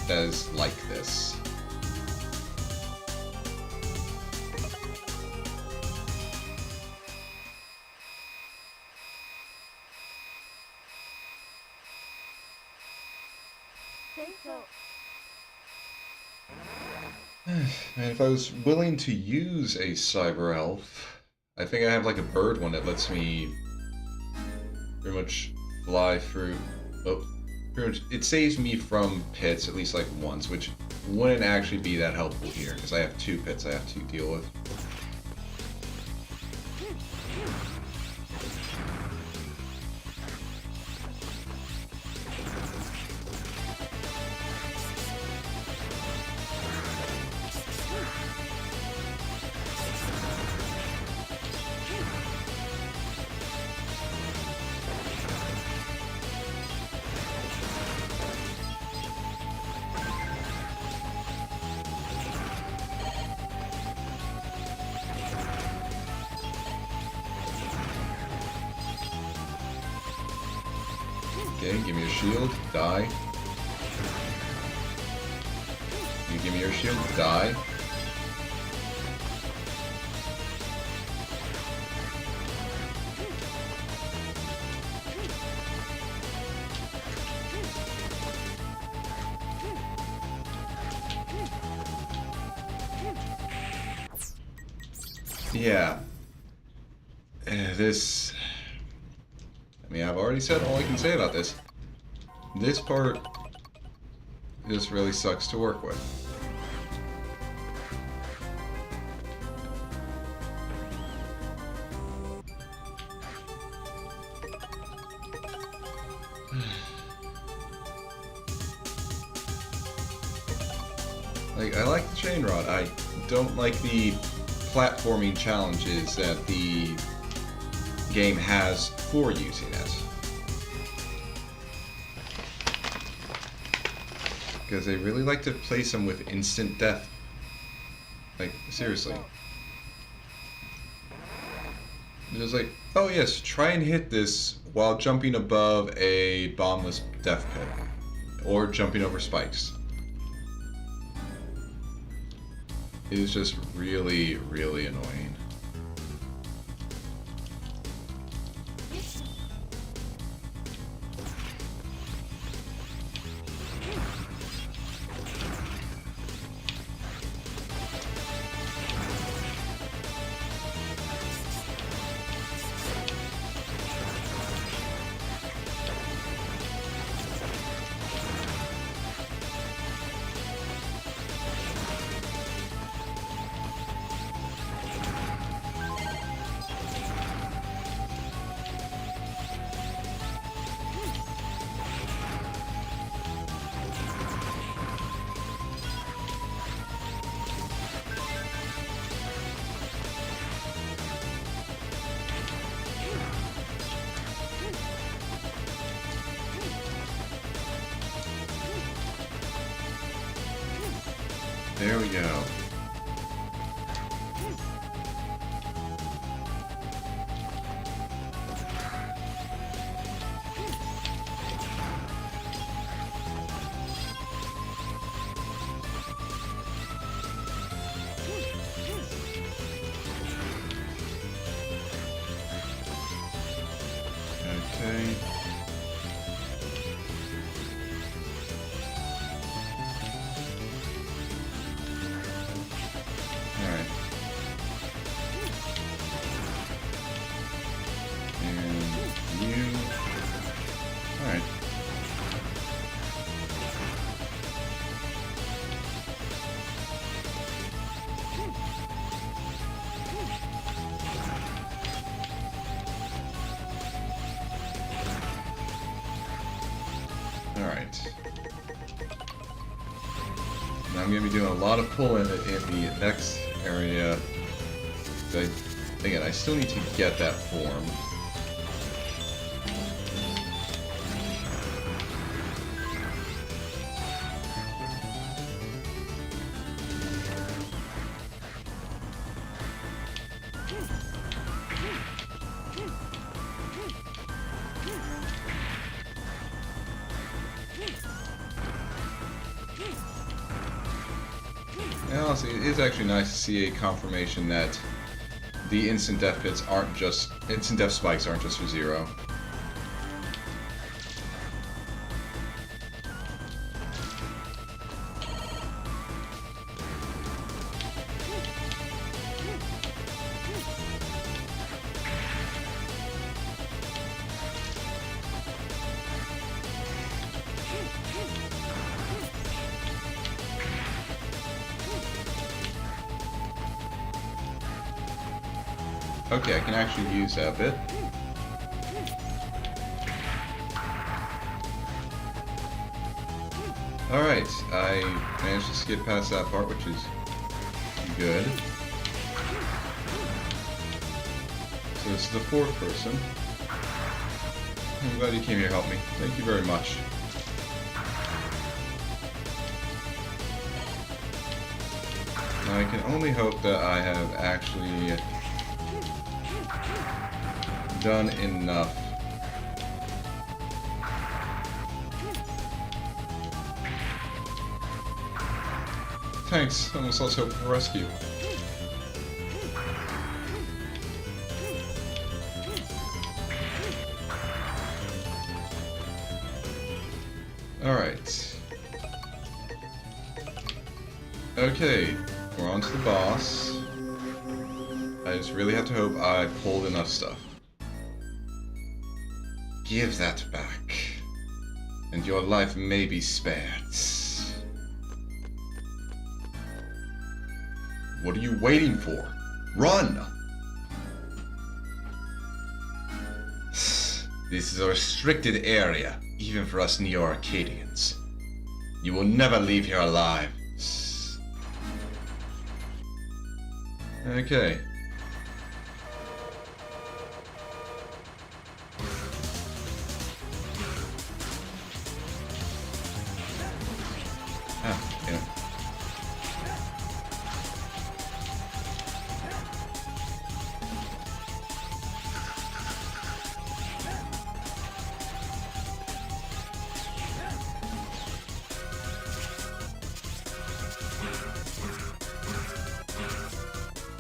that is like this. And if I was willing to use a cyber elf, I think I have like a bird one that lets me pretty much fly through. Oh, pretty much it saves me from pits at least like once, which wouldn't actually be that helpful here because I have 2 pits I have to deal with. Okay, give me your shield, die. You give me your shield, die. Yeah. This... I mean, I've already said all I can say about this. This part just really sucks to work with. Like, I like the chain rod. I don't like the platforming challenges that the game has for using it. Because they really like to place them with instant death. Like, seriously. Just like, oh yes, try and hit this while jumping above a bombless death pit. Or jumping over spikes. It is just really, really annoying. There we go. Okay. Alright. Now I'm going to be doing a lot of pulling in the next area. Again, I still need to get that form. And honestly, it is actually nice to see a confirmation that the instant death pits aren't just... instant death spikes aren't just for zero. Okay, I can actually use that bit. Alright, I managed to skip past that part, which is good. So this is the fourth person. I'm glad you came here to help me. Thank you very much. Now I can only hope that I have actually done enough. Thanks, almost lost hope for rescue. Alright. Okay, we're on to the boss. I just really have to hope I pulled enough stuff. Give that back, and your life may be spared. What are you waiting for? Run! This is a restricted area, even for us Neo-Arcadians. You will never leave here alive. Okay. Ah, yeah.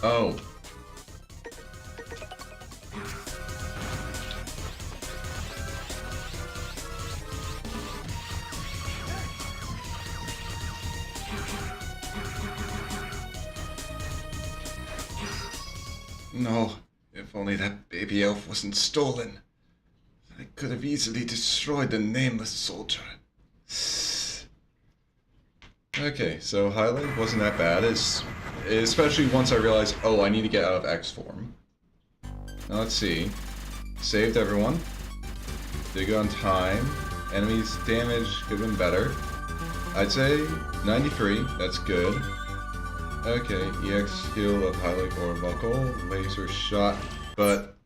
Oh. No, if only that baby elf wasn't stolen. I could have easily destroyed the nameless soldier. Okay, so Highlight wasn't that bad, especially once I realized, oh, I need to get out of X form. Now let's see. Saved everyone. Did good on time. Enemies damage could have been better. I'd say 93, that's good. Okay, EX skill of Highlight or Buckle, laser shot, but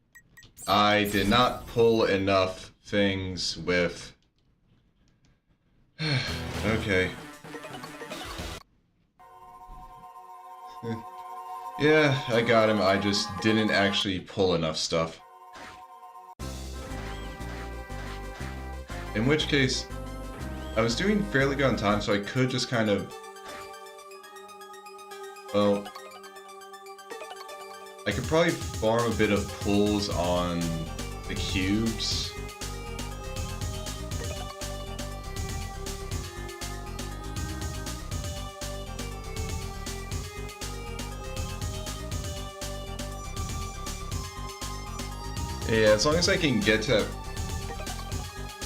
I did not pull enough things with... Okay. Yeah, I got him, I just didn't actually pull enough stuff. In which case, I was doing fairly good on time, so I could just kind of... Well... I could probably farm a bit of pulls on the cubes. Yeah, as long as I can get to...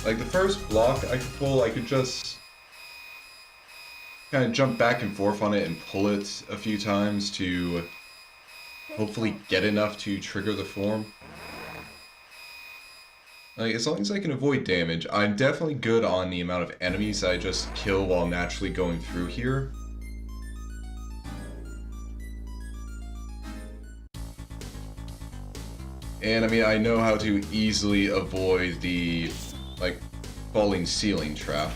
Like, the first block I could pull, I could just... kind of jump back and forth on it and pull it a few times to... hopefully get enough to trigger the form. Like, as long as I can avoid damage, I'm definitely good on the amount of enemies I just kill while naturally going through here. And I mean, I know how to easily avoid the, like, falling ceiling trap.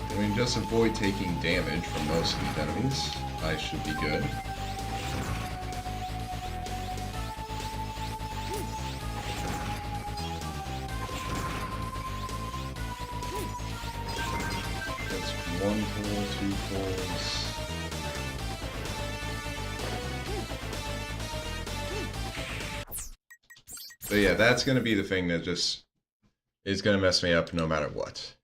I mean, just avoid taking damage from most of these enemies. I should be good. That's one pull, two pulls. But yeah, that's gonna be the thing that just is gonna mess me up no matter what.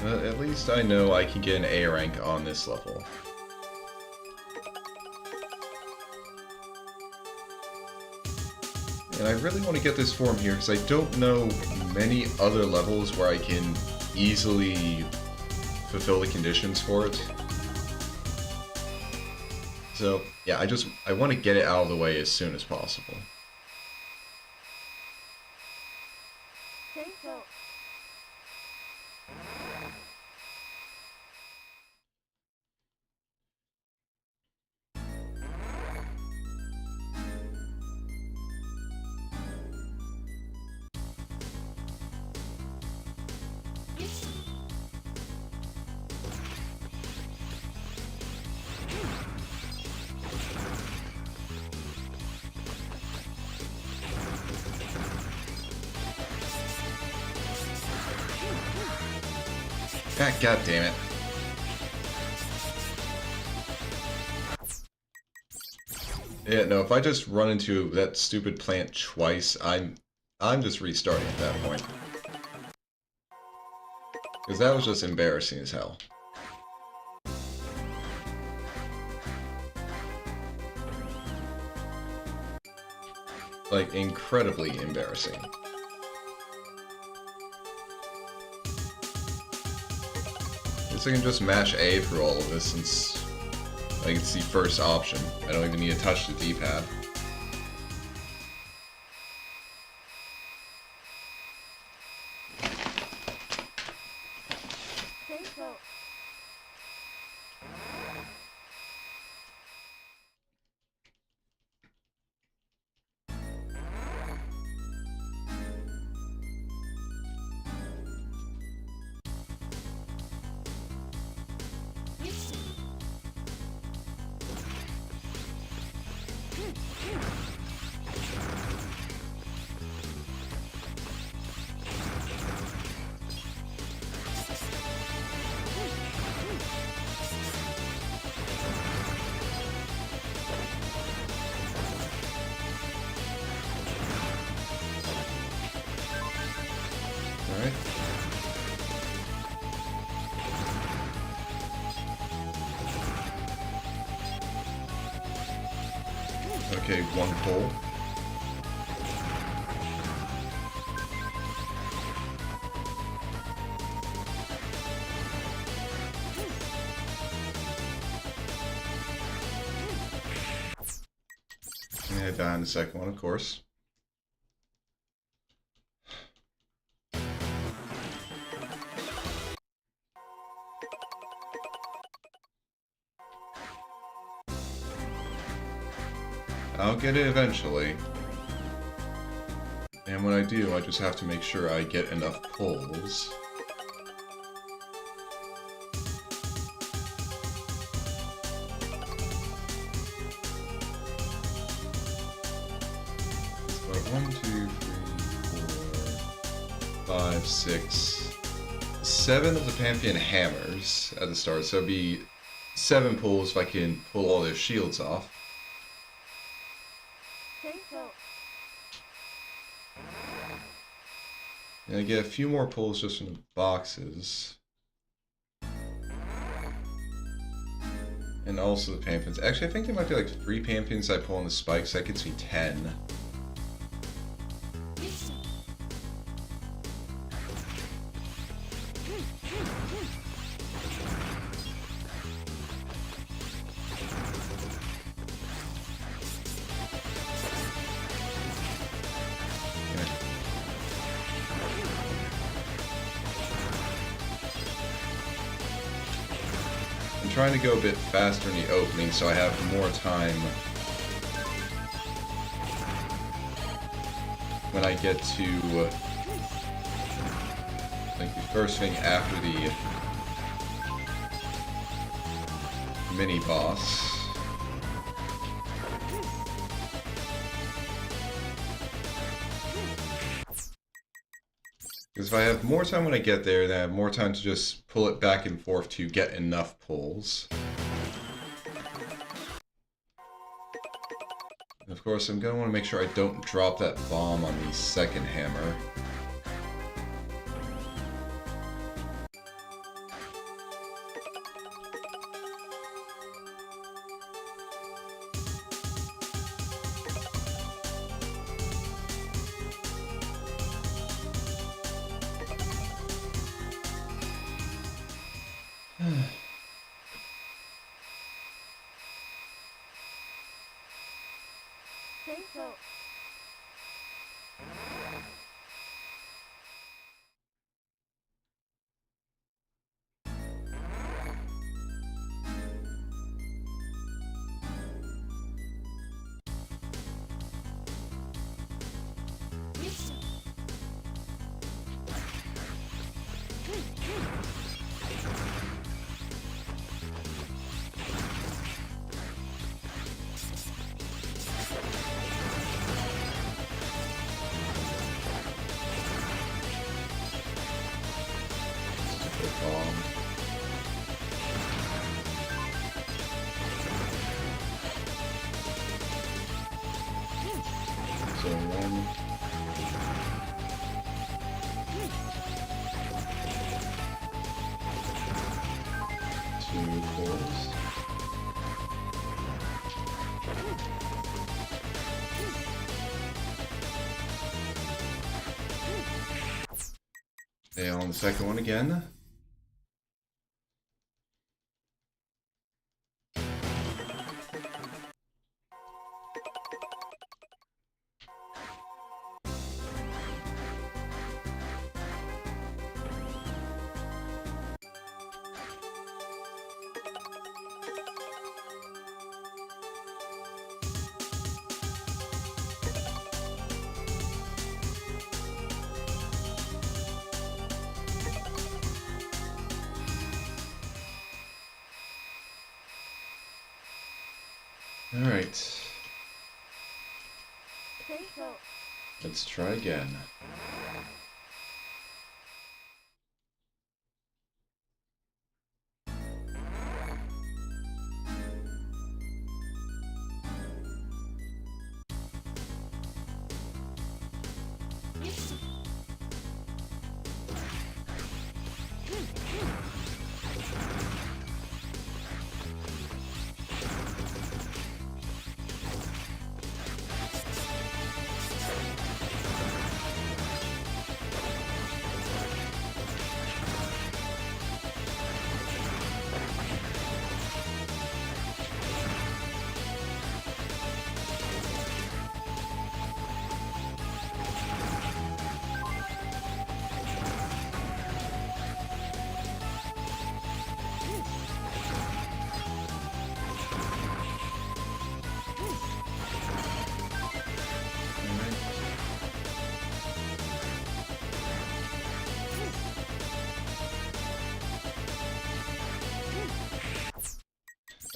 At least I know I can get an A rank on this level. And I really want to get this form here because I don't know many other levels where I can easily fulfill the conditions for it. So, yeah, I want to get it out of the way as soon as possible. God damn it. Yeah, no, if I just run into that stupid plant twice, I'm just restarting at that point. Because that was just embarrassing as hell. Like, incredibly embarrassing. I can just mash A through all of this since like it's the first option. I don't even need to touch the D-pad. Okay, one pull. And head down the second one, of course. I'll get it eventually. And when I do, I just have to make sure I get enough pulls. So 1, 2, 3, 4, 5, 6, 7 of the Pantheon hammers at the start. So it'd be 7 pulls if I can pull all their shields off. And I get a few more pulls just from the boxes. And also the Pantheons. Actually, I think there might be like 3 Pantheons I pull on the spikes. That gets me 10. Trying to go a bit faster in the opening so I have more time when I get to like the first thing after the mini boss. Because Because if I have more time when I get there, then I have more time to just pull it back and forth to get enough pulls. And of course, I'm going to want to make sure I don't drop that bomb on the second hammer. So 1, 2 pulls. And on the second one again. Alright. Let's try again.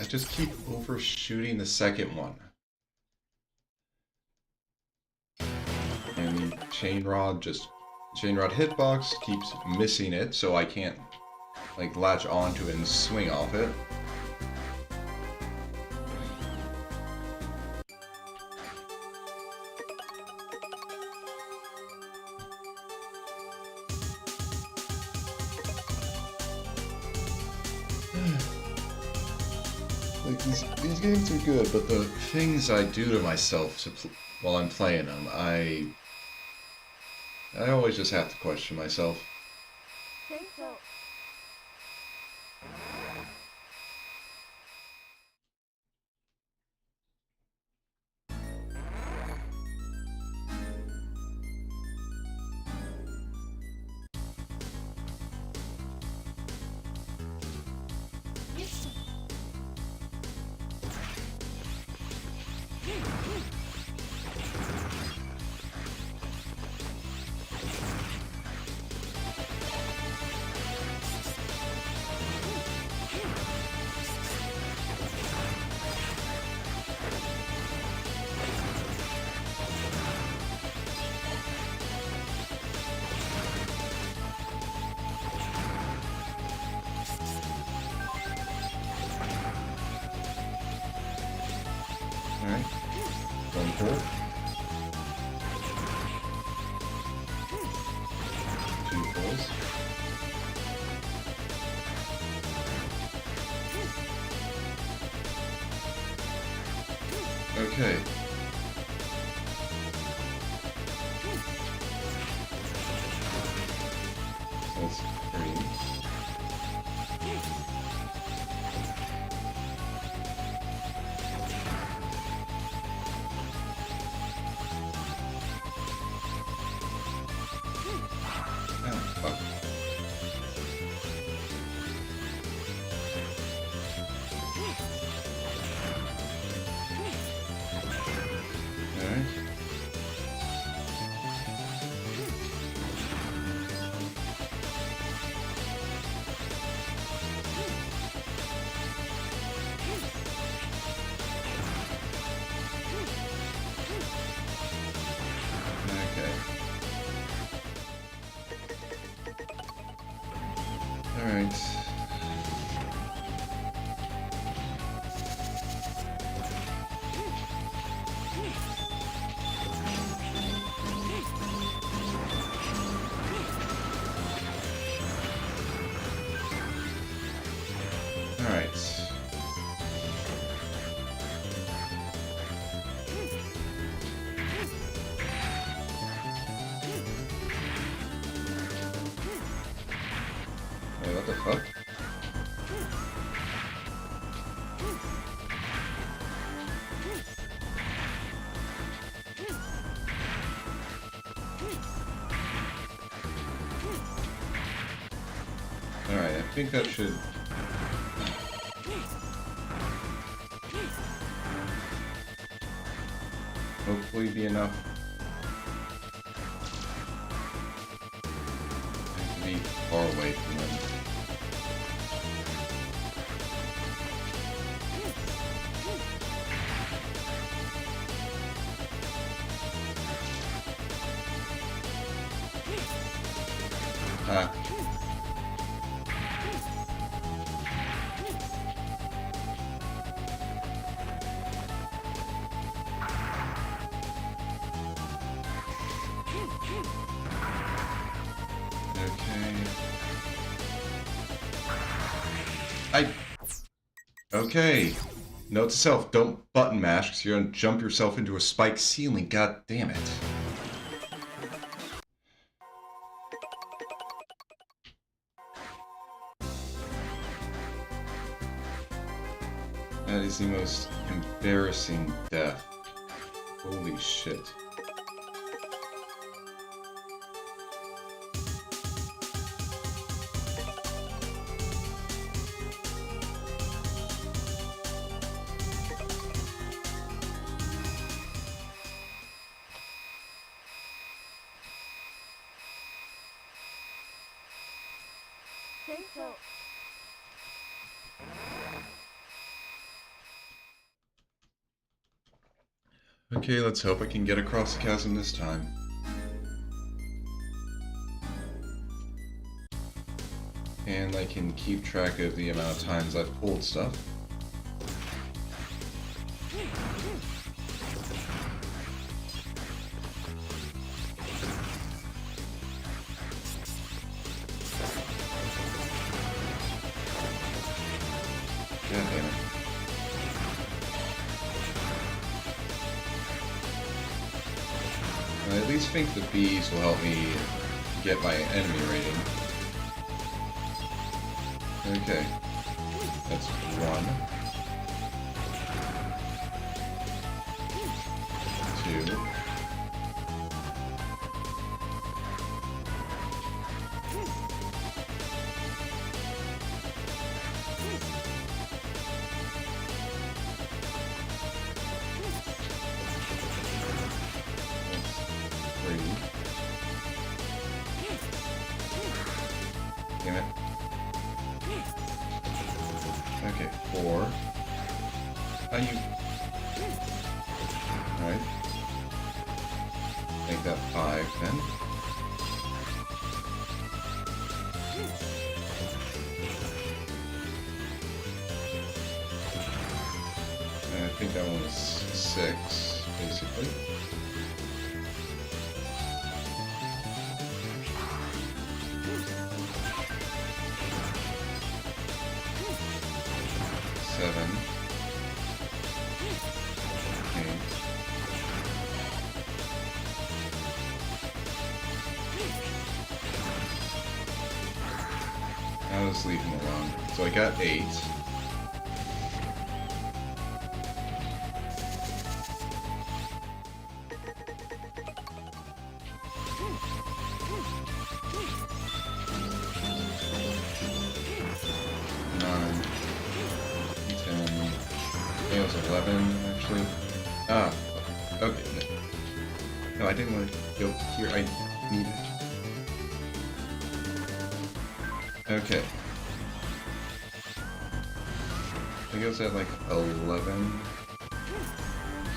I just keep overshooting the second one. And the chain rod hitbox keeps missing it, so I can't like latch onto it and swing off it. Like these games are good, but the things I do to myself while I'm playing them, I always just have to question myself. Alright. One pull. Two pulls. Okay. So that's 3. Oh, fuck. Alright. Okay. Alright. Alright. Wait, what the fuck? Alright, I think that should... hopefully be enough. I have to be far away from them. Ah. Okay. Note to self, don't button mash because you're gonna jump yourself into a spiked ceiling. God damn it. That is the most embarrassing death. Holy shit. Okay, let's hope I can get across the chasm this time. And I can keep track of the amount of times I've pulled stuff. God damn it. I at least think the bees will help me get my enemy rating. Okay. That's 1. 2. Damn it. Okay, 4. You... Alright. Make that 5 then. And I think that one was 6. 6, basically. Seven. 8. I'll just leave him alone. So I got 8. It was 11, actually. Ah, okay. No, I didn't want to go here. I need it. Okay. I think it was at like 11.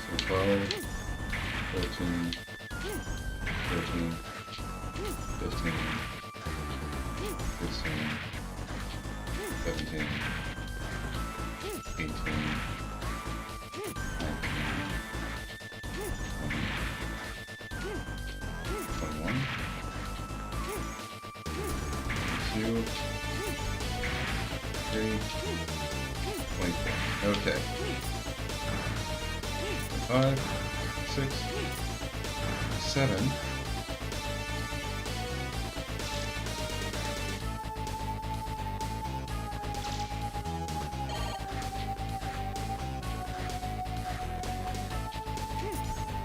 So 12, 13, 14, 15, 16, 17, 18. 21, 2, 3, 24. Okay. 5, 6, 7.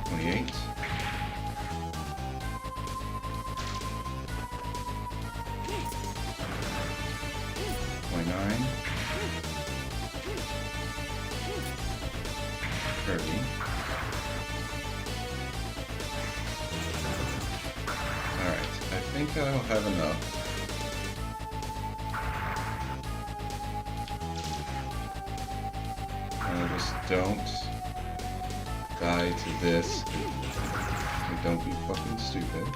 $28. 29. 30. Alright, I think I'll have enough. Just don't die to this. And don't be fucking stupid.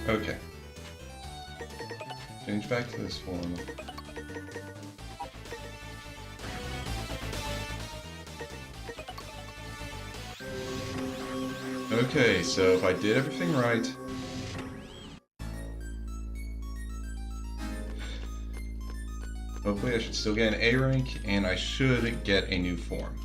Okay. Change back to this form. Okay, so if I did everything right... hopefully I should still get an A rank, and I should get a new form.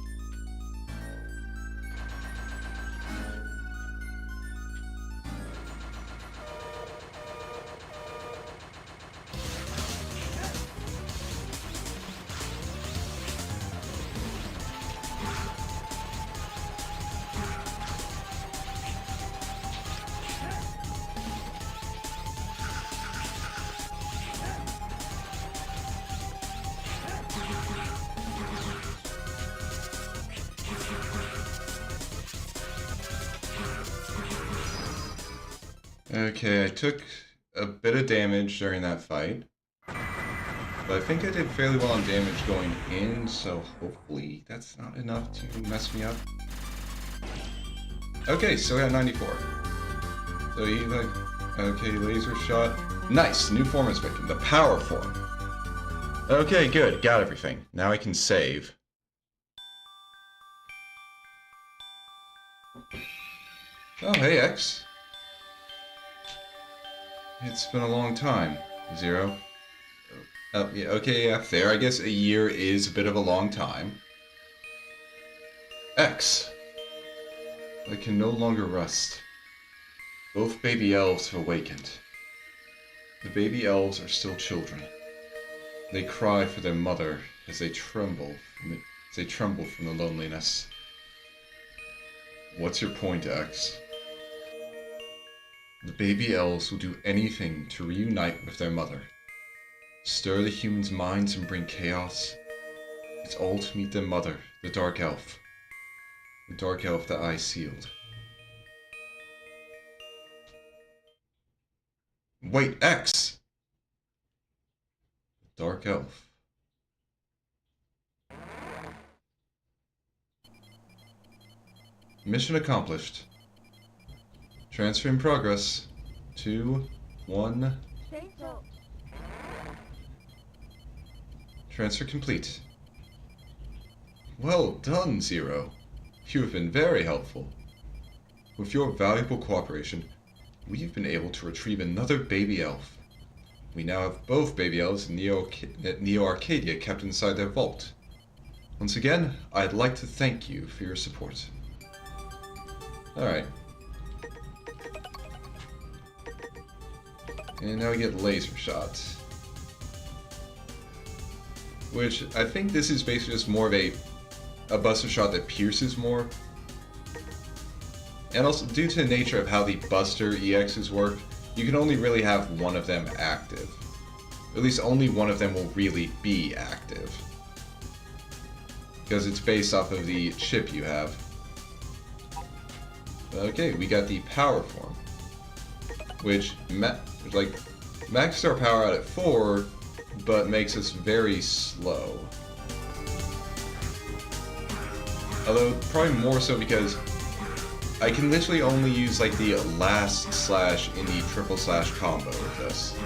Okay, I took a bit of damage during that fight, but I think I did fairly well on damage going in, so hopefully that's not enough to mess me up. Okay, so I got 94. So he okay, laser shot. Nice, new form is making, the power form. Okay, good, got everything. Now I can save. Oh, hey, X. It's been a long time. 0. Yeah, okay, yeah, fair. I guess a year is a bit of a long time. X. I can no longer rest. Both baby elves have awakened. The baby elves are still children. They cry for their mother as they tremble from the loneliness. What's your point, X? The baby elves will do anything to reunite with their mother. Stir the humans' minds and bring chaos. It's all to meet their mother, the Dark Elf. The Dark Elf that I sealed. Wait, X! Dark Elf. Mission accomplished. Transfer in progress. 2, 1. Transfer complete. Well done, Zero. You have been very helpful. With your valuable cooperation, we've been able to retrieve another baby elf. We now have both baby elves in Neo Arcadia kept inside their vault. Once again, I'd like to thank you for your support. Alright. And now we get laser shot. Which, I think this is basically just more of a buster shot that pierces more. And also, due to the nature of how the buster EXs work, you can only really have one of them active. At least only one of them will really be active. Because it's based off of the chip you have. Okay, we got the power form. Which, maxes our power out at 4, but makes us very slow. Although, probably more so because I can literally only use like the last slash in the triple slash combo with this.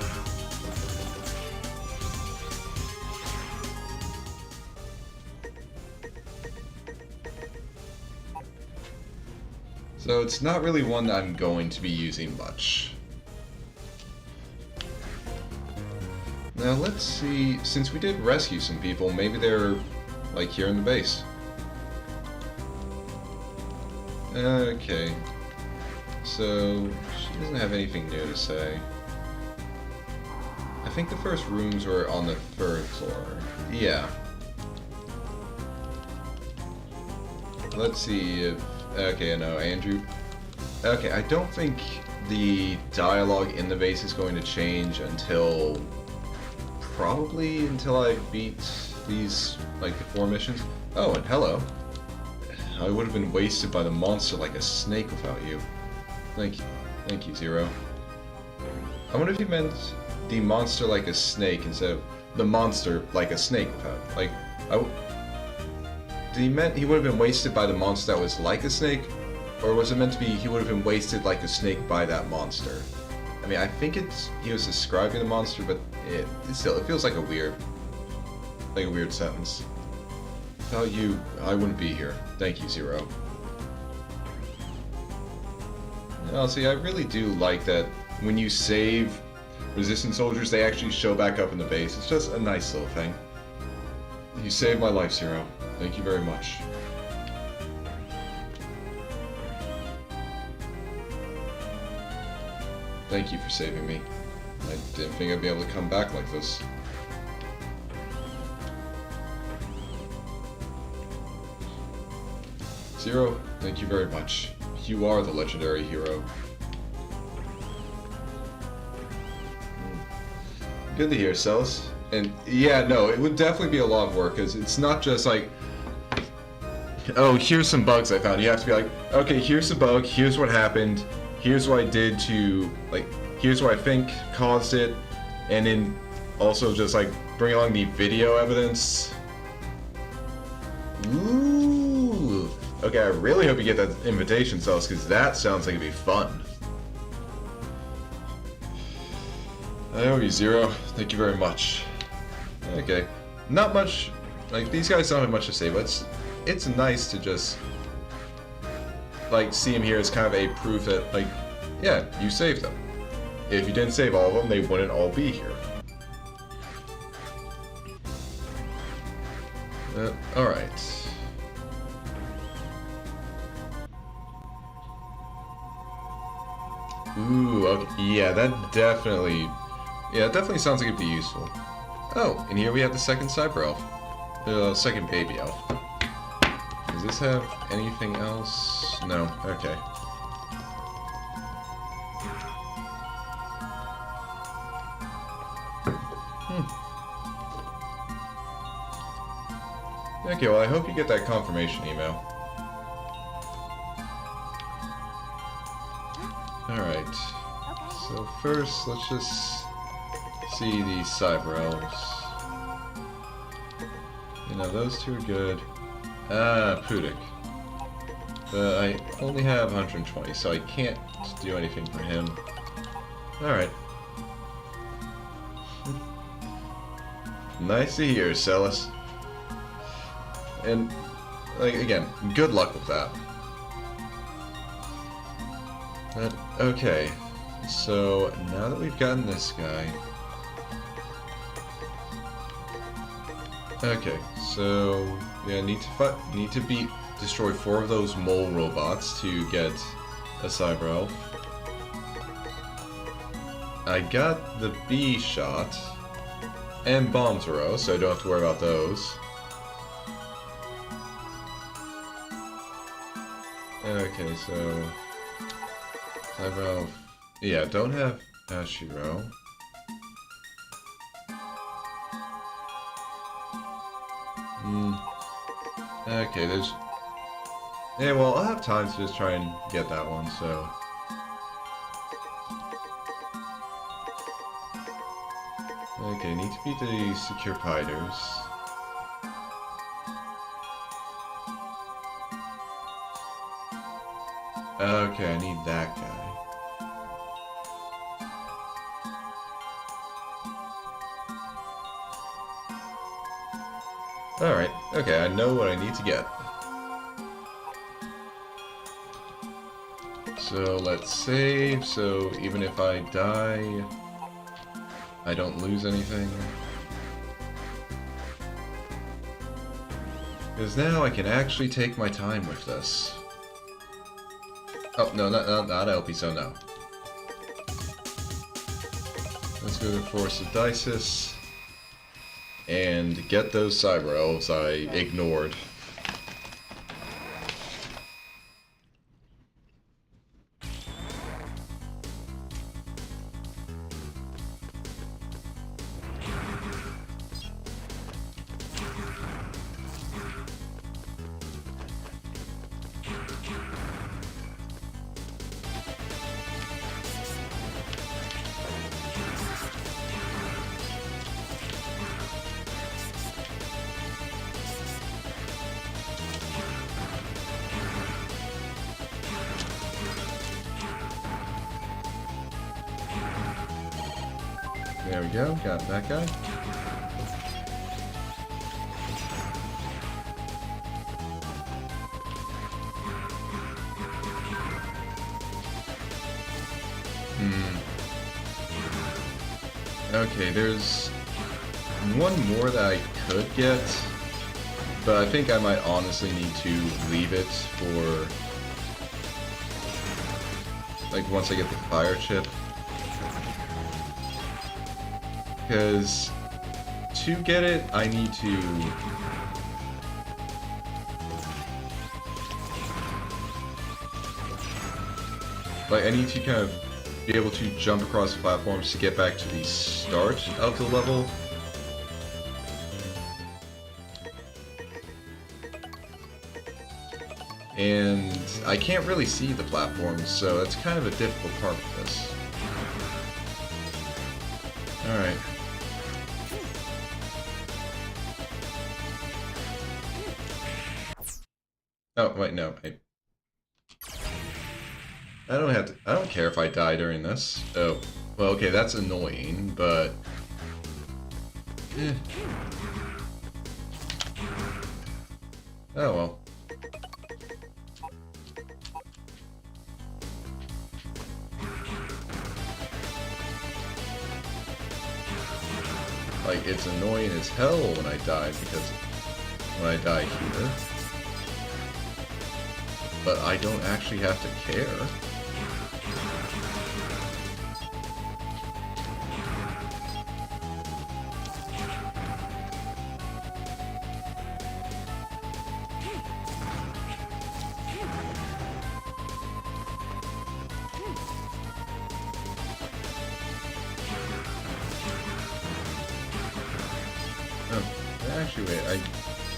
So it's not really one that I'm going to be using much. Now let's see, since we did rescue some people, maybe they're like here in the base. Okay, so she doesn't have anything new to say. I think the first rooms were on the 3rd floor. Yeah. Let's see if... Okay, no, Andrew. Okay, I don't think the dialogue in the base is going to change until... Probably until I beat these, like, the 4 missions. Oh, and hello. I would have been wasted by the monster like a snake without you. Thank you, Zero. I wonder if you meant the monster like a snake instead of the monster like a snake without. Like, did he meant he would have been wasted by the monster that was like a snake, or was it meant to be he would have been wasted like a snake by that monster? I mean, I think he was describing the monster, but it feels like a weird sentence. Without you, I wouldn't be here. Thank you, Zero. Now, see, I really do like that when you save resistance soldiers, they actually show back up in the base. It's just a nice little thing. You saved my life, Zero. Thank you very much. Thank you for saving me. I didn't think I'd be able to come back like this. Zero, thank you very much. You are the legendary hero. Good to hear, Celis. And yeah, no, it would definitely be a lot of work, because it's not just like, oh, here's some bugs I found. You have to be like, okay, here's the bug, here's what happened, here's what I did to, like, here's what I think caused it, and then also just like bring along the video evidence. Ooh. Okay, I really hope you get that invitation, Celis, because that sounds like it'd be fun. I owe you, Zero. Thank you very much. Okay. Not much... Like, these guys don't have much to say, but it's nice to just... Like, see him here as kind of a proof that, like, yeah, you saved them. If you didn't save all of them, they wouldn't all be here. Alright. Ooh, okay. Yeah, that definitely... Yeah, it definitely sounds like it'd be useful. Oh, and here we have the second cyber elf. Second baby elf. Does this have anything else? No. Okay. Okay, well, I hope you get that confirmation email. Alright. So first, let's just see the cyber elves. You know, those two are good. Ah, Pudik. But I only have 120, so I can't do anything for him. Alright. Nice to hear, Celis. And, like, again, good luck with that. But, okay. So, now that we've gotten this guy... Okay, so... Yeah, need to destroy 4 of those mole robots to get a cyber elf. I got the B shot and bomb throw, so I don't have to worry about those. Okay, so cyber elf. Yeah, don't have Ashiro. Okay, there's... Yeah, well, I'll have time to just try and get that one, so... Okay, need to beat the secure fighters. Okay, I need that guy. Alright, okay, I know what I need to get. So let's save, so even if I die, I don't lose anything. Because now I can actually take my time with this. Oh, no, not LP, so no. Let's go to Force of Dices. And get those cyber elves I ignored. There we go, got that guy. Okay, there's one more that I could get, but I think I might honestly need to leave it for, like, once I get the fire chip. Because to get it, I need to... Like, I need to kind of be able to jump across the platforms to get back to the start of the level. And I can't really see the platforms, so that's kind of a difficult part of this. Alright. Oh, wait, no. I don't have to... I don't care if I die during this. Oh. Well, okay, that's annoying, but... Oh, well. Like, it's annoying as hell when I die, because when I die here. But I don't actually have to care. Oh, actually wait,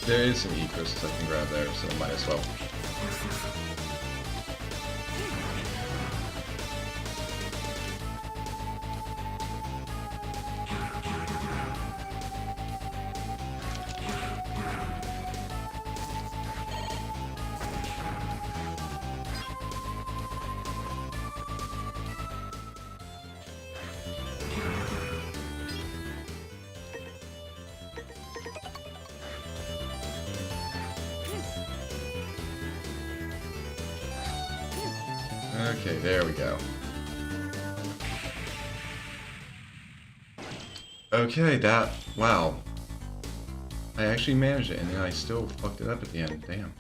there is some E-crystals I can grab there, so might as well. Okay, there we go. Okay, wow. I actually managed it, and then I still fucked it up at the end. Damn.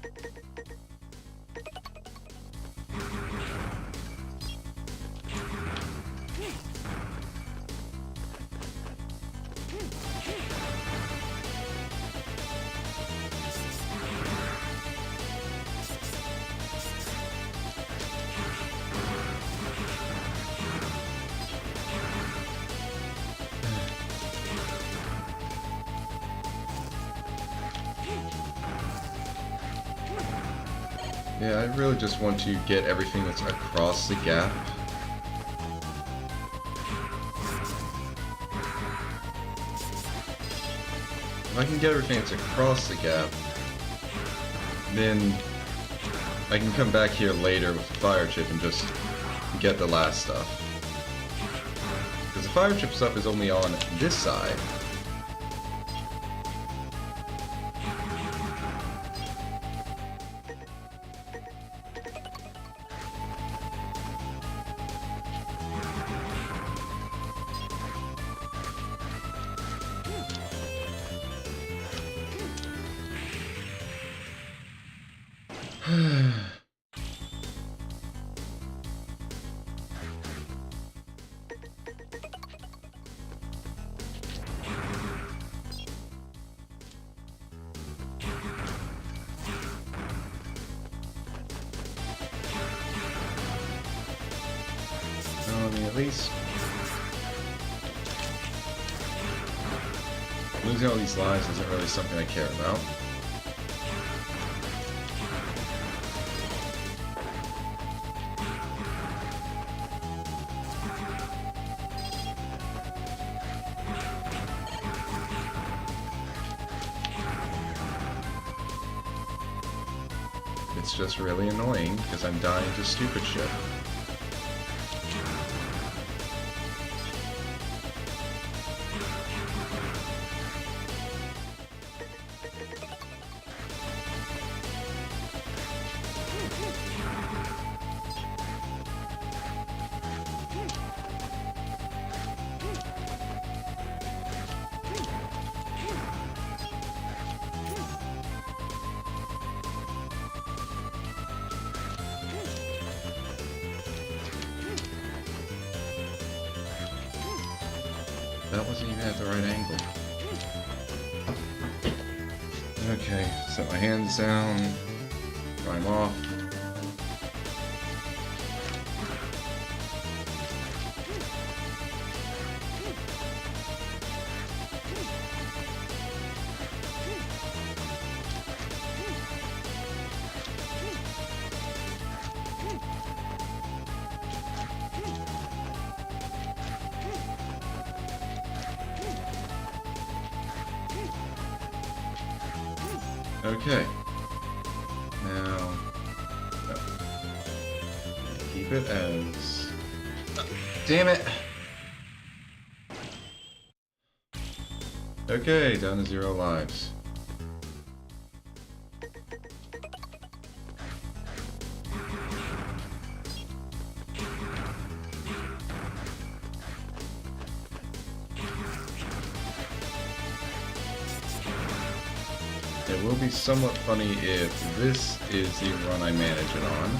Yeah, I really just want to get everything that's across the gap. If I can get everything that's across the gap, then I can come back here later with the fire chip and just get the last stuff. Because the fire chip stuff is only on this side. I mean, at least losing all these lives isn't really something I care about. It's just really annoying because I'm dying to stupid shit. That wasn't even at the right angle. Okay, set my hands down, climb off. Okay. Now, keep it as... Damn it! Okay, down to 0 lives. It will be somewhat funny if this is the run I manage it on.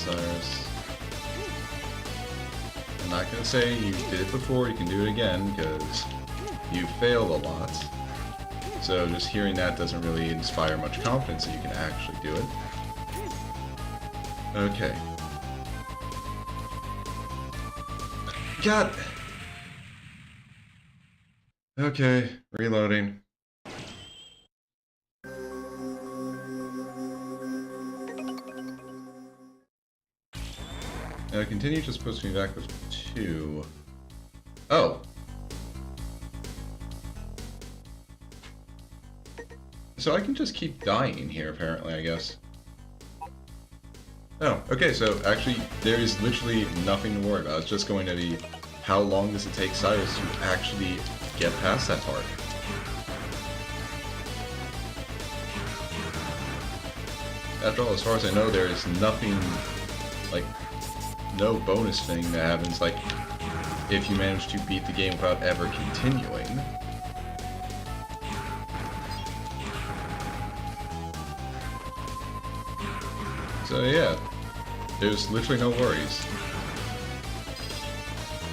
Cyrus. I'm not gonna say you did it before, you can do it again, because you failed a lot. So just hearing that doesn't really inspire much confidence that you can actually do it. Okay. God! Okay, reloading. Continue just puts me back with 2. Oh! So I can just keep dying here, apparently, I guess. Oh, okay, so actually, there is literally nothing to worry about. It's just going to be how long does it take Cyrus to actually get past that part. After all, as far as I know, there is nothing, like, no bonus thing that happens, like, if you manage to beat the game without ever continuing. So yeah, there's literally no worries.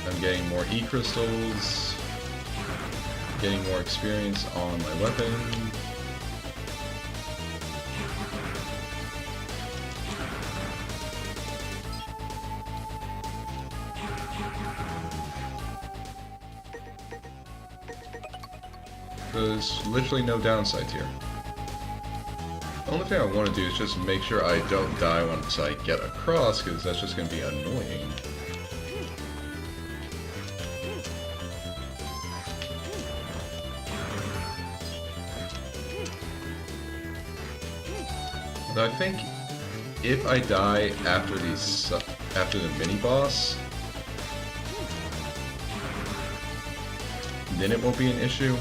I'm getting more E-crystals, getting more experience on my weapon. There's literally no downsides here. The only thing I want to do is just make sure I don't die once I get across, because that's just going to be annoying. But I think if I die after the mini-boss, then it won't be an issue.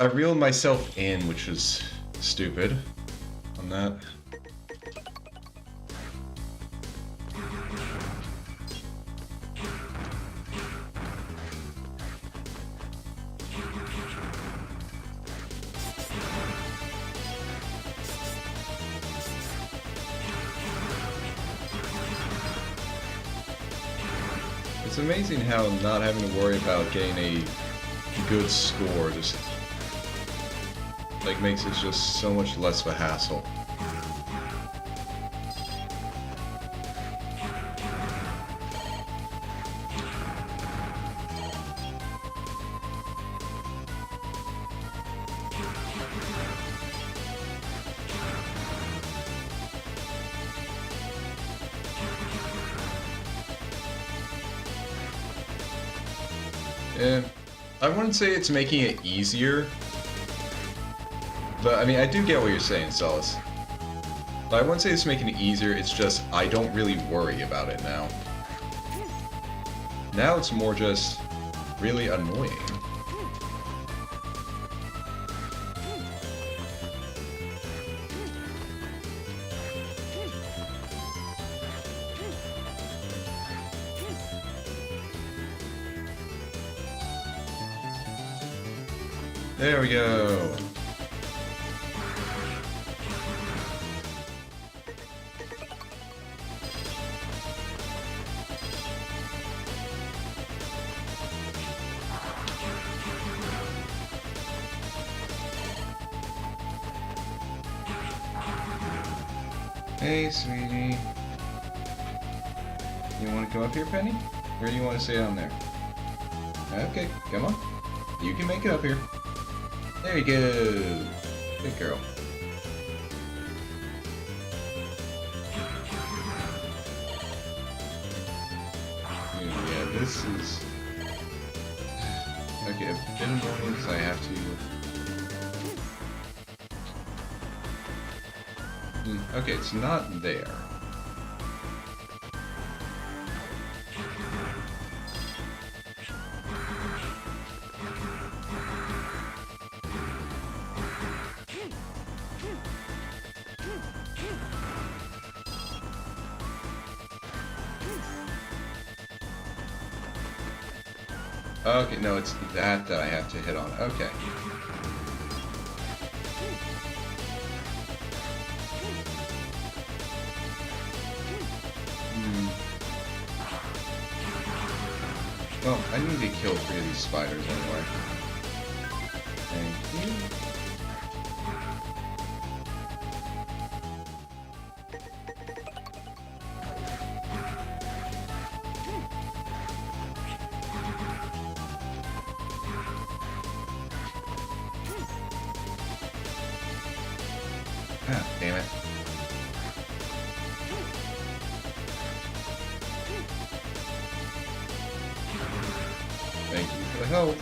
I reeled myself in, which is stupid on that. It's amazing how not having to worry about getting a good score just like makes it just so much less of a hassle. I wouldn't say it's making it easier, but I mean, I do get what you're saying, Celis. But I wouldn't say it's making it easier, it's just I don't really worry about it now. Now it's more just really annoying. There we go. Hey, sweetie. You want to come up here, Penny? Or do you want to stay down there? Okay, come on. You can make it up here. There you go. Good girl. Yeah, this is... Okay, a bit annoying because I have to... Okay, it's not there. Okay, no, it's that I have to hit on. Okay. Well, I need to kill 3 of these spiders anyway. Thank you. Ah, damn it. Thank you for the help.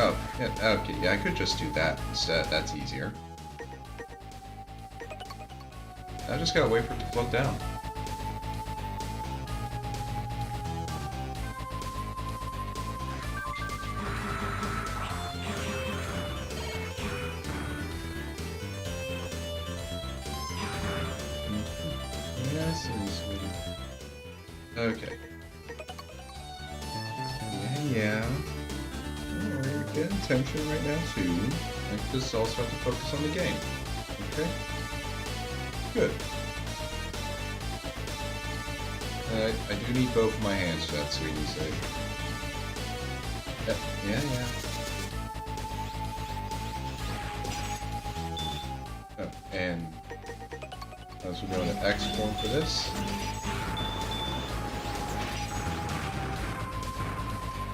Oh, yeah, okay, yeah, I could just do that instead. That's easier. I just gotta wait for it to float down. Yes, sweetie. Okay. Yeah. Oh, you're getting tension right now too. I just also have to focus on the game. Okay. Good. I do need both my hands for that, sweetie. So. Yeah. Oh, and as we're doing an X form for this.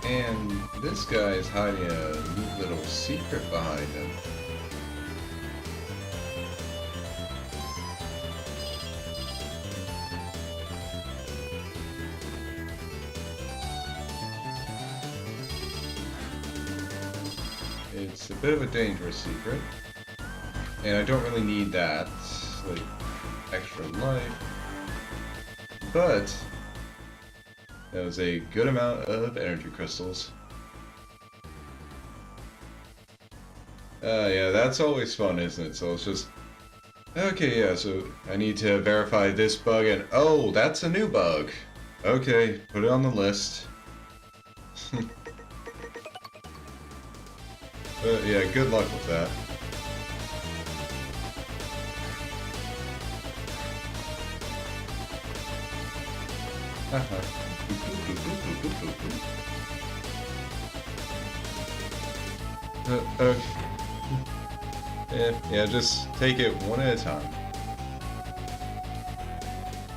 And this guy is hiding a neat little secret behind him. It's a bit of a dangerous secret. And I don't really need that, like, extra life. But that was a good amount of energy crystals. Yeah, that's always fun, isn't it? So it's just... Okay, yeah, so I need to verify this bug, and oh, that's a new bug. Okay, put it on the list. But yeah, good luck with that. Okay. Yeah, just take it one at a time.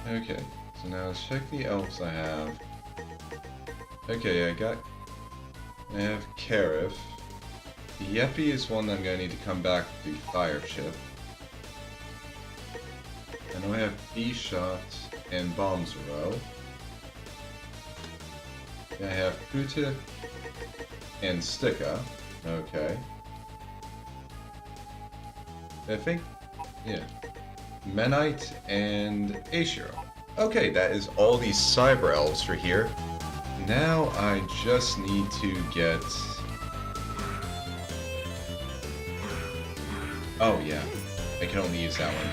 Okay, so now let's check the elves I have. Okay, I have Karif. Yeppy is one that I'm gonna need to come back to the fire chip. I know I have B-Shot and Bombzero. I have Putik and Sticka. Okay. I think, yeah. Menite and Ashiro. Okay, that is all these cyber elves for here. Now I just need to get... Oh yeah, I can only use that one.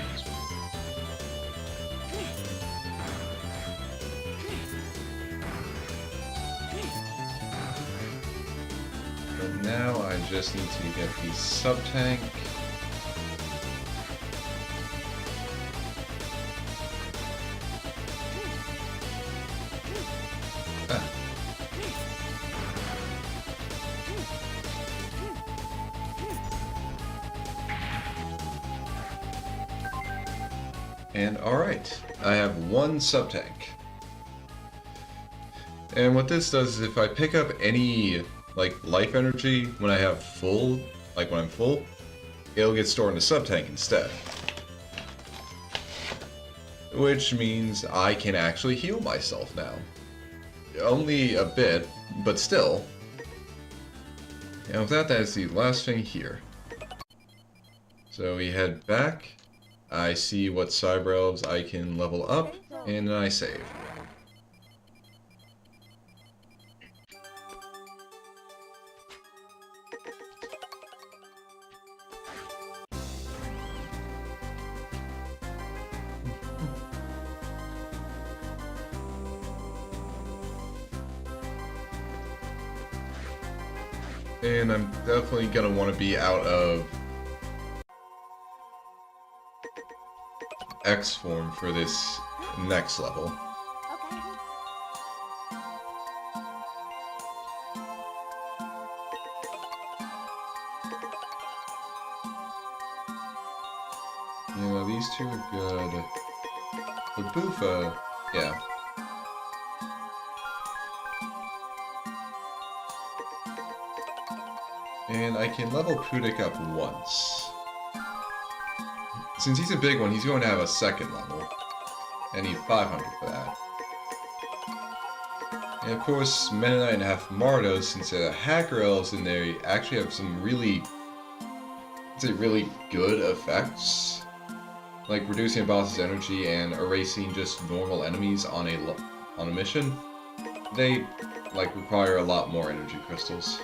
But now I just need to get the sub-tank. And alright, I have one sub-tank. And what this does is if I pick up any like life energy when I have full, like when I'm full, it'll get stored in the sub-tank instead. Which means I can actually heal myself now. Only a bit, but still. And with that, that is the last thing here. So we head back. I see what cyber elves I can level up, and then I save. And I'm definitely gonna want to be out of X form for this next level. You know, these two are good. The Boofa, yeah. And I can level Pudik up once. Since he's a big one, he's going to have a second level. I need 500 for that. And of course, Mennonite and half Mardos, since they're the hacker elves and they actually have some really, I'd say really good effects. Like reducing a boss's energy and erasing just normal enemies on a mission. They like require a lot more energy crystals.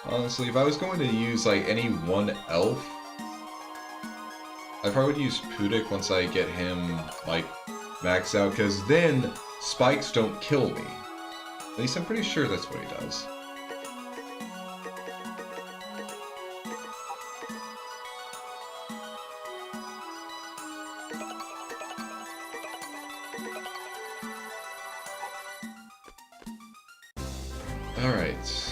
Honestly, if I was going to use like any one elf, I probably would use Pudik once I get him like maxed out, because then spikes don't kill me. At least I'm pretty sure that's what he does. Alright.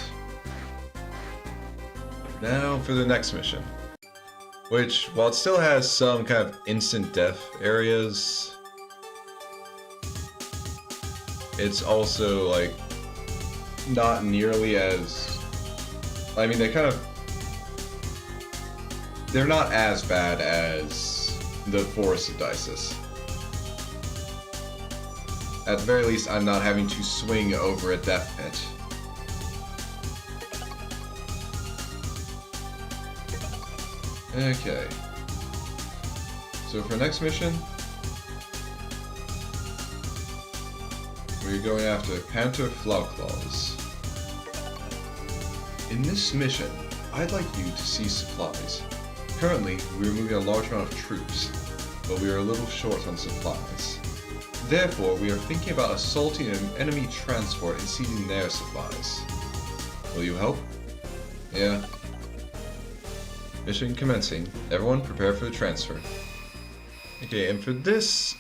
Now for the next mission. Which, while it still has some kind of instant death areas, it's also, like, not nearly as... I mean, they're not as bad as the Forest of Dices. At the very least, I'm not having to swing over a death pit. Okay. So for next mission, we're going after Panther Flowclaws. In this mission, I'd like you to seize supplies. Currently, we're moving a large amount of troops, but we are a little short on supplies. Therefore, we are thinking about assaulting an enemy transport and seizing their supplies. Will you help? Yeah. Mission commencing. Everyone prepare for the transfer. Okay, and for this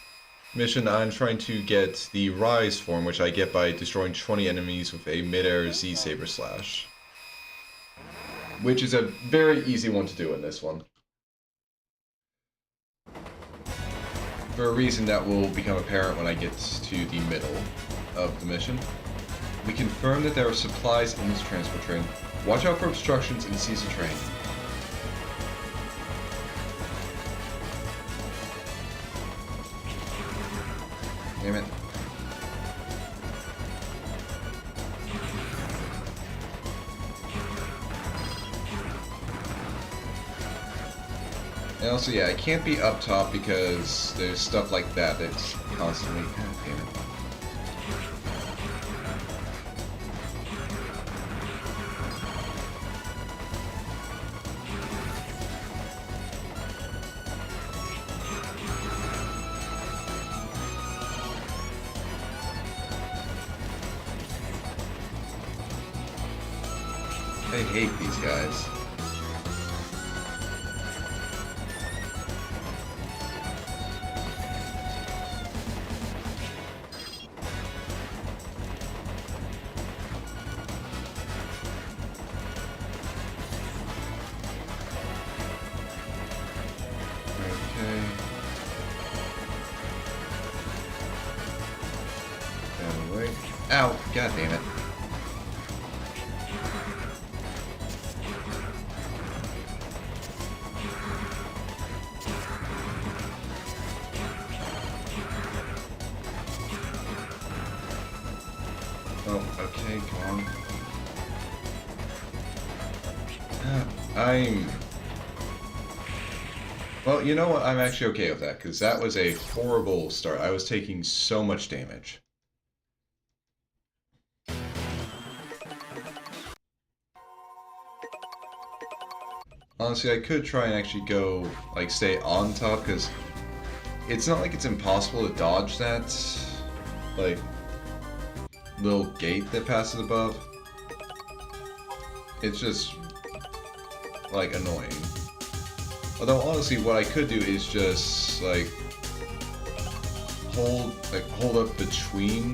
mission I'm trying to get the Rise form, which I get by destroying 20 enemies with a mid-air Z-Saber Slash. Which is a very easy one to do in this one. For a reason that will become apparent when I get to the middle of the mission. We confirm that there are supplies in this transport train. Watch out for obstructions and seize the train. Damn it. And also, yeah, I can't be up top because there's stuff like that that's constantly... God damn it. I hate these guys. Okay. Down the way. Ow! God damn it. Oh, okay, come on. Well, you know what? I'm actually okay with that, because that was a horrible start. I was taking so much damage. Honestly, I could try and actually go, like, stay on top, because it's not like it's impossible to dodge that, like, little gate that passes above. It's just, like, annoying. Although, honestly, what I could do is just, like, hold up between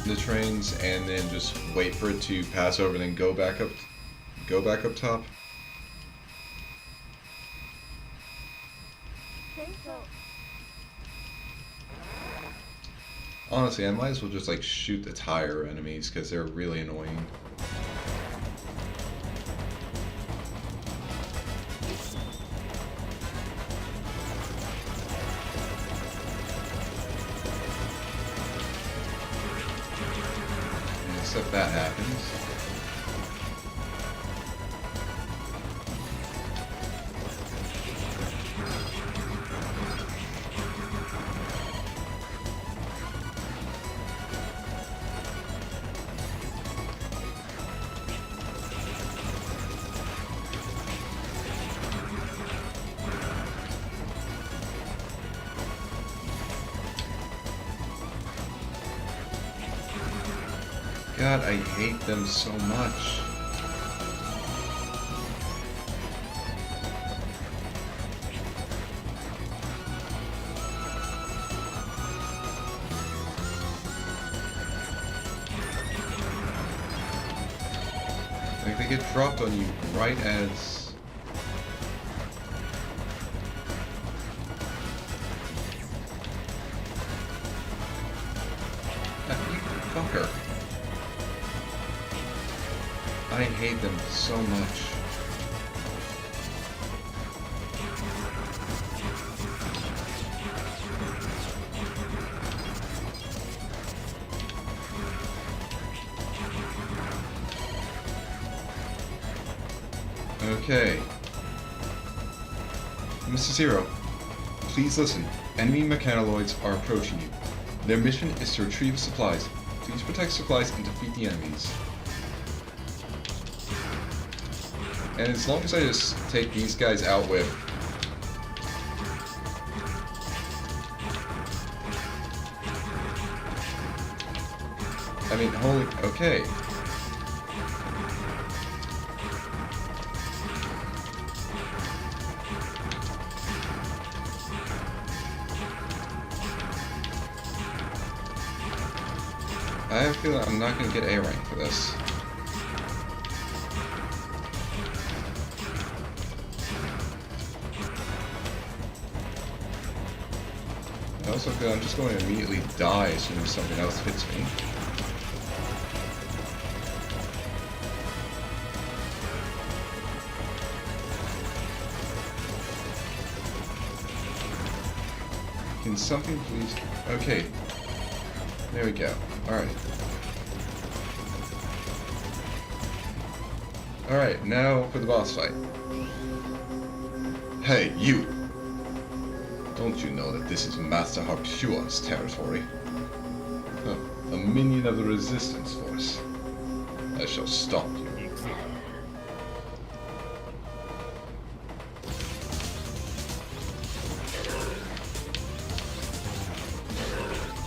the trains and then just wait for it to pass over and then go back up top. Honestly, I might as well just like shoot the tire enemies because they're really annoying. Except that happens. God, I hate them so much. Like, they get dropped on you right as... You fucker. I hate them so much. Okay. Mr. Zero, please listen. Enemy mechanoloids are approaching you. Their mission is to retrieve supplies. Please protect supplies and defeat the enemies. And as long as I just take these guys out with... I mean, holy... okay. I have a feeling I'm not going to get A rank for this. I also feel I'm just going to immediately die as soon as something else hits me. Can something please... okay. There we go. Alright. Alright, now for the boss fight. Hey, you! Don't you know that this is Master Harpua's territory? A minion of the Resistance Force. I shall stop you.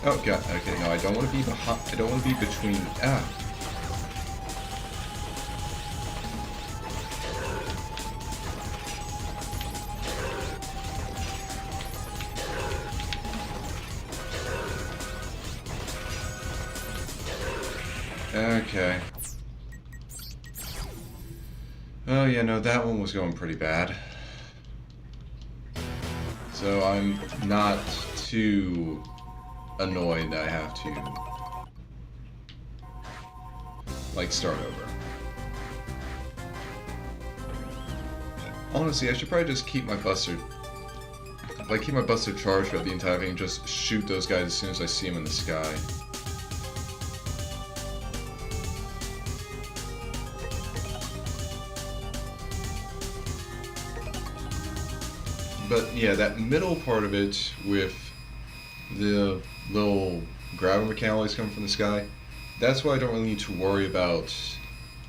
Oh god, okay, no, I don't want to be behind, I don't want to be between, Okay. Oh yeah, no, that one was going pretty bad. So I'm not too annoyed that I have to, like, start over. Honestly, I should probably just keep my buster, like, keep my buster charged throughout the entire thing and just shoot those guys as soon as I see them in the sky. But yeah, that middle part of it with the little grabbing mechanoloids coming from the sky, that's why I don't really need to worry about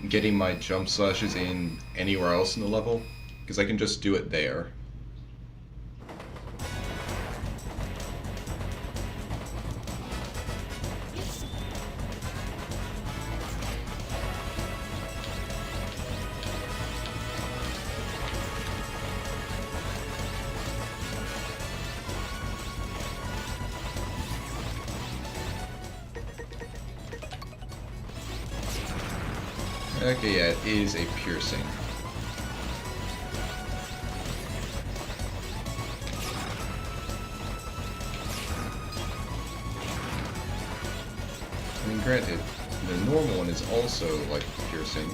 getting my jump slashes in anywhere else in the level, because I can just do it there. Okay, yeah, it is a piercing. I mean, granted, the normal one is also, like, piercing.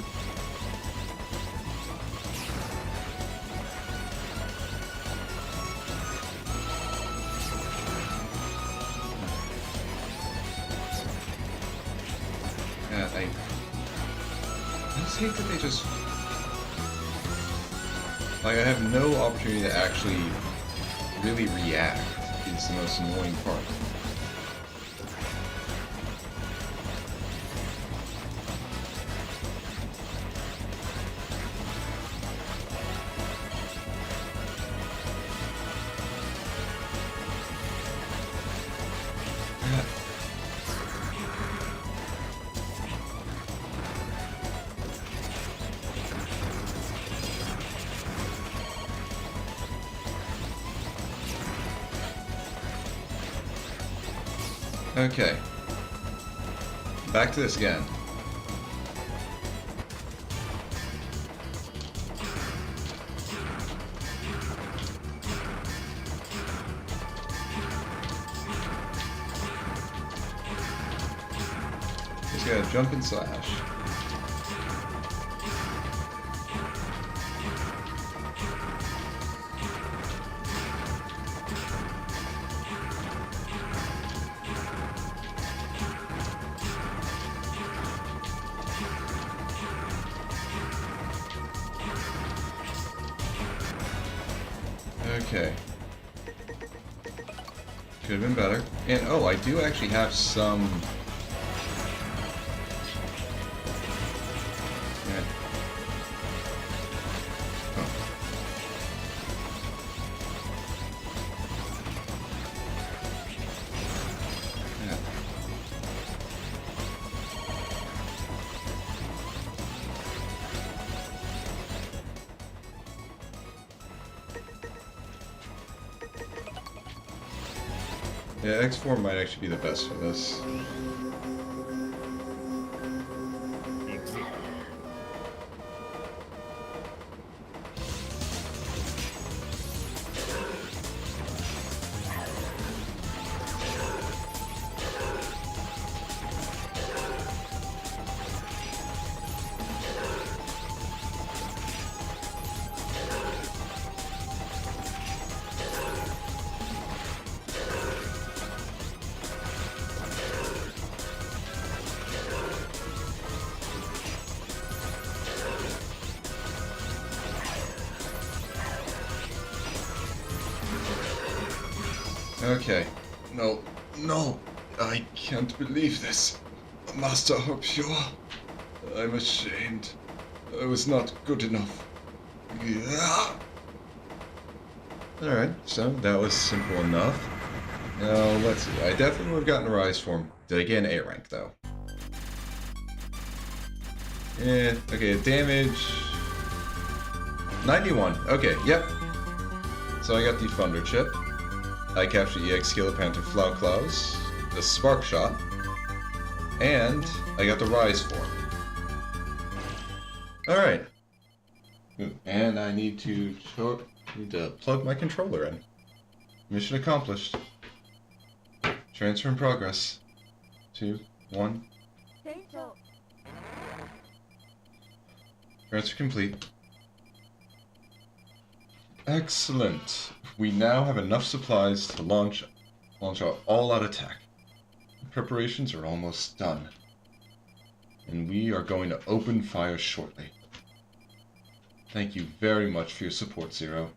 Yeah, I just hate that they just... Like, I have no opportunity to actually really react. It's the most annoying part. Okay. Back to this again. Just gotta jump and slash. Okay. Could have been better. And oh, I do actually have some... Yeah. Oh. Yeah. Yeah, X4 might actually be the best for this. Okay. No. No! I can't believe this. Master how pure. I'm ashamed. I was not good enough. Yeah. Alright, so that was simple enough. Now, let's see. I definitely would have gotten a rise form. Did I get an A rank, though? Yeah, okay, damage... 91. Okay, yep. So I got the Thunder Chip. I captured EX Skeleton Flout Claws, the Spark Shot, and I got the Rise form. Alright. And I need to plug my controller in. Mission accomplished. Transfer in progress. 2, 1. Transfer complete. Excellent. We now have enough supplies to launch our all-out attack. Preparations are almost done. And we are going to open fire shortly. Thank you very much for your support, Zero.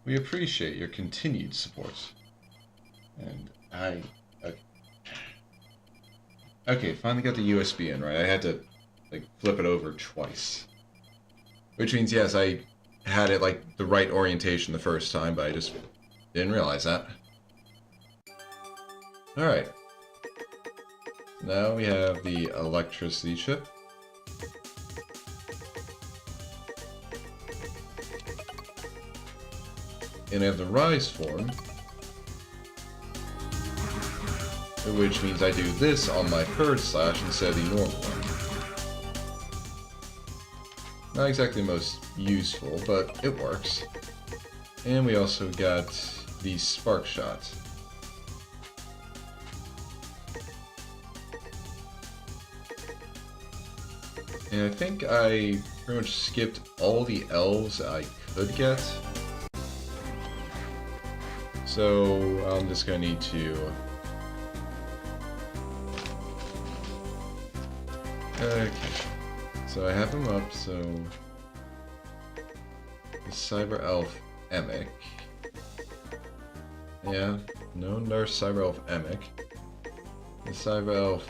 We appreciate your continued support. And okay, finally got the USB in, right? I had to like flip it over twice. Which means, yes, I had it like the right orientation the first time, but I just didn't realize that. Alright. Now we have the electricity chip. And I have the rise form, which means I do this on my third slash instead of the normal one. Not exactly the most useful, but it works. And we also got the spark shot. And I think I pretty much skipped all the elves I could get. So I'm just gonna need to... Okay. So I have them up, so... The Cyber Elf Emic. Yeah, no Nurse Cyber Elf Emic. The Cyber Elf...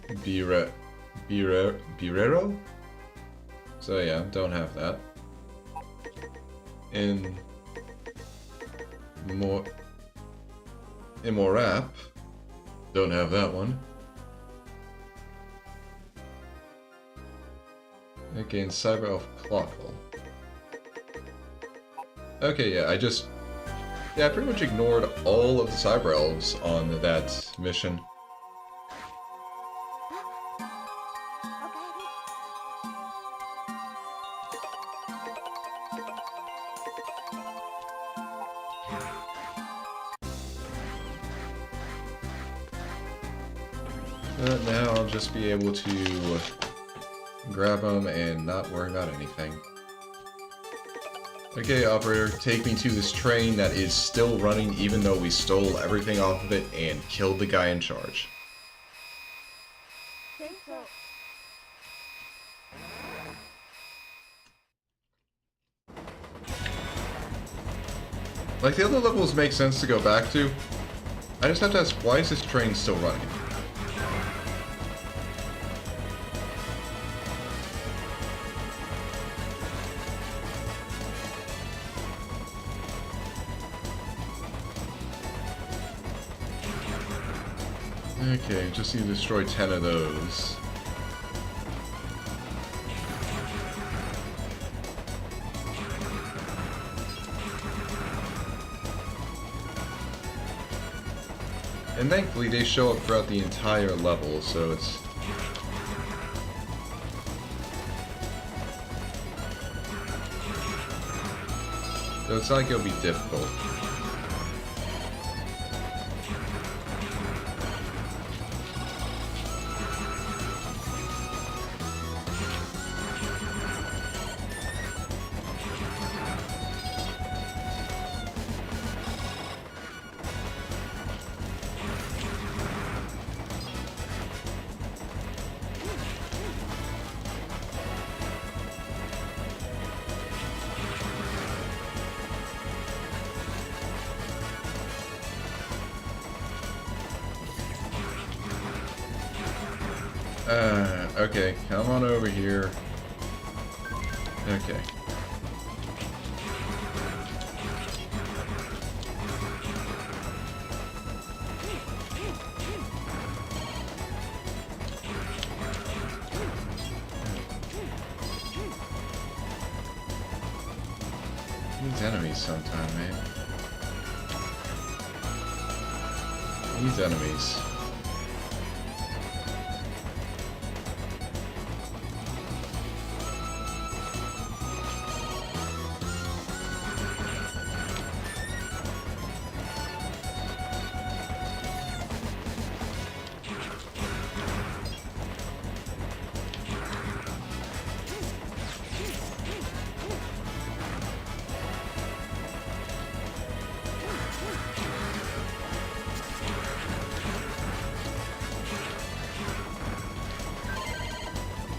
Birero? So yeah, don't have that. In... Immorap. Don't have that one. Okay, and Cyber Elf Clockle. Okay, yeah, I pretty much ignored all of the Cyber Elves on that mission. Now I'll just be able to grab them and not worry about anything. Okay, operator, take me to this train that is still running even though we stole everything off of it and killed the guy in charge. Like, the other levels make sense to go back to. I just have to ask, why is this train still running? Okay, just need to destroy 10 of those. And thankfully they show up throughout the entire level, so it's... So it's not like it'll be difficult. Okay, come on over here. Okay. These enemies sometime, man. These enemies.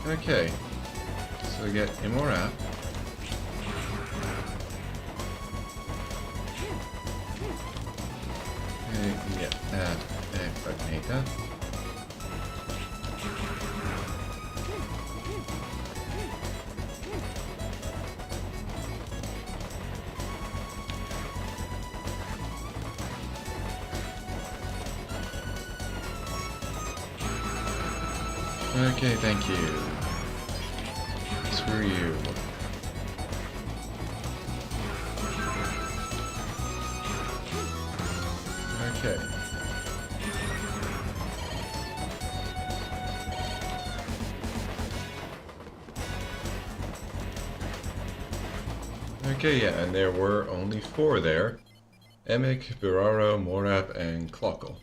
Okay, so we get Immorap. Okay, we get that. If I can hate that. Okay, thank you. Screw you. Okay. Okay, yeah, and there were only 4 there. Emek, Biraro, Morap, and Clockle.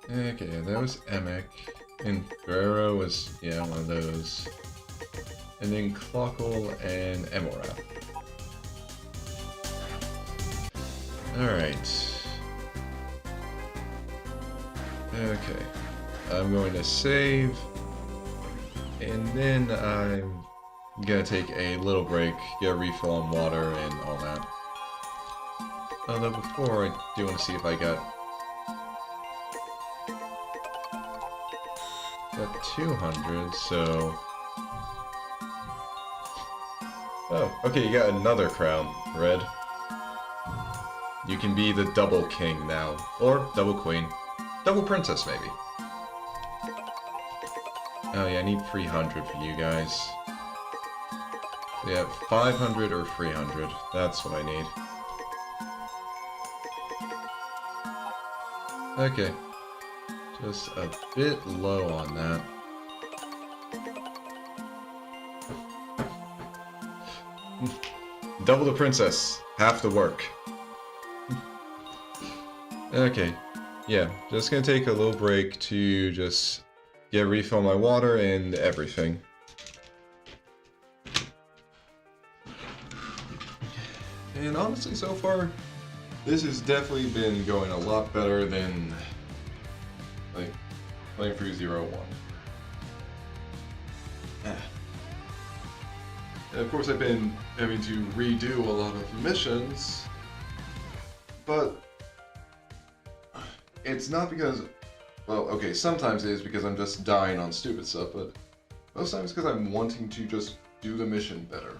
Okay, that was Emek. And Biraro was, yeah, one of those. And then Clockle and Emorap. Alright. Okay. I'm going to save. And then I'm gonna take a little break, get a refill on water and all that. Although before, I do want to see if I got 200, so... Oh, okay, you got another crown, Red. You can be the double king now, or double queen. Double princess, maybe. Oh yeah, I need 300 for you guys. So yeah, 500 or 300. That's what I need. Okay. Just a bit low on that. Double the princess. Half the work. Okay. Yeah, just gonna take a little break to just get a refill on my water and everything. And honestly, so far, this has definitely been going a lot better than, like, playing through 0-1. And of course, I've been having to redo a lot of missions, but it's not because, well, okay, sometimes it is because I'm just dying on stupid stuff, but most times because I'm wanting to just do the mission better.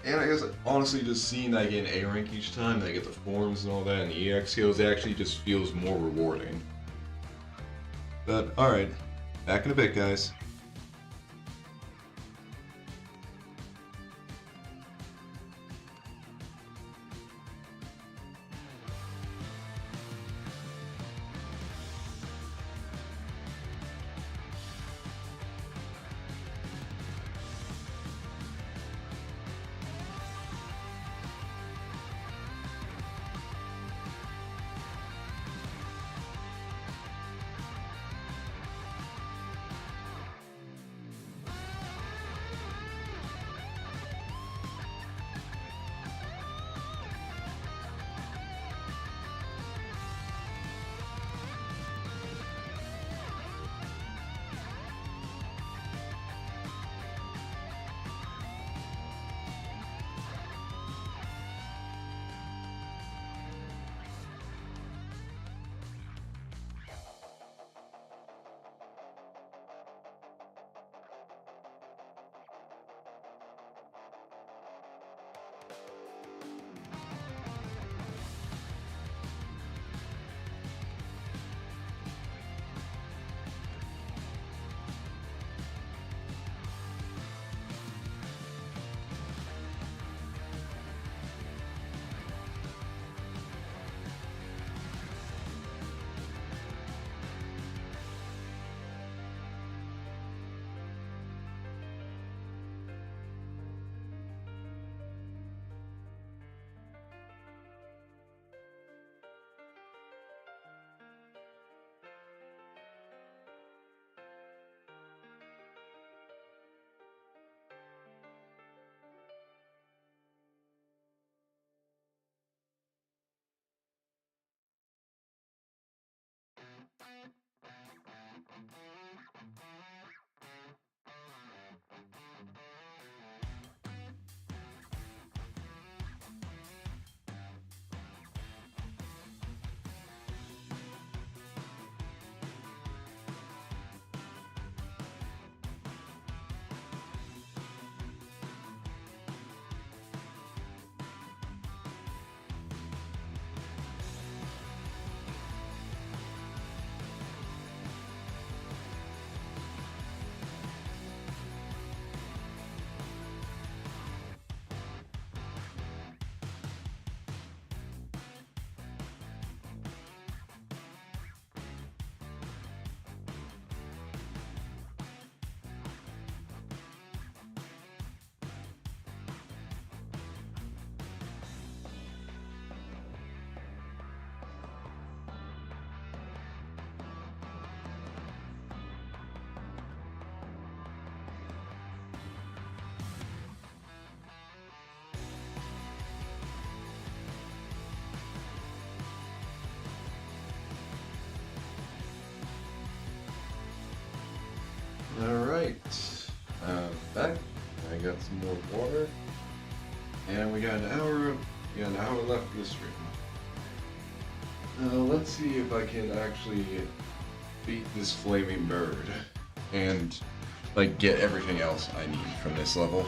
And I guess, honestly, just seeing that I get an A rank each time, that I get the forms and all that, and the EX skills, it actually just feels more rewarding. But, alright, back in a bit, guys. some more water. And we got an hour left in the stream. Let's see if I can actually beat this flaming bird and like get everything else I need from this level.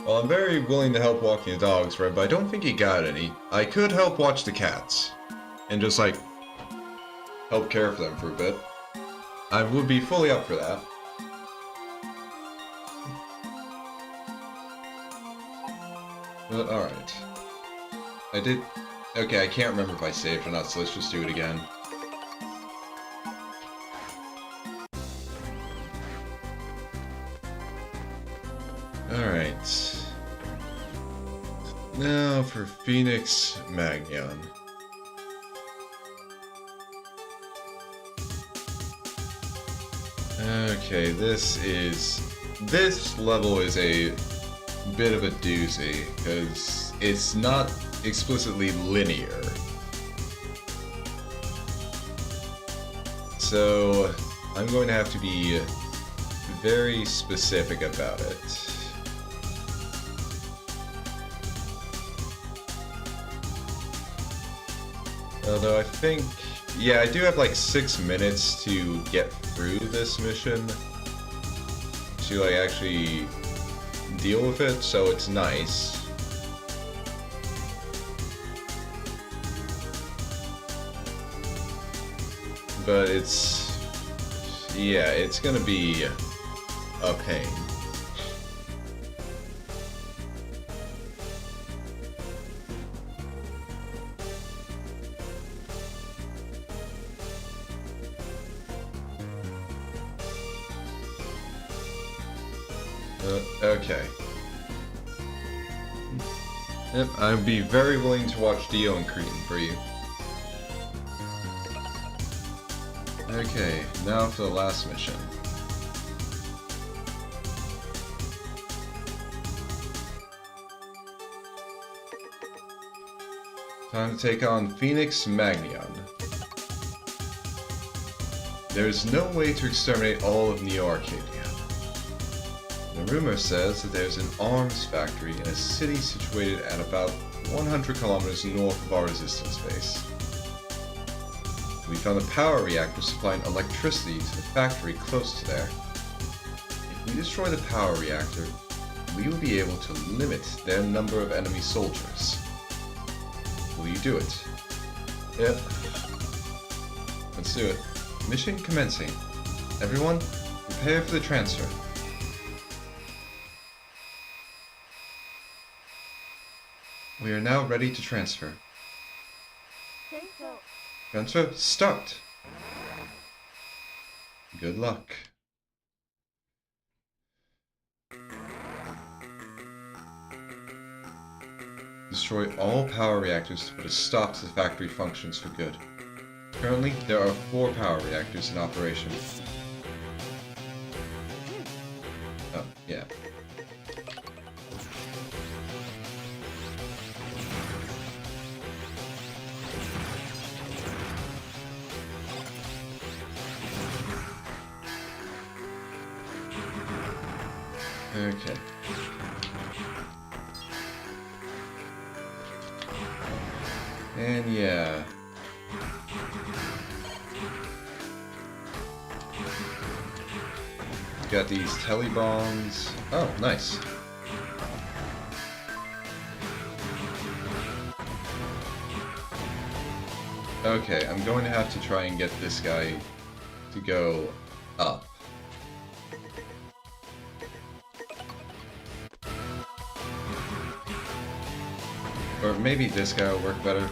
Well, I'm very willing to help walking the dogs, Red, but I don't think he got any. I could help watch the cats. And just, like, help care for them for a bit. I would be fully up for that. But, alright. I did... Okay, I can't remember if I saved or not, so let's just do it again. Alright. Now for Phoenix Magnion. Okay, this level is a bit of a doozy, because it's not explicitly linear. So, I'm going to have to be very specific about it. Although I think, yeah, I do have like 6 minutes to get through this mission to like actually deal with it, so it's nice. But it's, yeah, it's gonna be a pain. Okay. Yep, I'd be very willing to watch Dio and Cretan for you. Okay, now for the last mission. Time to take on Phoenix Magnion. There is no way to exterminate all of Neo Arcadia. The rumor says that there's an arms factory in a city situated at about 100 kilometers north of our resistance base. We found a power reactor supplying electricity to the factory close to there. If we destroy the power reactor, we will be able to limit their number of enemy soldiers. Will you do it? Yep. Let's do it. Mission commencing. Everyone, prepare for the transfer. We are now ready to transfer. Transfer, start! Good luck. Destroy all power reactors to put a stop to the factory functions for good. Currently, there are 4 power reactors in operation. Oh, yeah. Okay. And yeah. Got these telebombs. Oh, nice. Okay, I'm going to have to try and get this guy to go up. Or maybe this guy will work better.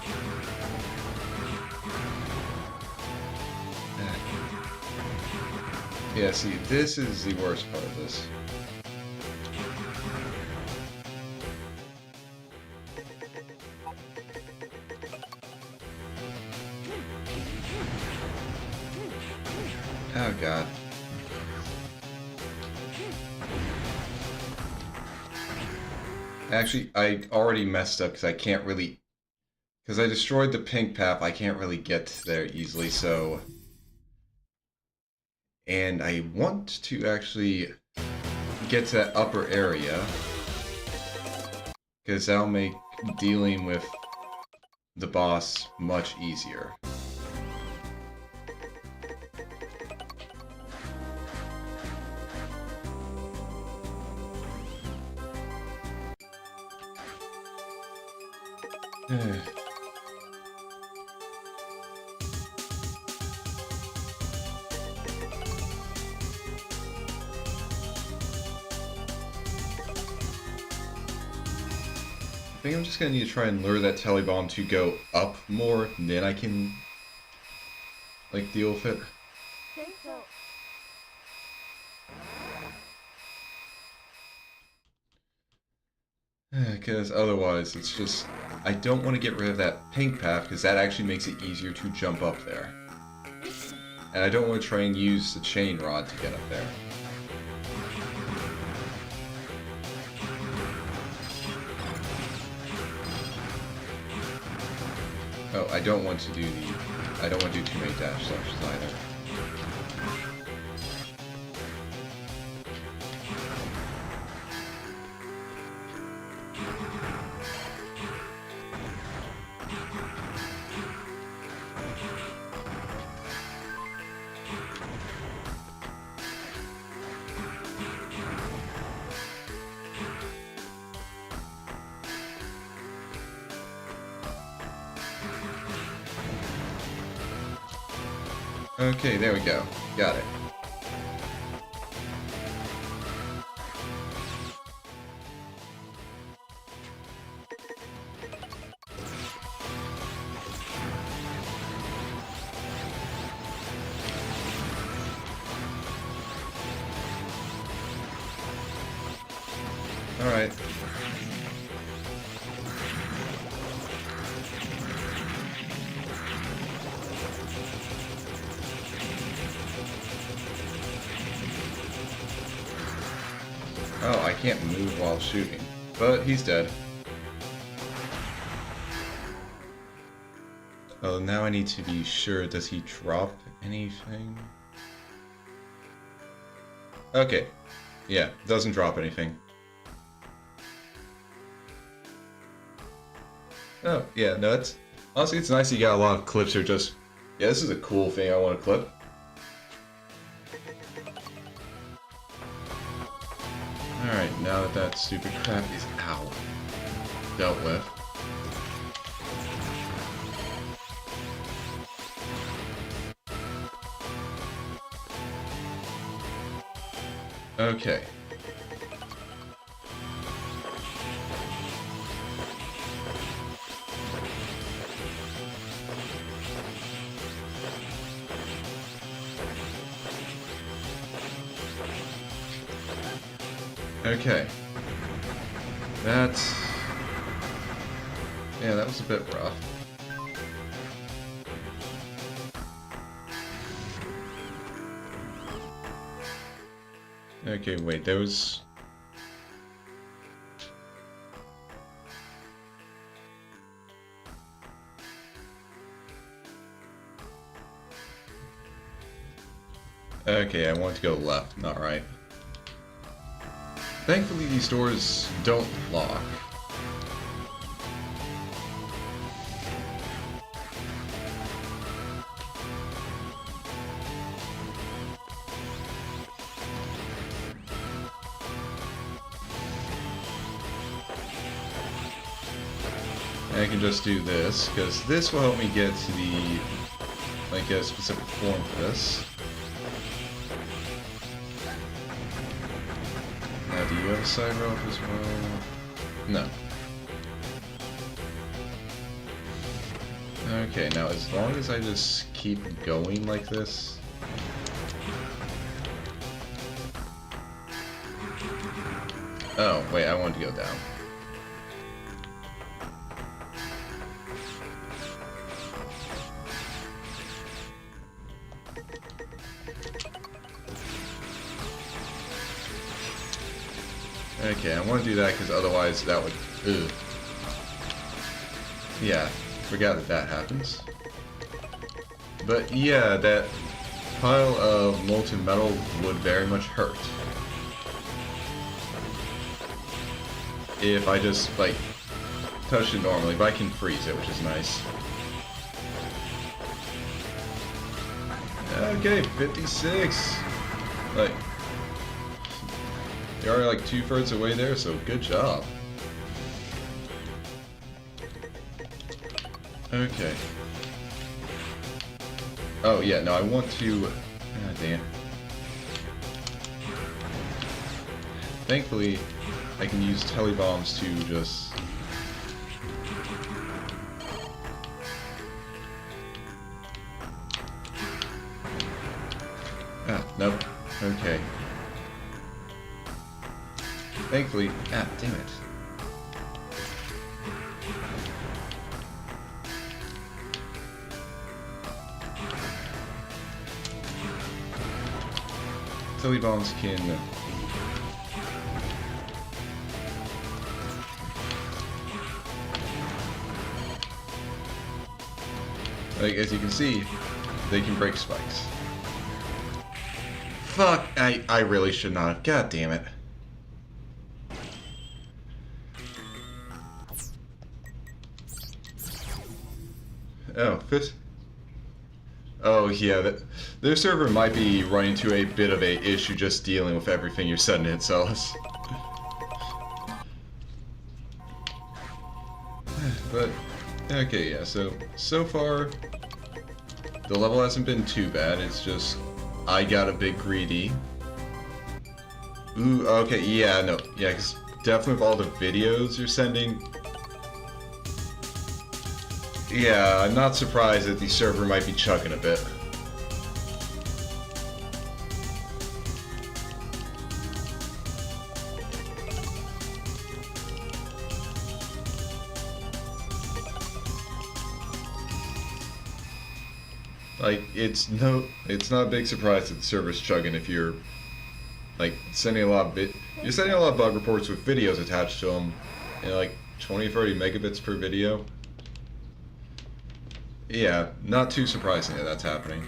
Yeah, see, this is the worst part of this. Oh god. Actually, I already messed up because I can't really... Because I destroyed the pink path, I can't really get there easily, so... And I want to actually get to that upper area, because that'll make dealing with the boss much easier. I think I'm just gonna need to try and lure that telebomb to go up more, and then I can, like, deal with it. Because otherwise, it's just... I don't want to get rid of that pink path, because that actually makes it easier to jump up there. And I don't want to try and use the chain rod to get up there. Oh, I don't want to do the... I don't want to do too many dash slashes either. Okay, there we go. Got it. Alright. Oh, I can't move while shooting. But he's dead. Oh, now I need to be sure, does he drop anything? Okay. Yeah, doesn't drop anything. Oh, yeah, no, it's... Honestly, it's nice you got a lot of clips here just... Yeah, this is a cool thing I want to clip. Alright, now that that stupid crap is out, dealt with. Okay. Okay. That's... Yeah, that was a bit rough. Okay, wait, there was... Okay, I want to go left, not right. Thankfully, these doors don't lock. And I can just do this, because this will help me get to the, like, a specific form for this. Now, do you have a side rope as well? No. Okay, now as long as I just keep going like this... Oh, wait, I want to go down. Okay, I want to do that because otherwise that would... Ugh. Yeah, forgot that that happens. But yeah, that pile of molten metal would very much hurt. If I just, like, touched it normally, but I can freeze it, which is nice. Okay, 56! Like, you're already like 2/3 away there, so good job. Okay. Oh yeah, no, I want to... God damn. Thankfully, I can use telebombs to just... Ah, nope. Okay. Thankfully... Ah, damn it. Telebombs can... Like, as you can see, they can break spikes. Fuck, I really should not have. God damn it. Oh, fifth. Oh yeah, their server might be running into a bit of a issue just dealing with everything you're sending it, Celis. But, okay, yeah, so far, the level hasn't been too bad, it's just, I got a bit greedy. Ooh, okay, yeah, no, yeah, because definitely with all the videos you're sending, yeah, I'm not surprised that the server might be chugging a bit. Like, it's not a big surprise that the server's chugging if you're, like, sending a lot of you're sending a lot of bug reports with videos attached to them, and like 20 or 30 megabits per video. Yeah, not too surprising that that's happening.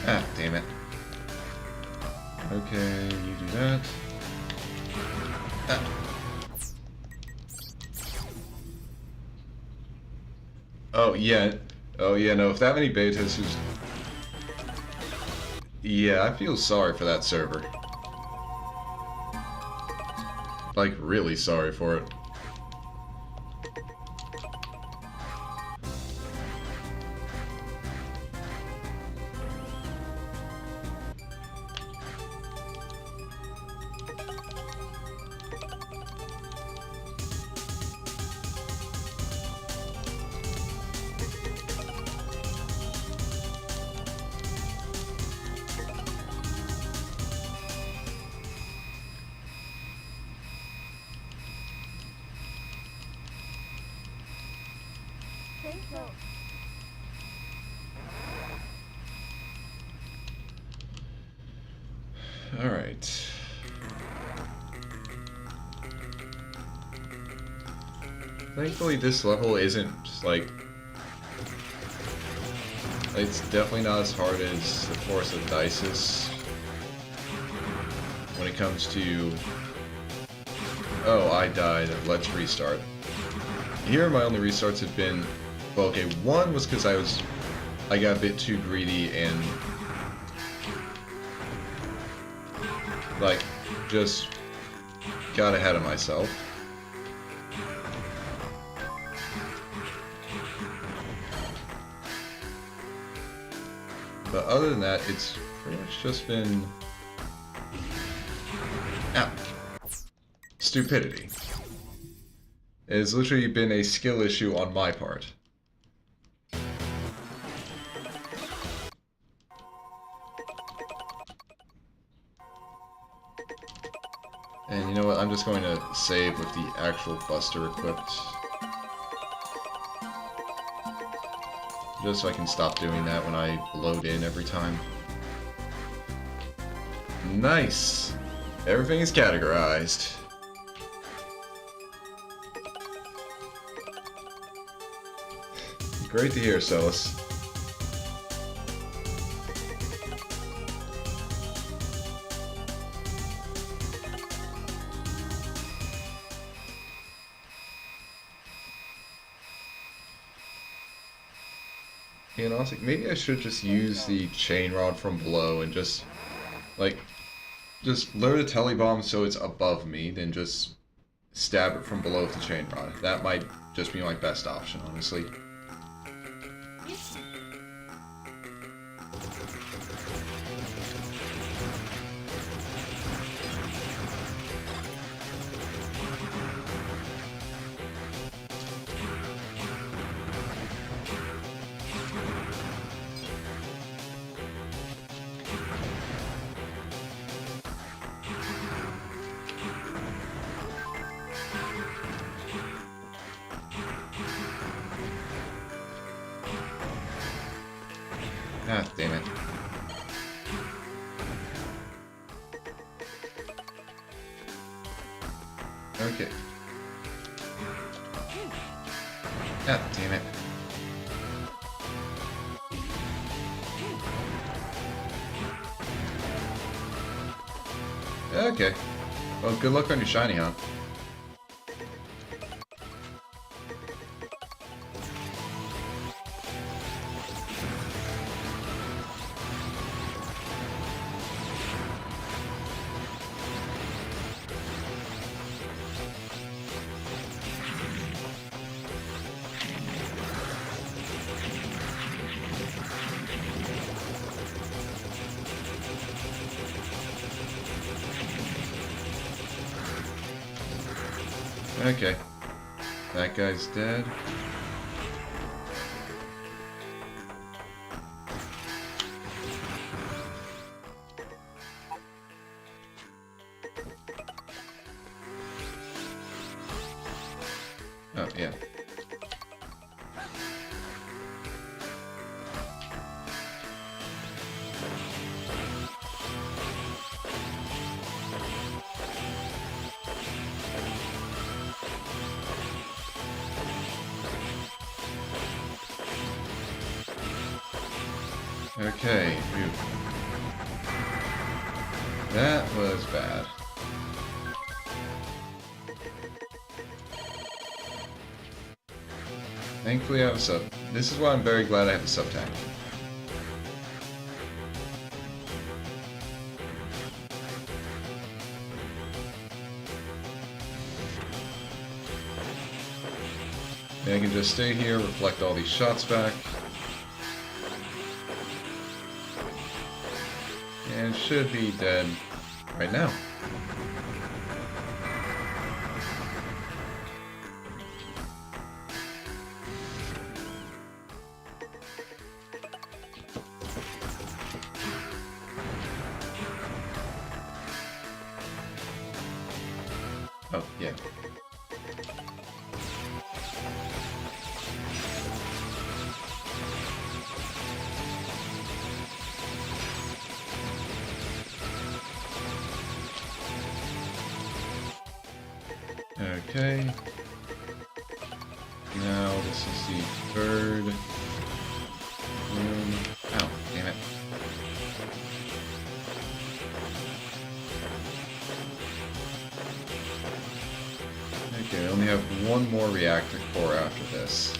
Ah, damn it. Okay, you do that. Ah. Oh, yeah. Oh, yeah, no, if that many beta testers... Yeah, I feel sorry for that server. Like, really sorry for it. Alright. Thankfully this level isn't just like... It's definitely not as hard as the Forest of Dices when it comes to... Oh, I died. Let's restart. Here my only restarts have been... Well, okay, one was because I got a bit too greedy and... Like, just got ahead of myself. But other than that, it's pretty much just been... stupidity. It has literally been a skill issue on my part. And you know what, I'm just going to save with the actual Buster equipped. Just so I can stop doing that when I load in every time. Nice! Everything is categorized. Great to hear, Celis. And honestly, maybe I should just use the chain rod from below and just, like, just lure the telly bomb so it's above me, then just stab it from below with the chain rod. That might just be my best option, honestly. Ah, damn it. Okay. Ah, damn it. Okay. Well, good luck on your shiny hunt. Okay. That guy's dead. Oh, yeah. Okay, phew. That was bad. Thankfully I have a sub. This is why I'm very glad I have a sub tank. And I can just stay here, reflect all these shots back. And should be dead right now. Oh, yeah. Okay. Now this is the third room. Ow, damn it. Okay, we only have one more reactor core after this.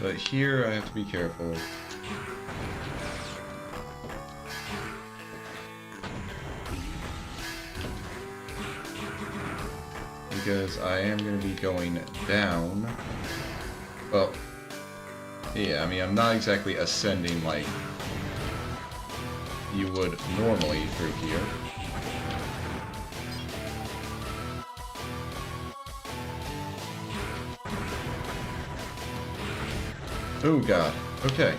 But here I have to be careful. because I am going to be going down. Well, yeah, I mean, I'm not exactly ascending like you would normally through here. Oh god, okay.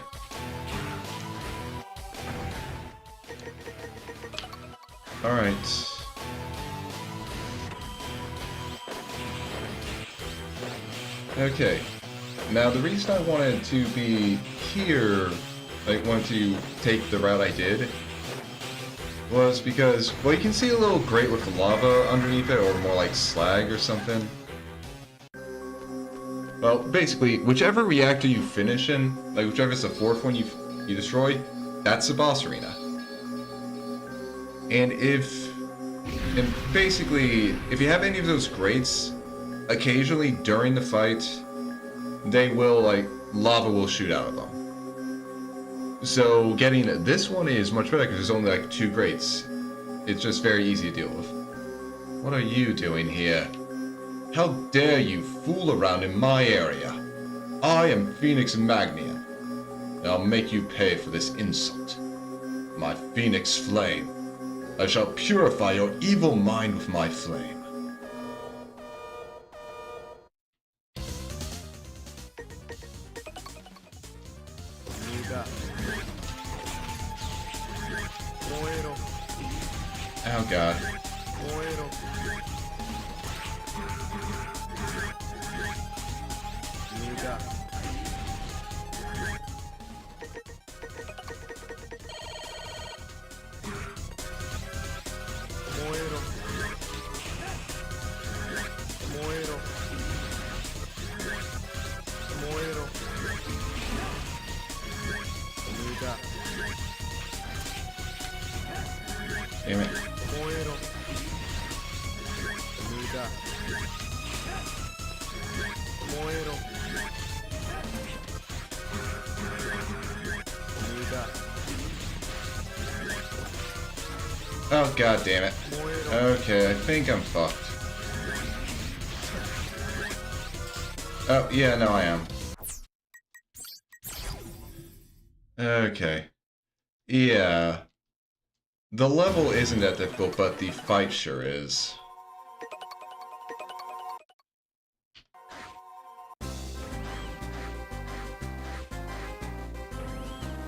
Alright. Okay. Now the reason I wanted to be here, like wanted to take the route I did, was because, well, you can see a little grate with lava underneath it, or more like slag or something. Well, basically, whichever reactor you finish in, like whichever's the fourth one you destroy, that's the boss arena. And basically, if you have any of those grates, occasionally during the fight, they will, like, lava will shoot out of them. So getting this one is much better because there's only like 2 grates. It's just very easy to deal with. What are you doing here? How dare you fool around in my area? I am Phoenix Magnian, and I'll make you pay for this insult. My Phoenix Flame. I shall purify your evil mind with my flame. Oh god. Damn it. Oh god damn it. Okay, I think I'm fucked. Oh, yeah, no I am. Okay. Yeah. The level isn't that difficult, but the fight sure is.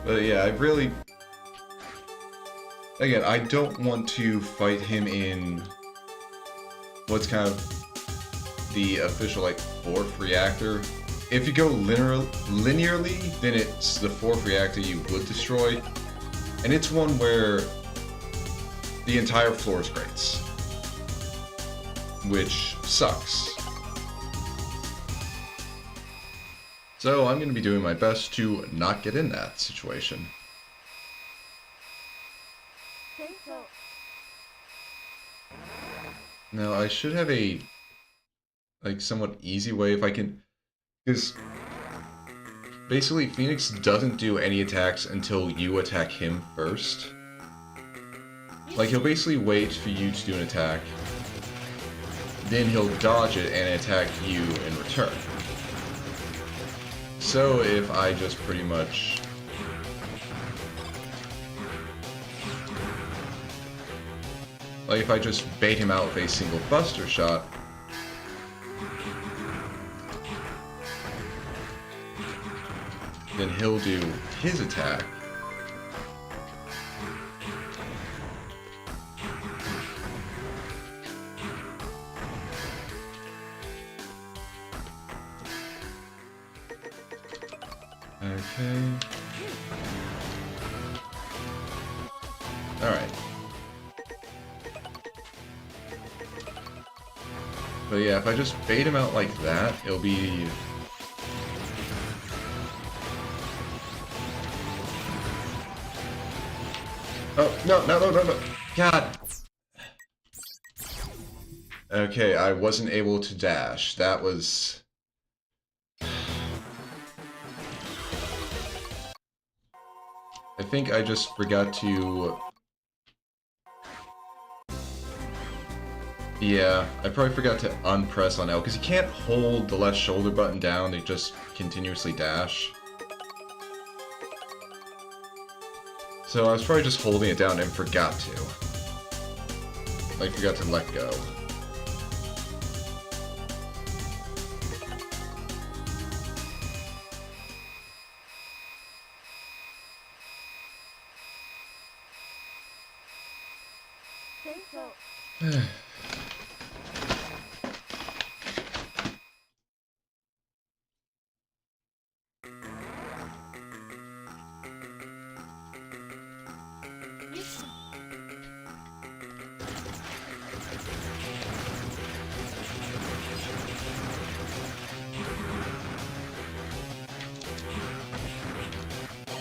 But yeah, I really... Again, I don't want to fight him in what's kind of the official, like, 4th reactor. If you go linearly, then it's the 4th reactor you would destroy. And it's one where the entire floor is grates, which sucks. So I'm going to be doing my best to not get in that situation. Now I should have a, like, somewhat easy way if I can, because basically Phoenix doesn't do any attacks until you attack him first. Like, he'll basically wait for you to do an attack, then he'll dodge it and attack you in return. So if I just pretty much... Like, if I just bait him out with a single buster shot, then he'll do his attack. Okay. Alright. But yeah, if I just bait him out like that, it'll be... Oh, no. God! Okay, I wasn't able to dash. That was... I think I just forgot to... Yeah, I probably forgot to unpress on L, because you can't hold the left shoulder button down, they just continuously dash. So I was probably just holding it down and forgot to. Like, forgot to let go.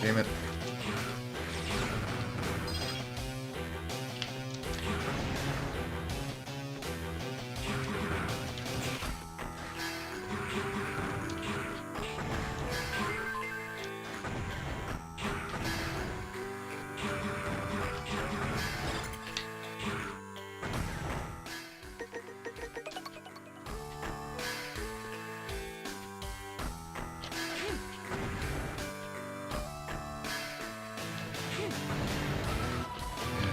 Damn it.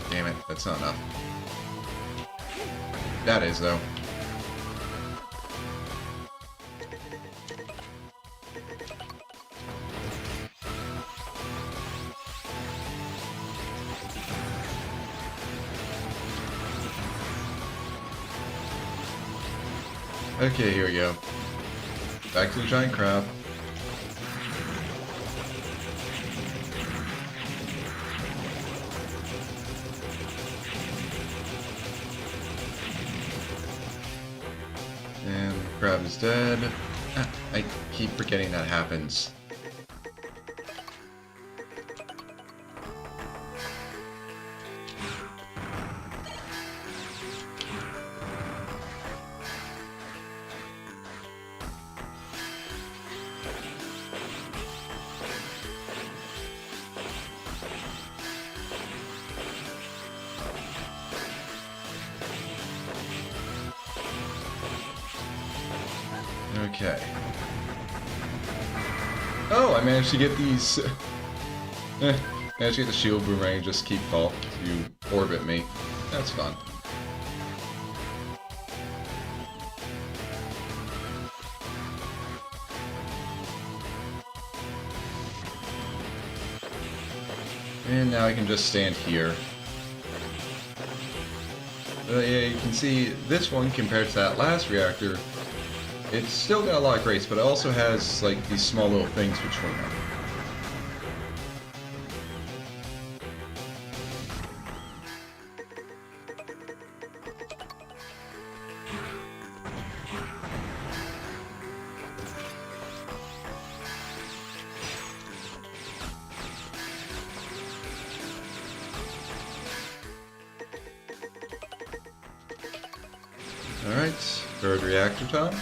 Damn it, that's not enough. That is, though. Okay, here we go. Back to the giant crab. And the crab is dead. Ah, I keep forgetting that happens. Okay. Oh, I managed to get these. Managed to get the shield boomerang and just keep you orbit me. That's fun. And now I can just stand here. Yeah, you can see this one compared to that last reactor. It's still got a lot of grates, but it also has, like, these small little things between them. Alright, third reactor time.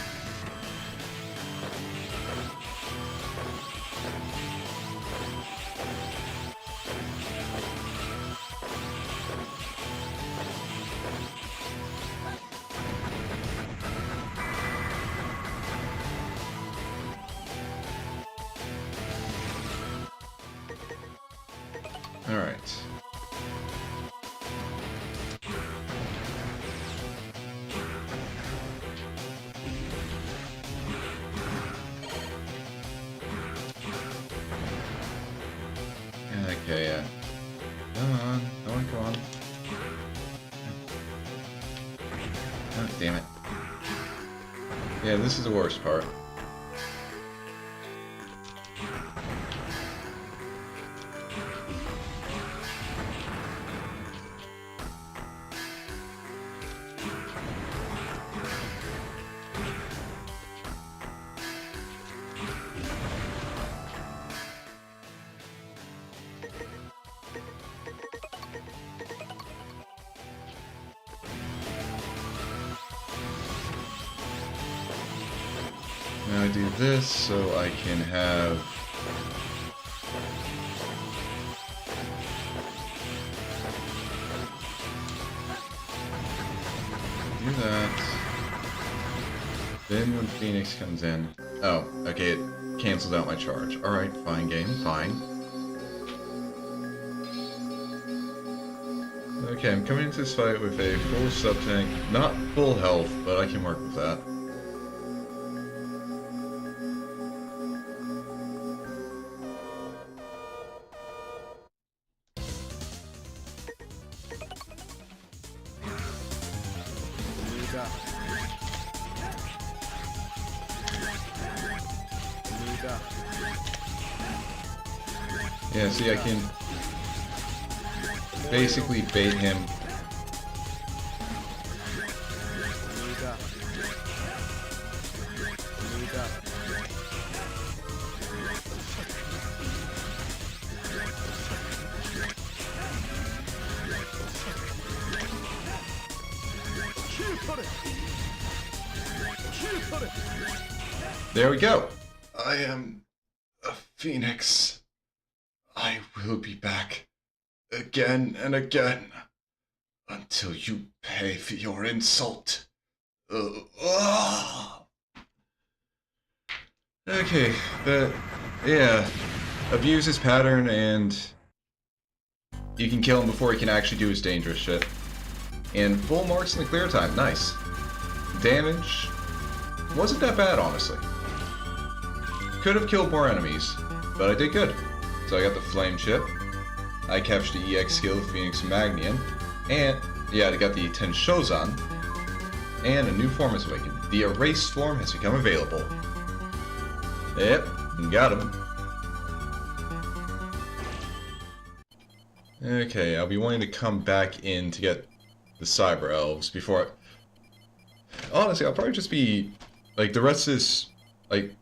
Alright. Okay, yeah. Come on, come on, come on. Oh, damn it. Yeah, this is the worst part. Now I do this so I can have... do that. Then when Phoenix comes in... Oh, okay, it cancels out my charge. Alright, fine game, fine. Okay, I'm coming into this fight with a full sub-tank. Not full health, but I can work with that. Yeah, see, I can basically bait him. There we go. I am a phoenix. I will be back again and again until you pay for your insult. Okay, but yeah, abuse his pattern and you can kill him before he can actually do his dangerous shit. And full marks in the clear time, nice. Damage wasn't that bad, honestly. Could have killed more enemies, but I did good. So I got the flame chip. I captured the EX skill of Phoenix Magnian. And, yeah, I got the Tenshozan. And a new form is awakened. The erased form has become available. Yep, got him. Okay, I'll be wanting to come back in to get the Cyber Elves before honestly, I'll probably just be... like, the rest of this... like...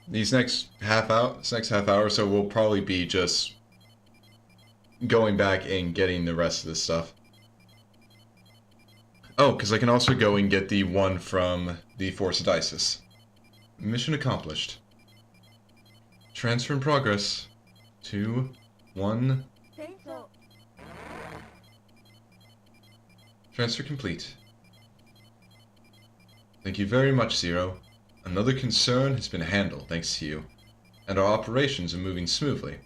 this next half hour or so will probably be just... going back and getting the rest of this stuff. Oh, because I can also go and get the one from the Force of Dices. Mission accomplished. Transfer in progress. 2, 1... Transfer complete. Thank you very much, Zero. Another concern has been handled thanks to you, and our operations are moving smoothly.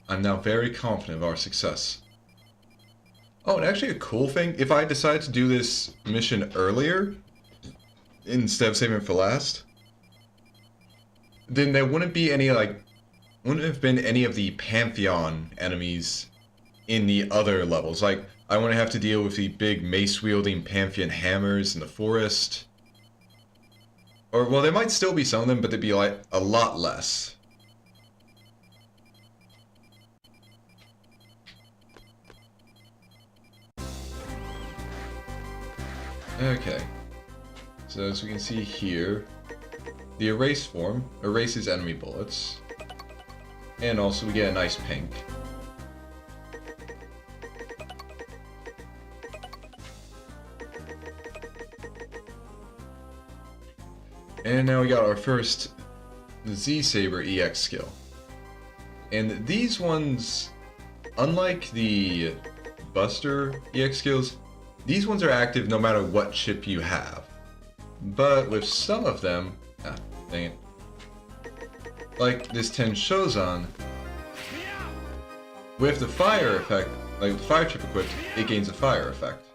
I'm now very confident of our success. Oh, and actually a cool thing, if I decide to do this mission earlier, instead of saving it for last, then there wouldn't be any, like, wouldn't have been any of the Pantheon enemies in the other levels. Like, I wouldn't have to deal with the big mace-wielding Pantheon hammers in the forest. Or, well, there might still be some of them, but they'd be, like, a lot less. Okay. So, as we can see here, the erase form erases enemy bullets. And also we get a nice pink. And now we got our first Z-Saber EX skill. And these ones, unlike the Buster EX skills, these ones are active no matter what chip you have. But with some of them, dang it. Like this Tenshozan, with the fire effect, like the fire chip equipped, it gains a fire effect.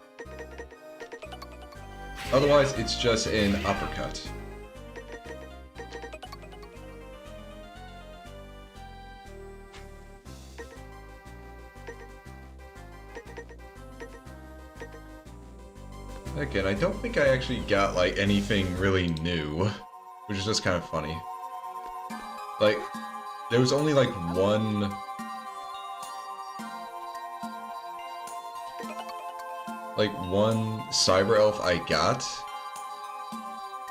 Otherwise, it's just an uppercut. Again, I don't think I actually got, like, anything really new, which is just kind of funny. Like, there was only, like, one... Cyber Elf I got,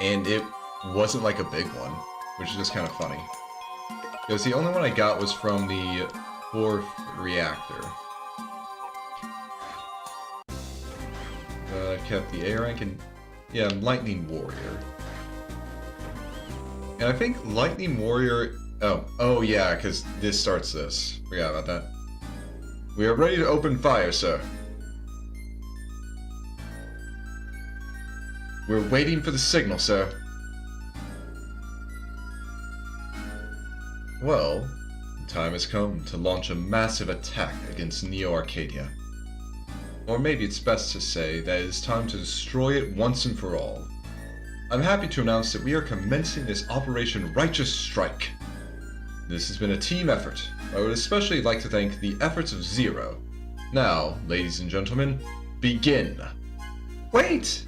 and it wasn't, like, a big one, which is just kind of funny. Because the only one I got was from the 4th reactor. Kept the A rank and yeah, Lightning Warrior. And I think Lightning Warrior. Oh yeah, because this starts this. Forgot about that. We are ready to open fire, sir. We're waiting for the signal, sir. Well, the time has come to launch a massive attack against Neo Arcadia. Or maybe it's best to say that it is time to destroy it once and for all. I'm happy to announce that we are commencing this Operation Righteous Strike. This has been a team effort. I would especially like to thank the efforts of Zero. Now, ladies and gentlemen, begin. Wait!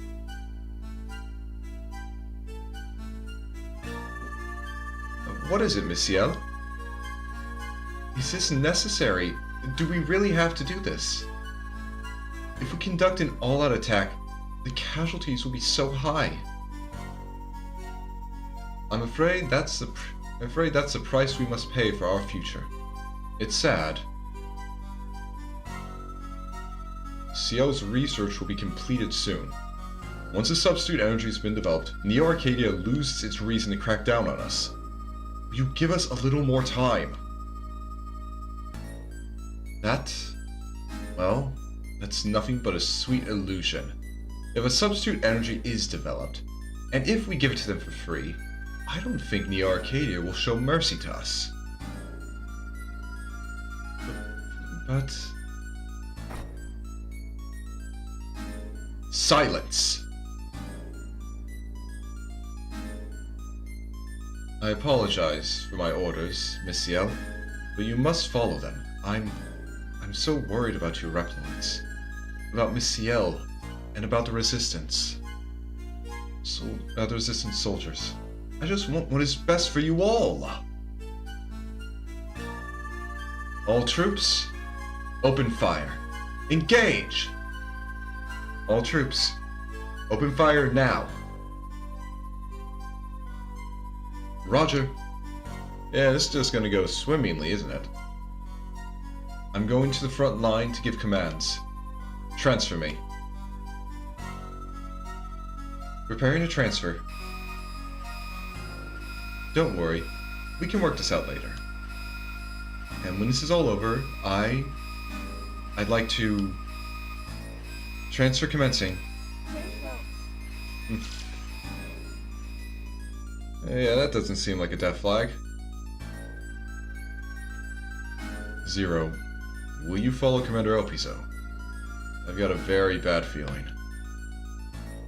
What is it, Miss Ciel? Is this necessary? Do we really have to do this? If we conduct an all-out attack, the casualties will be so high. I'm afraid that's the price we must pay for our future. It's sad. Ciel's research will be completed soon. Once a substitute energy has been developed, Neo Arcadia loses its reason to crack down on us. Will you give us a little more time? Well, that's nothing but a sweet illusion. If a substitute energy is developed, and if we give it to them for free, I don't think Neo Arcadia will show mercy to us. But... Silence! I apologize for my orders, Miss Ciel, but you must follow them. I'm so worried about your Reploids. About Miss Ciel, and about the Resistance. About the Resistance soldiers. I just want what is best for you all. All troops, open fire. Engage! All troops, open fire now. Roger. Yeah, this is just gonna go swimmingly, isn't it? I'm going to the front line to give commands. Transfer me. Preparing to transfer. Don't worry, we can work this out later. And when this is all over, I'd like to... Transfer commencing. Yeah, that doesn't seem like a death flag. Zero, will you follow Commander Elpizo? I've got a very bad feeling.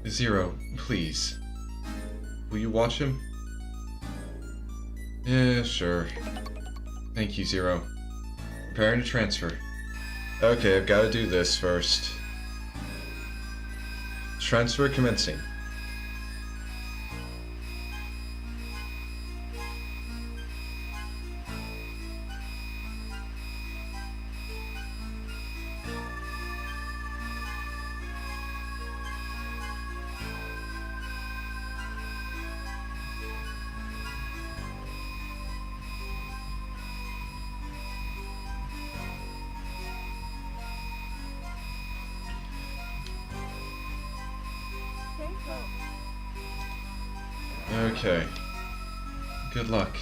Zero, please. Will you watch him? Yeah, sure. Thank you, Zero. Preparing to transfer. Okay, I've got to do this first. Transfer commencing. Okay. Good luck.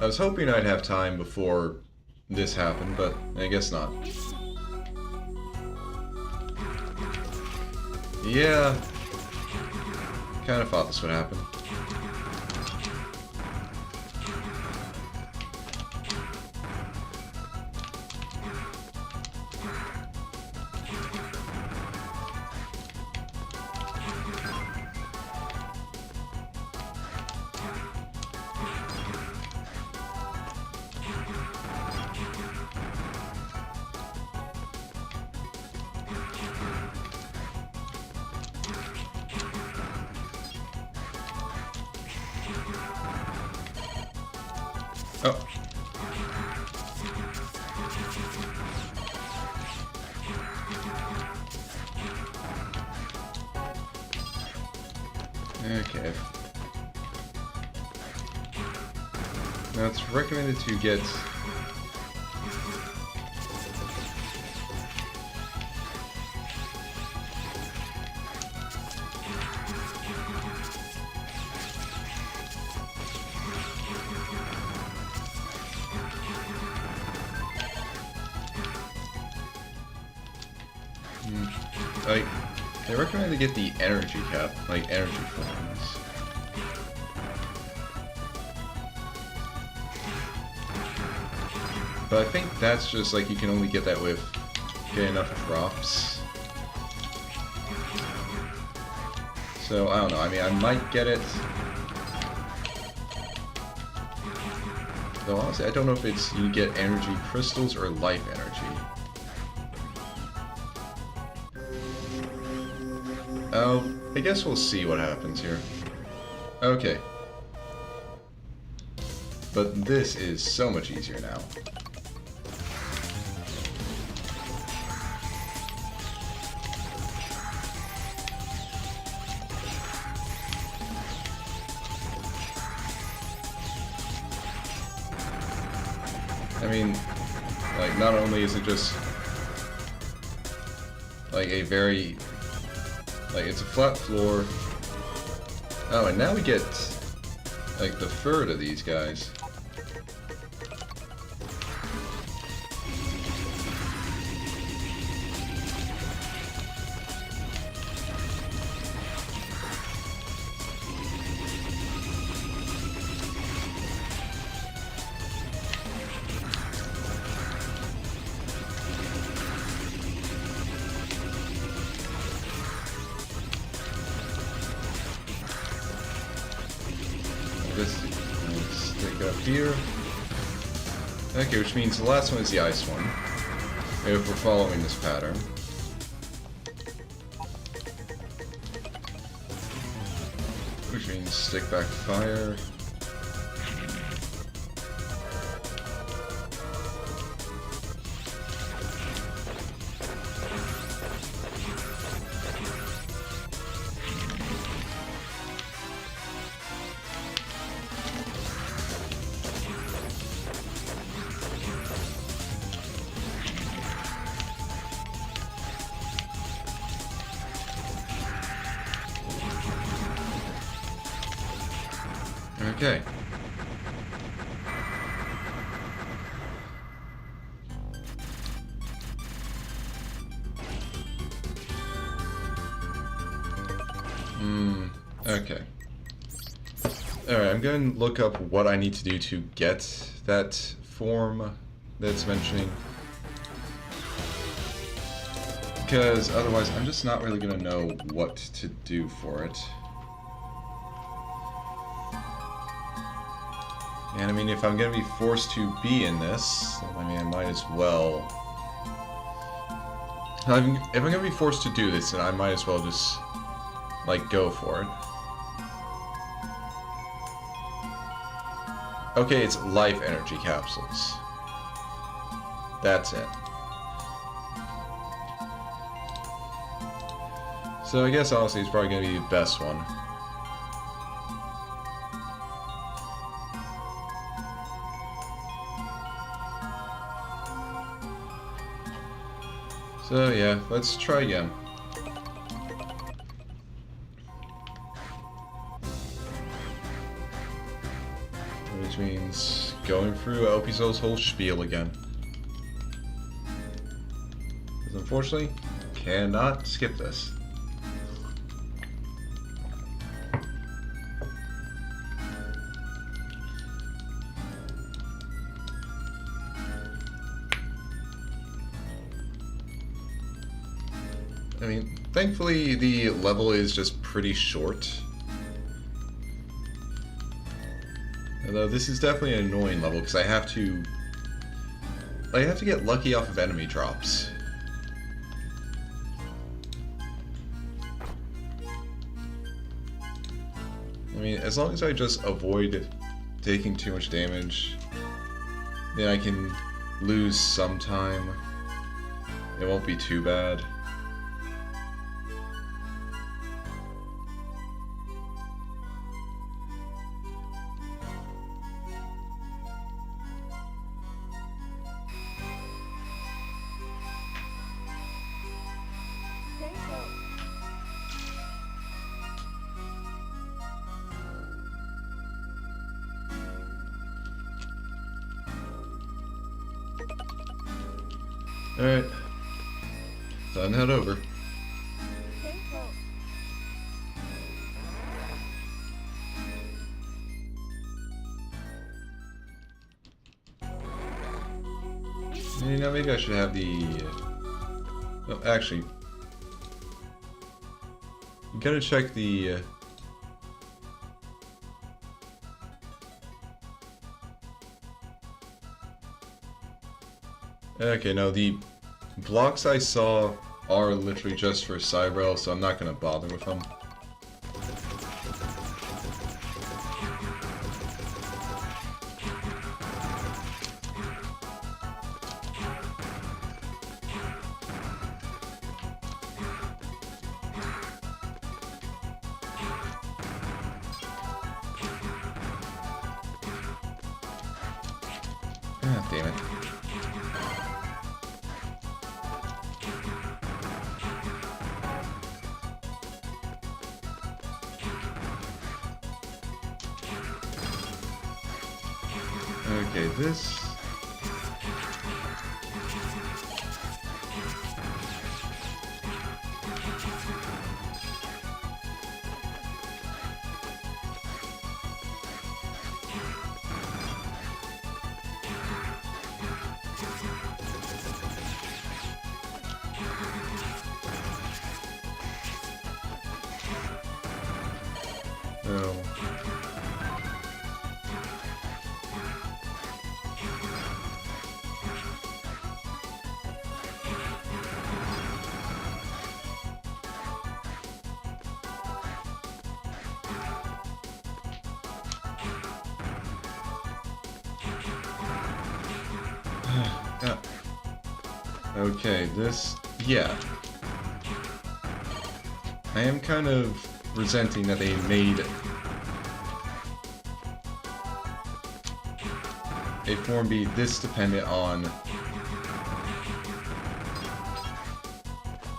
I was hoping I'd have time before this happened, but I guess not. Yeah. Kinda thought this would happen. Oh. Okay. Now it's recommended to get... They recommend to get the energy cap, like energy forms. But I think that's just like you can only get that with get enough drops. So I don't know, I mean I might get it. Though honestly I don't know if it's you get energy crystals or life energy. Oh, I guess we'll see what happens here. Okay. But this is so much easier now. I mean, like, not only is it just like a very like, it's a flat floor. Oh, and now we get, like, the third of these guys. Stick up here. Okay, which means the last one is the ice one. If we're following this pattern. Which means stick back fire. Okay. Okay. Alright, I'm going to look up what I need to do to get that form that's mentioning. Because otherwise I'm just not really going to know what to do for it. And I mean, if I'm going to be forced to be in this, I mean, I might as well... If I'm going to be forced to do this, then I might as well just, like, go for it. Okay, it's life energy capsules. That's it. So I guess, honestly, it's probably going to be the best one. So yeah, let's try again. Which means going through Elpizo's whole spiel again. Because unfortunately, cannot skip this. I mean, thankfully the level is just pretty short. Although this is definitely an annoying level because I have to get lucky off of enemy drops. I mean, as long as I just avoid taking too much damage, then I can lose some time. It won't be too bad. Alright. Time to head over. know, maybe I should have the... Oh, actually... You gotta check the... Okay, no, the blocks I saw are literally just for Cyberill, so I'm not gonna bother with them. Ah, damn it. Okay, this... Oh. Yeah. Okay, this... Yeah. I am kind of resenting that they made a form be this dependent on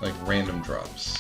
like random drops.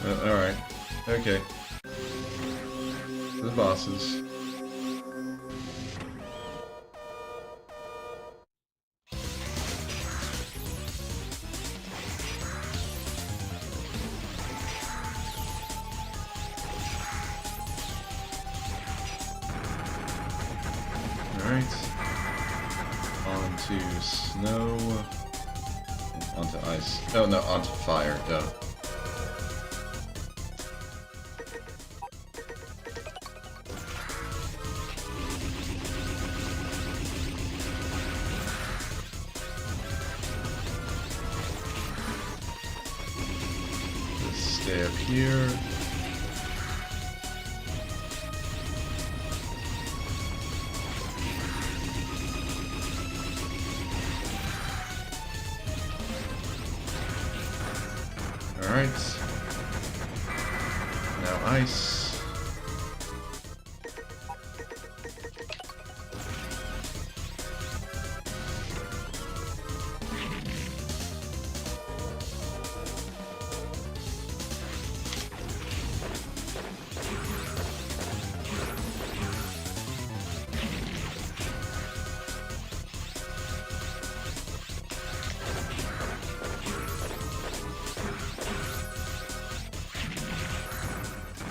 Alright. Okay. The bosses. Alright. Onto snow. Onto ice. Oh no, onto fire, duh. Stay up here. Alright. Now ice.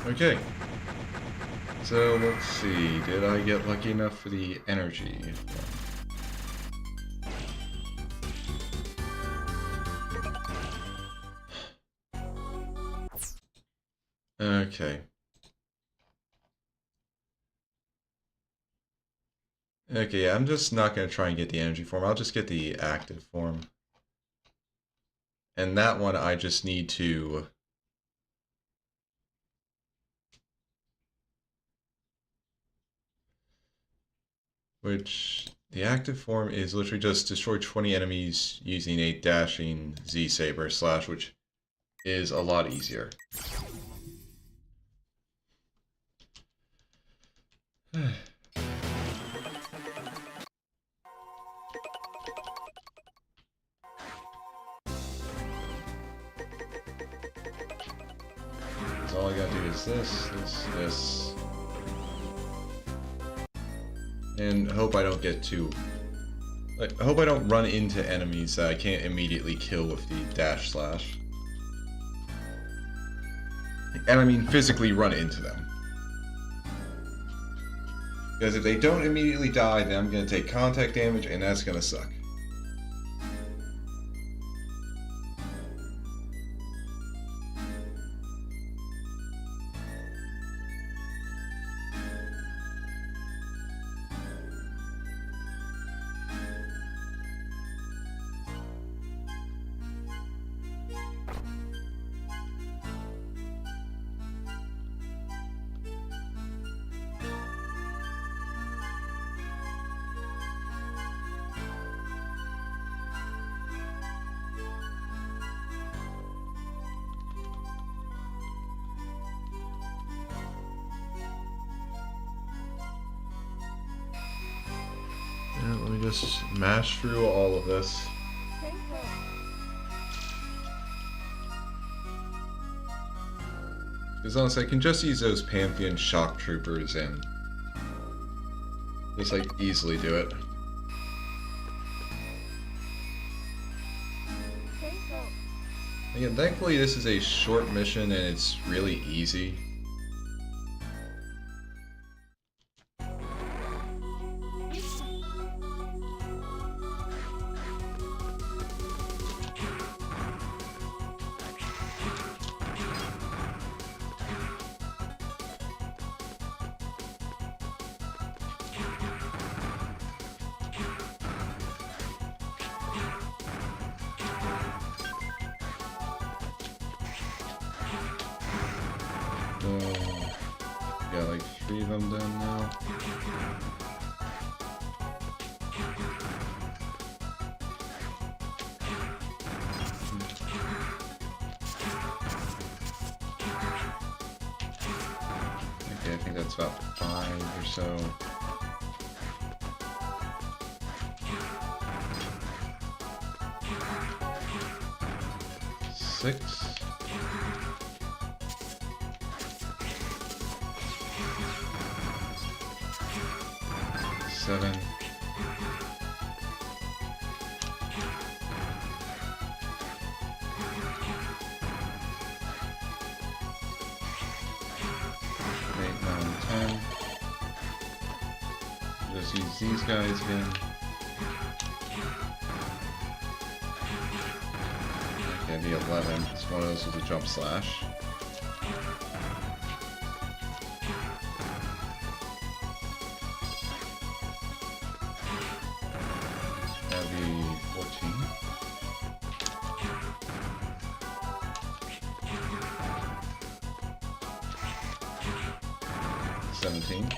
Okay. So let's see. Did I get lucky enough for the energy? Okay. Okay, yeah, I'm just not going to try and get the energy form. I'll just get the active form. And that one I just need to... Which, the active form is literally just destroy 20 enemies using a dashing Z-Saber slash, which is a lot easier. All I gotta do is this. And hope I don't get too... I hope I don't run into enemies that I can't immediately kill with the dash slash. And I mean physically run into them. Because if they don't immediately die, then I'm gonna take contact damage, and that's gonna suck. Yeah, let me just mash through all of this. Because honestly, I can just use those Pantheon shock troopers and just like easily do it. Again, thankfully this is a short mission and it's really easy. Got like 3 of them done now. Okay, I think that's about 5 or so. Six. 7. 8, 9, 10. Just use these guys again. Okay, the 11. It's one of those with a jump slash. The 14. 17.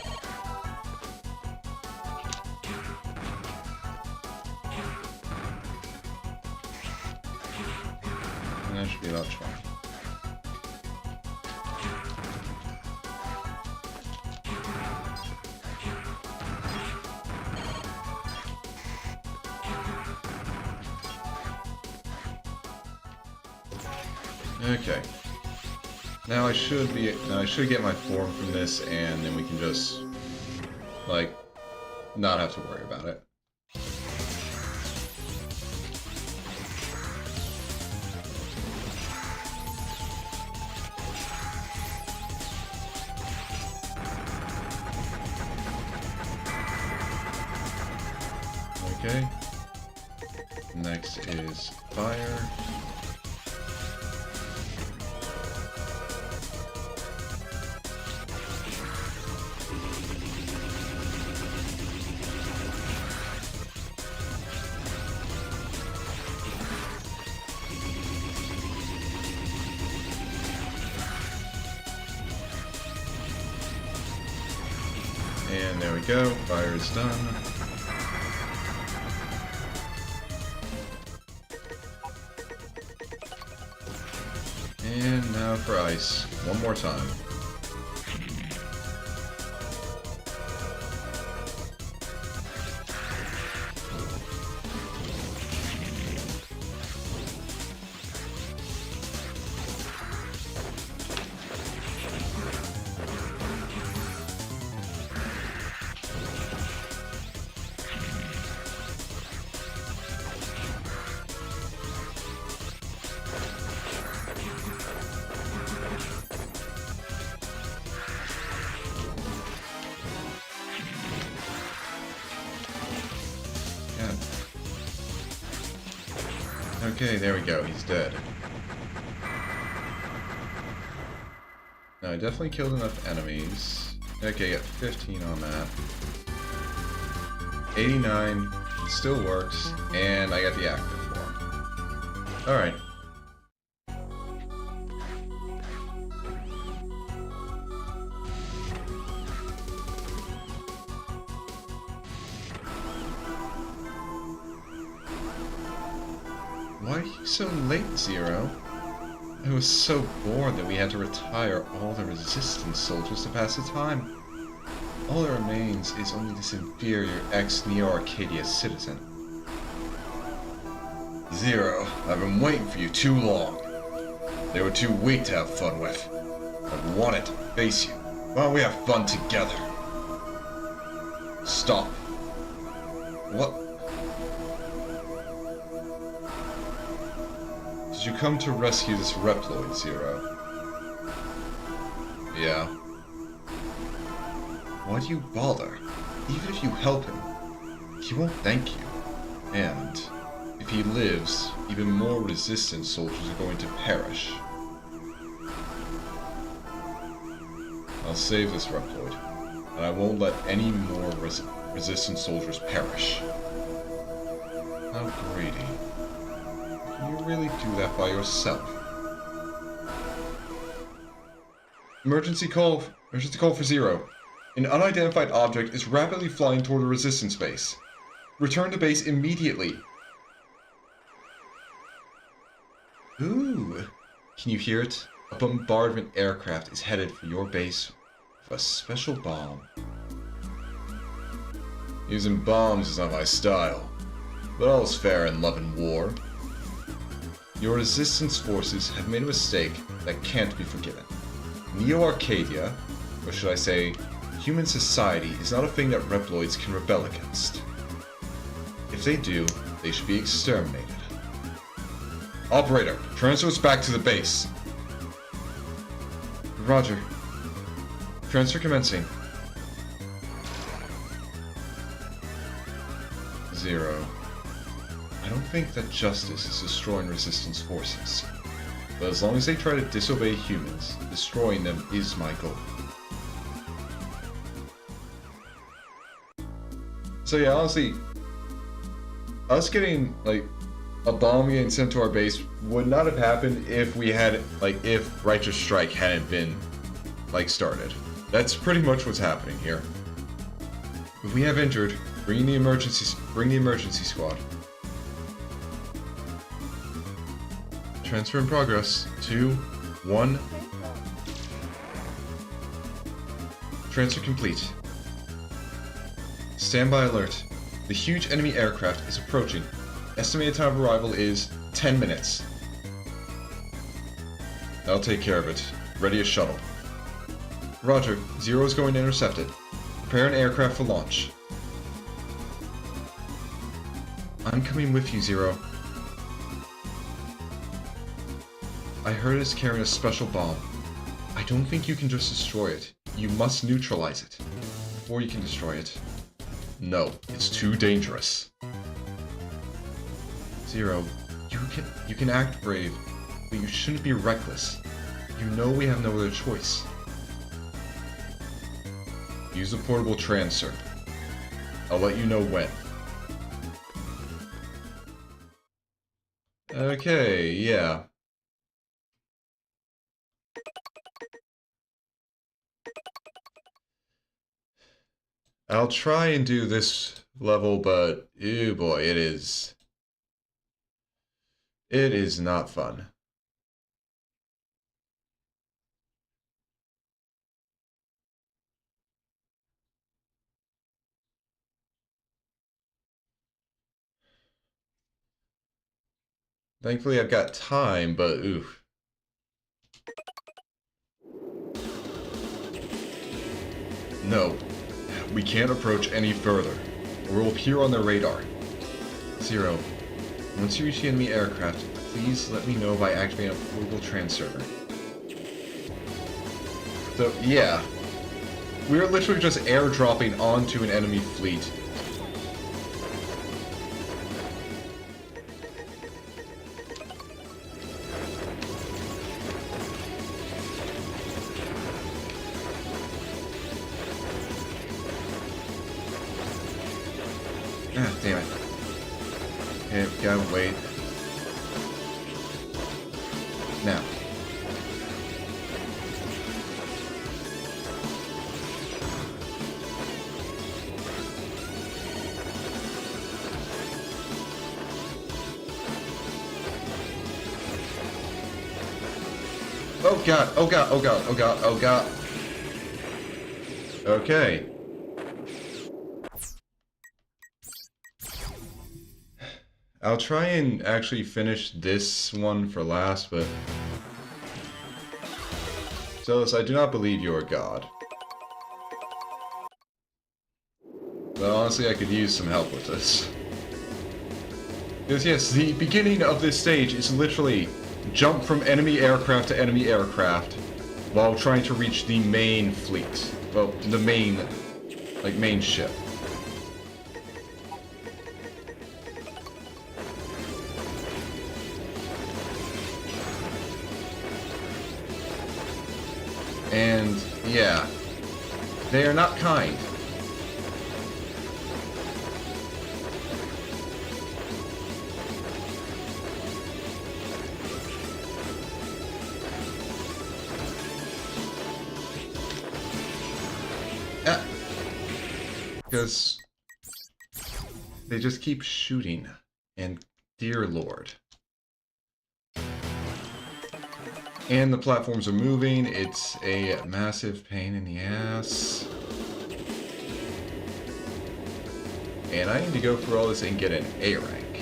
And that should be about 20. Okay. Now I should get my form from this, and then we can just like not have to worry about it. Okay. Next is fire. And there we go, fire is done. And now for ice, one more time. Okay, there we go. He's dead. Now, I definitely killed enough enemies. Okay, got 15 on that. 89 still works, and I got the active form. Alright. Why are you so late, Zero? I was so bored that we had to retire all the resistance soldiers to pass the time. All that remains is only this inferior ex-Neo Arcadia citizen. Zero, I've been waiting for you too long. They were too weak to have fun with. I wanted to face you. Why don't we have fun together? Stop. What? Did you come to rescue this Reploid, Zero? Yeah. Why do you bother? Even if you help him, he won't thank you. And if he lives, even more resistance soldiers are going to perish. I'll save this Reploid, and I won't let any more resistance soldiers perish. How greedy. Can you really do that by yourself? Emergency call for Zero. An unidentified object is rapidly flying toward the resistance base. Return to base immediately. Ooh. Can you hear it? A bombardment aircraft is headed for your base with a special bomb. Using bombs is not my style, but all's fair in love and war. Your resistance forces have made a mistake that can't be forgiven. Neo Arcadia, or should I say, human society, is not a thing that Reploids can rebel against. If they do, they should be exterminated. Operator, transfer us back to the base. Roger. Transfer commencing. Zero. I don't think that justice is destroying resistance forces. But as long as they try to disobey humans, destroying them is my goal. So yeah, honestly, us getting, like, a bomb getting sent to our base would not have happened if we had, like, if Righteous Strike hadn't been, like, started. That's pretty much what's happening here. If we have injured, bring the emergency squad. Transfer in progress. 2, 1. Transfer complete. Standby alert. The huge enemy aircraft is approaching. Estimated time of arrival is 10 minutes. I'll take care of it. Ready a shuttle. Roger. Zero is going to intercept it. Prepare an aircraft for launch. I'm coming with you, Zero. I heard it's carrying a special bomb. I don't think you can just destroy it. You must neutralize it before you can destroy it. No, it's too dangerous. Zero, you can act brave, but you shouldn't be reckless. You know we have no other choice. Use the portable transfer. I'll let you know when. Okay, yeah. I'll try and do this level, but ew boy, it is not fun. Thankfully I've got time, but oof. No. We can't approach any further, or we'll appear on their radar. Zero, once you reach the enemy aircraft, please let me know by activating a portable transfer. So, yeah. We're literally just airdropping onto an enemy fleet. Ah, damn it. Okay, gotta wait. Now. Oh god, oh god, oh god, oh god, oh god. Okay. I'll try and actually finish this one for last, but... Zealous, I do not believe you are God. But honestly, I could use some help with this. Because yes, the beginning of this stage is literally jump from enemy aircraft to enemy aircraft while trying to reach the main fleet. Well, the main, like, main ship. And, yeah, they are not kind. Because they just keep shooting, and dear lord. And the platforms are moving, it's a massive pain in the ass. And I need to go through all this and get an A rank.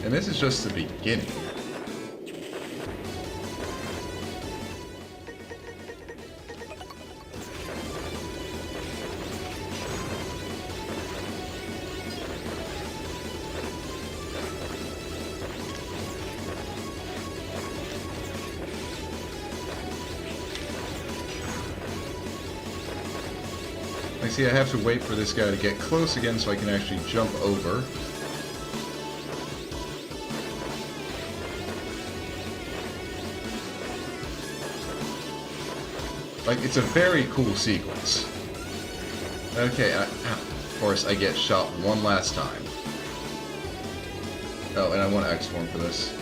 And this is just the beginning. Like, see, I have to wait for this guy to get close again so I can actually jump over. Like, it's a very cool sequence. Okay, of course, I get shot one last time. Oh, and I want X-Form for this.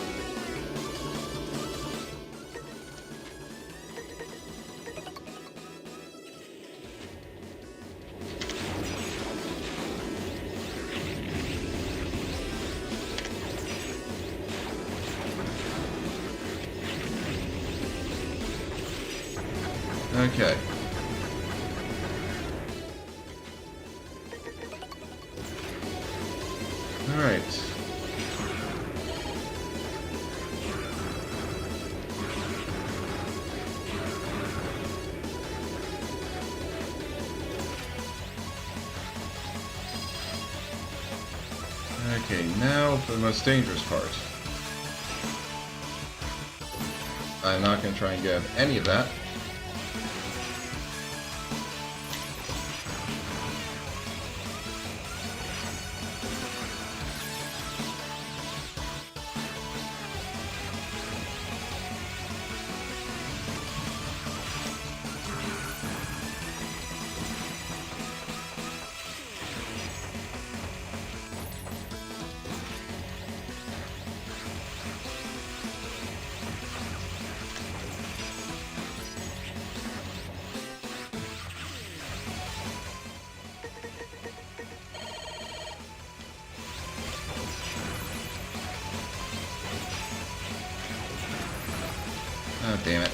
Okay. Alright. Okay, now for the most dangerous part. I'm not going to try and grab any of that. Oh, damn it.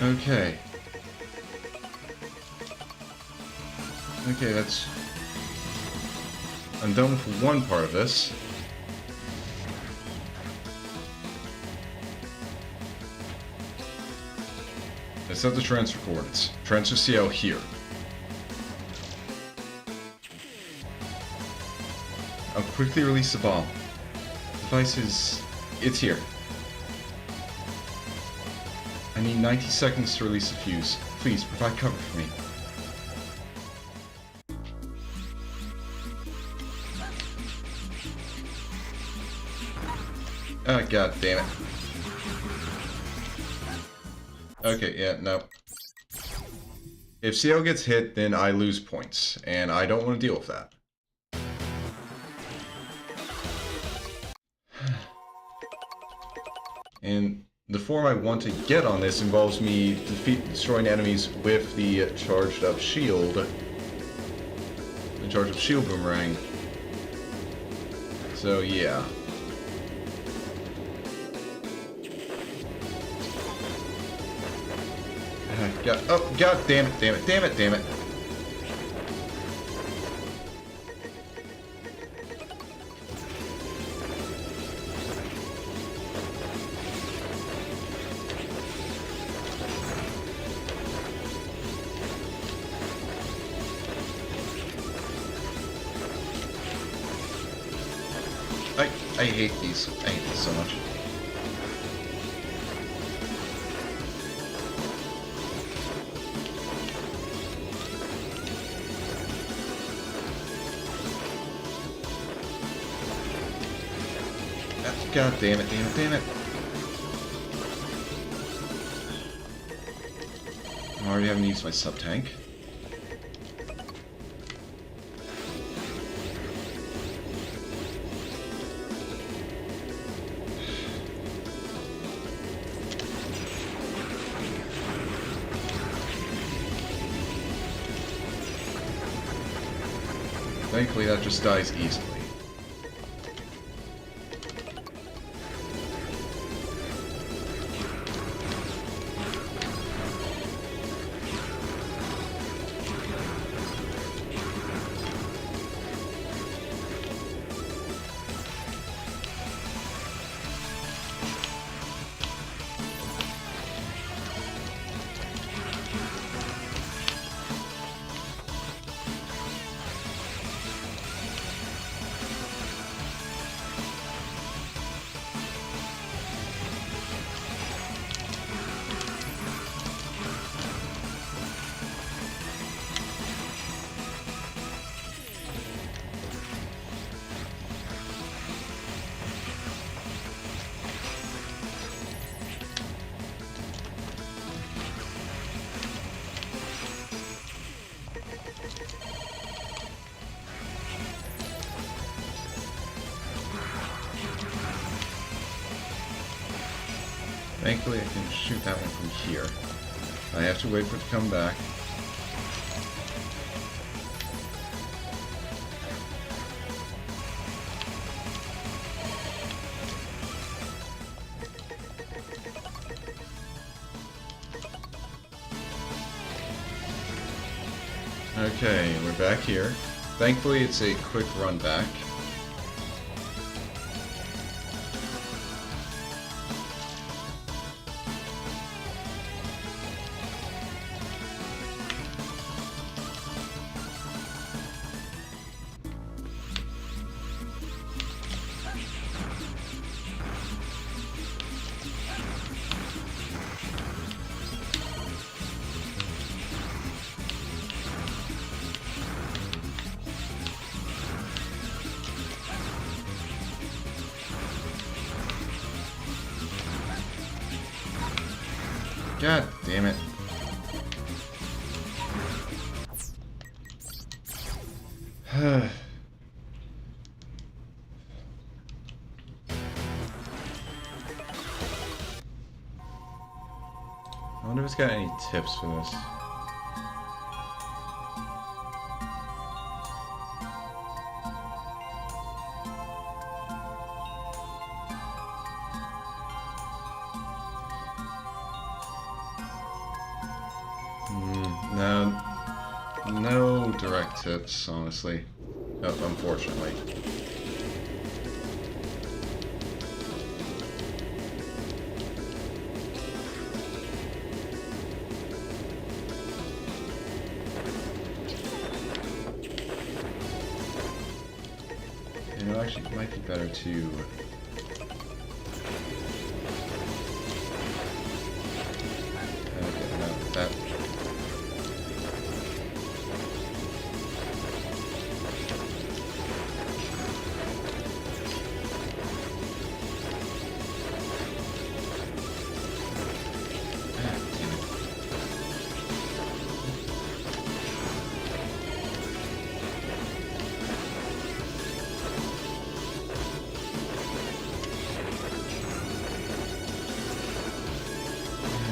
Okay. Okay, that's... I'm done with one part of this. I set the transfer coordinates. Transfer CL here. I'll quickly release the bomb. The device is... it's here. I need 90 seconds to release the fuse. Please, provide cover for me. Oh, god damn it. Okay, yeah, no. If CL gets hit, then I lose points, and I don't want to deal with that. And the form I want to get on this involves me destroying enemies with the charged up shield. The charged up shield boomerang. So, yeah. Oh, god damn it, damn it, damn it, damn it. I hate these. I hate these so much. God damn it, damn it, damn it. I already haven't used my sub-tank. Thankfully, that just dies easily. Thankfully, I can shoot that one from here. I have to wait for it to come back. Okay, we're back here. Thankfully, it's a quick run back. God damn it. I wonder if it's got any tips for this. No direct tips, honestly. Unfortunately. know, actually, it might be better to... Okay, no, that...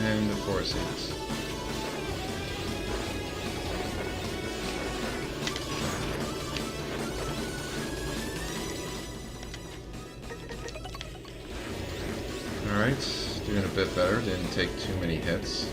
And of course it's... Alright, doing a bit better, didn't take too many hits.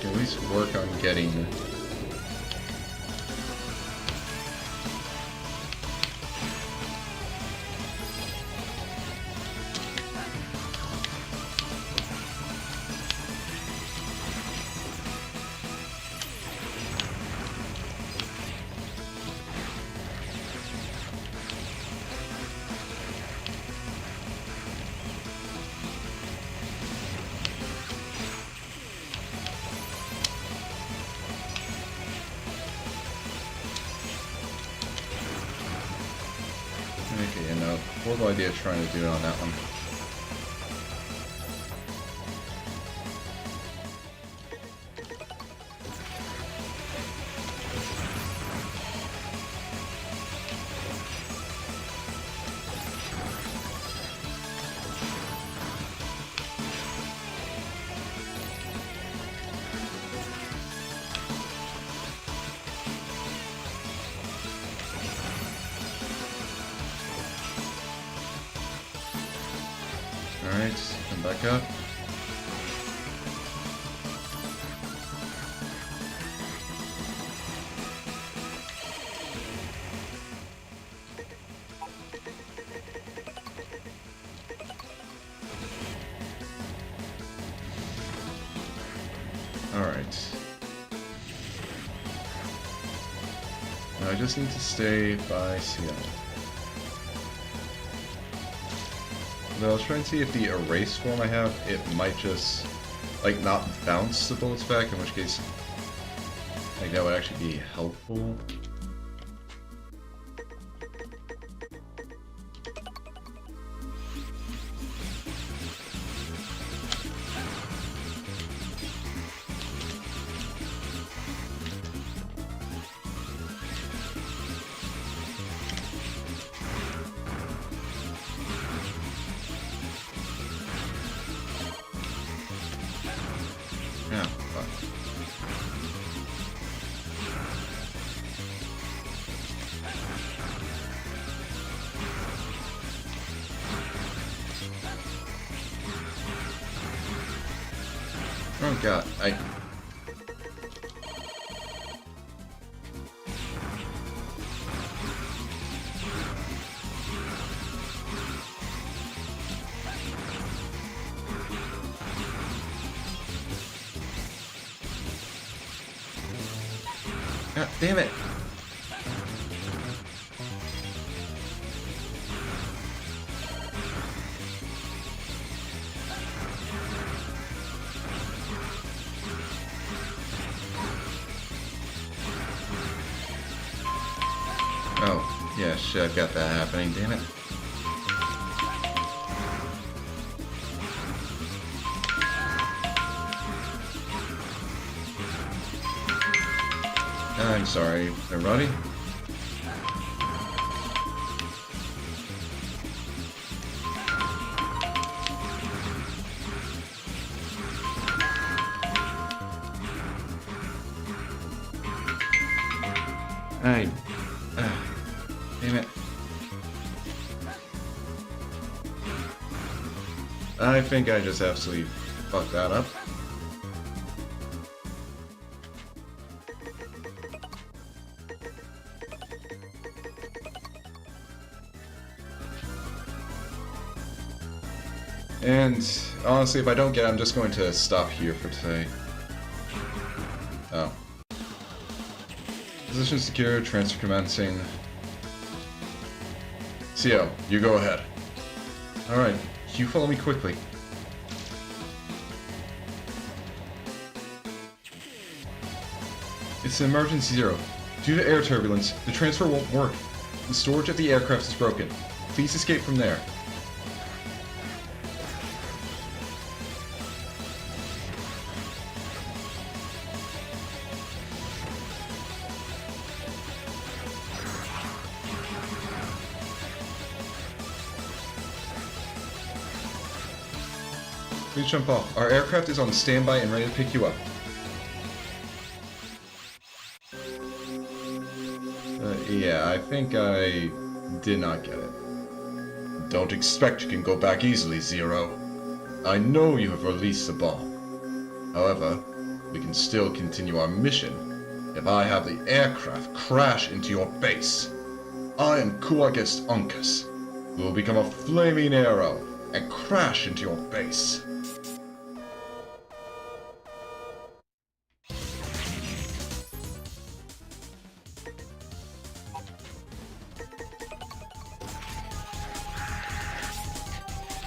At least work on getting... Okay, no, horrible idea trying to do it on that one. Alright, come back up. Alright. Now I just need to stay by Seattle. I was trying to see if the erase form I have, it might just, like, not bounce the bullets back, in which case, like, that would actually be helpful. Yeah, fuck. Oh god, God damn it! Oh, yeah, shit, I've got that happening, damn it. I'm sorry, everybody. fine. Damn it. I think I just absolutely fucked that up. And honestly, if I don't get it, I'm just going to stop here for today. Oh. Position secure, transfer commencing. CO, you go ahead. Alright, you follow me quickly. It's an emergency 0. Due to air turbulence, the transfer won't work. The storage of the aircraft is broken. Please escape from there. Please jump off. Our aircraft is on standby and ready to pick you up. Yeah, I think I did not get it. Don't expect you can go back easily, Zero. I know you have released the bomb. However, we can still continue our mission if I have the aircraft crash into your base. I am Kuagist Uncas, who will become a flaming arrow and crash into your base.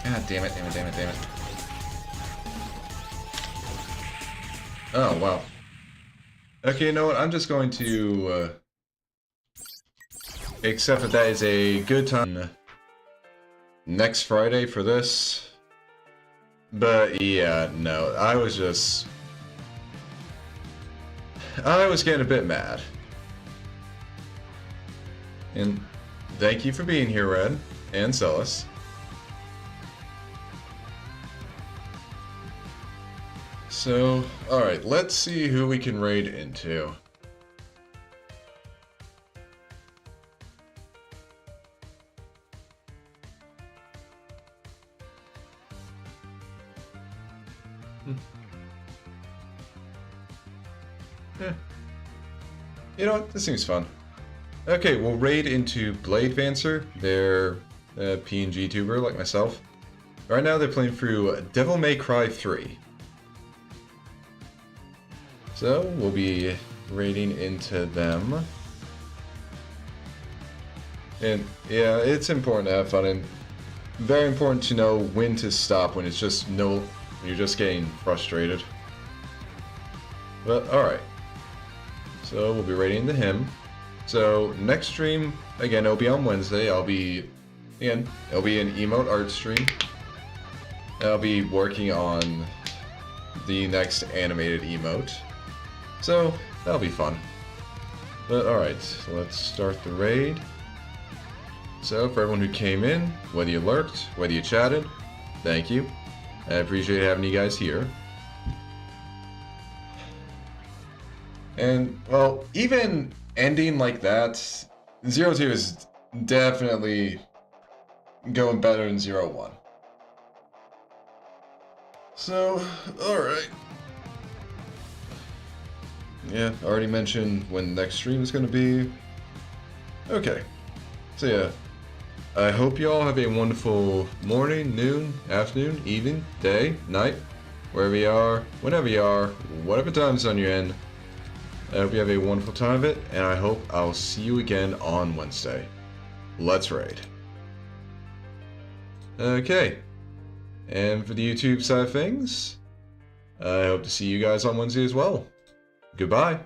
God damn it, damn it, damn it, damn it. Oh, wow. Okay, you know what? I'm just going to accept that is a good time next Friday for this. But yeah, no, I was getting a bit mad. And thank you for being here, Red and Celis. So, alright, let's see who we can raid into. You know what? This seems fun. Okay, we'll raid into Bladevancer. They're a PNGTuber like myself. Right now they're playing through Devil May Cry 3. So, we'll be raiding into them. And, yeah, it's important to have fun, and very important to know when to stop when it's just when you're just getting frustrated. But, alright. So, we'll be raiding into him. So, next stream, again, it'll be on Wednesday. It'll be an emote art stream. I'll be working on the next animated emote. So, that'll be fun. But alright, let's start the raid. So, for everyone who came in, whether you lurked, whether you chatted, thank you. I appreciate having you guys here. And, well, even ending like that, 0-2 is definitely going better than 0-1. So, alright. Yeah, already mentioned when next stream is going to be. Okay. So yeah, I hope you all have a wonderful morning, noon, afternoon, evening, day, night, wherever you are, whenever you are, whatever time zone you're in. I hope you have a wonderful time of it, and I hope I'll see you again on Wednesday. Let's raid. Okay. And for the YouTube side of things, I hope to see you guys on Wednesday as well. Goodbye.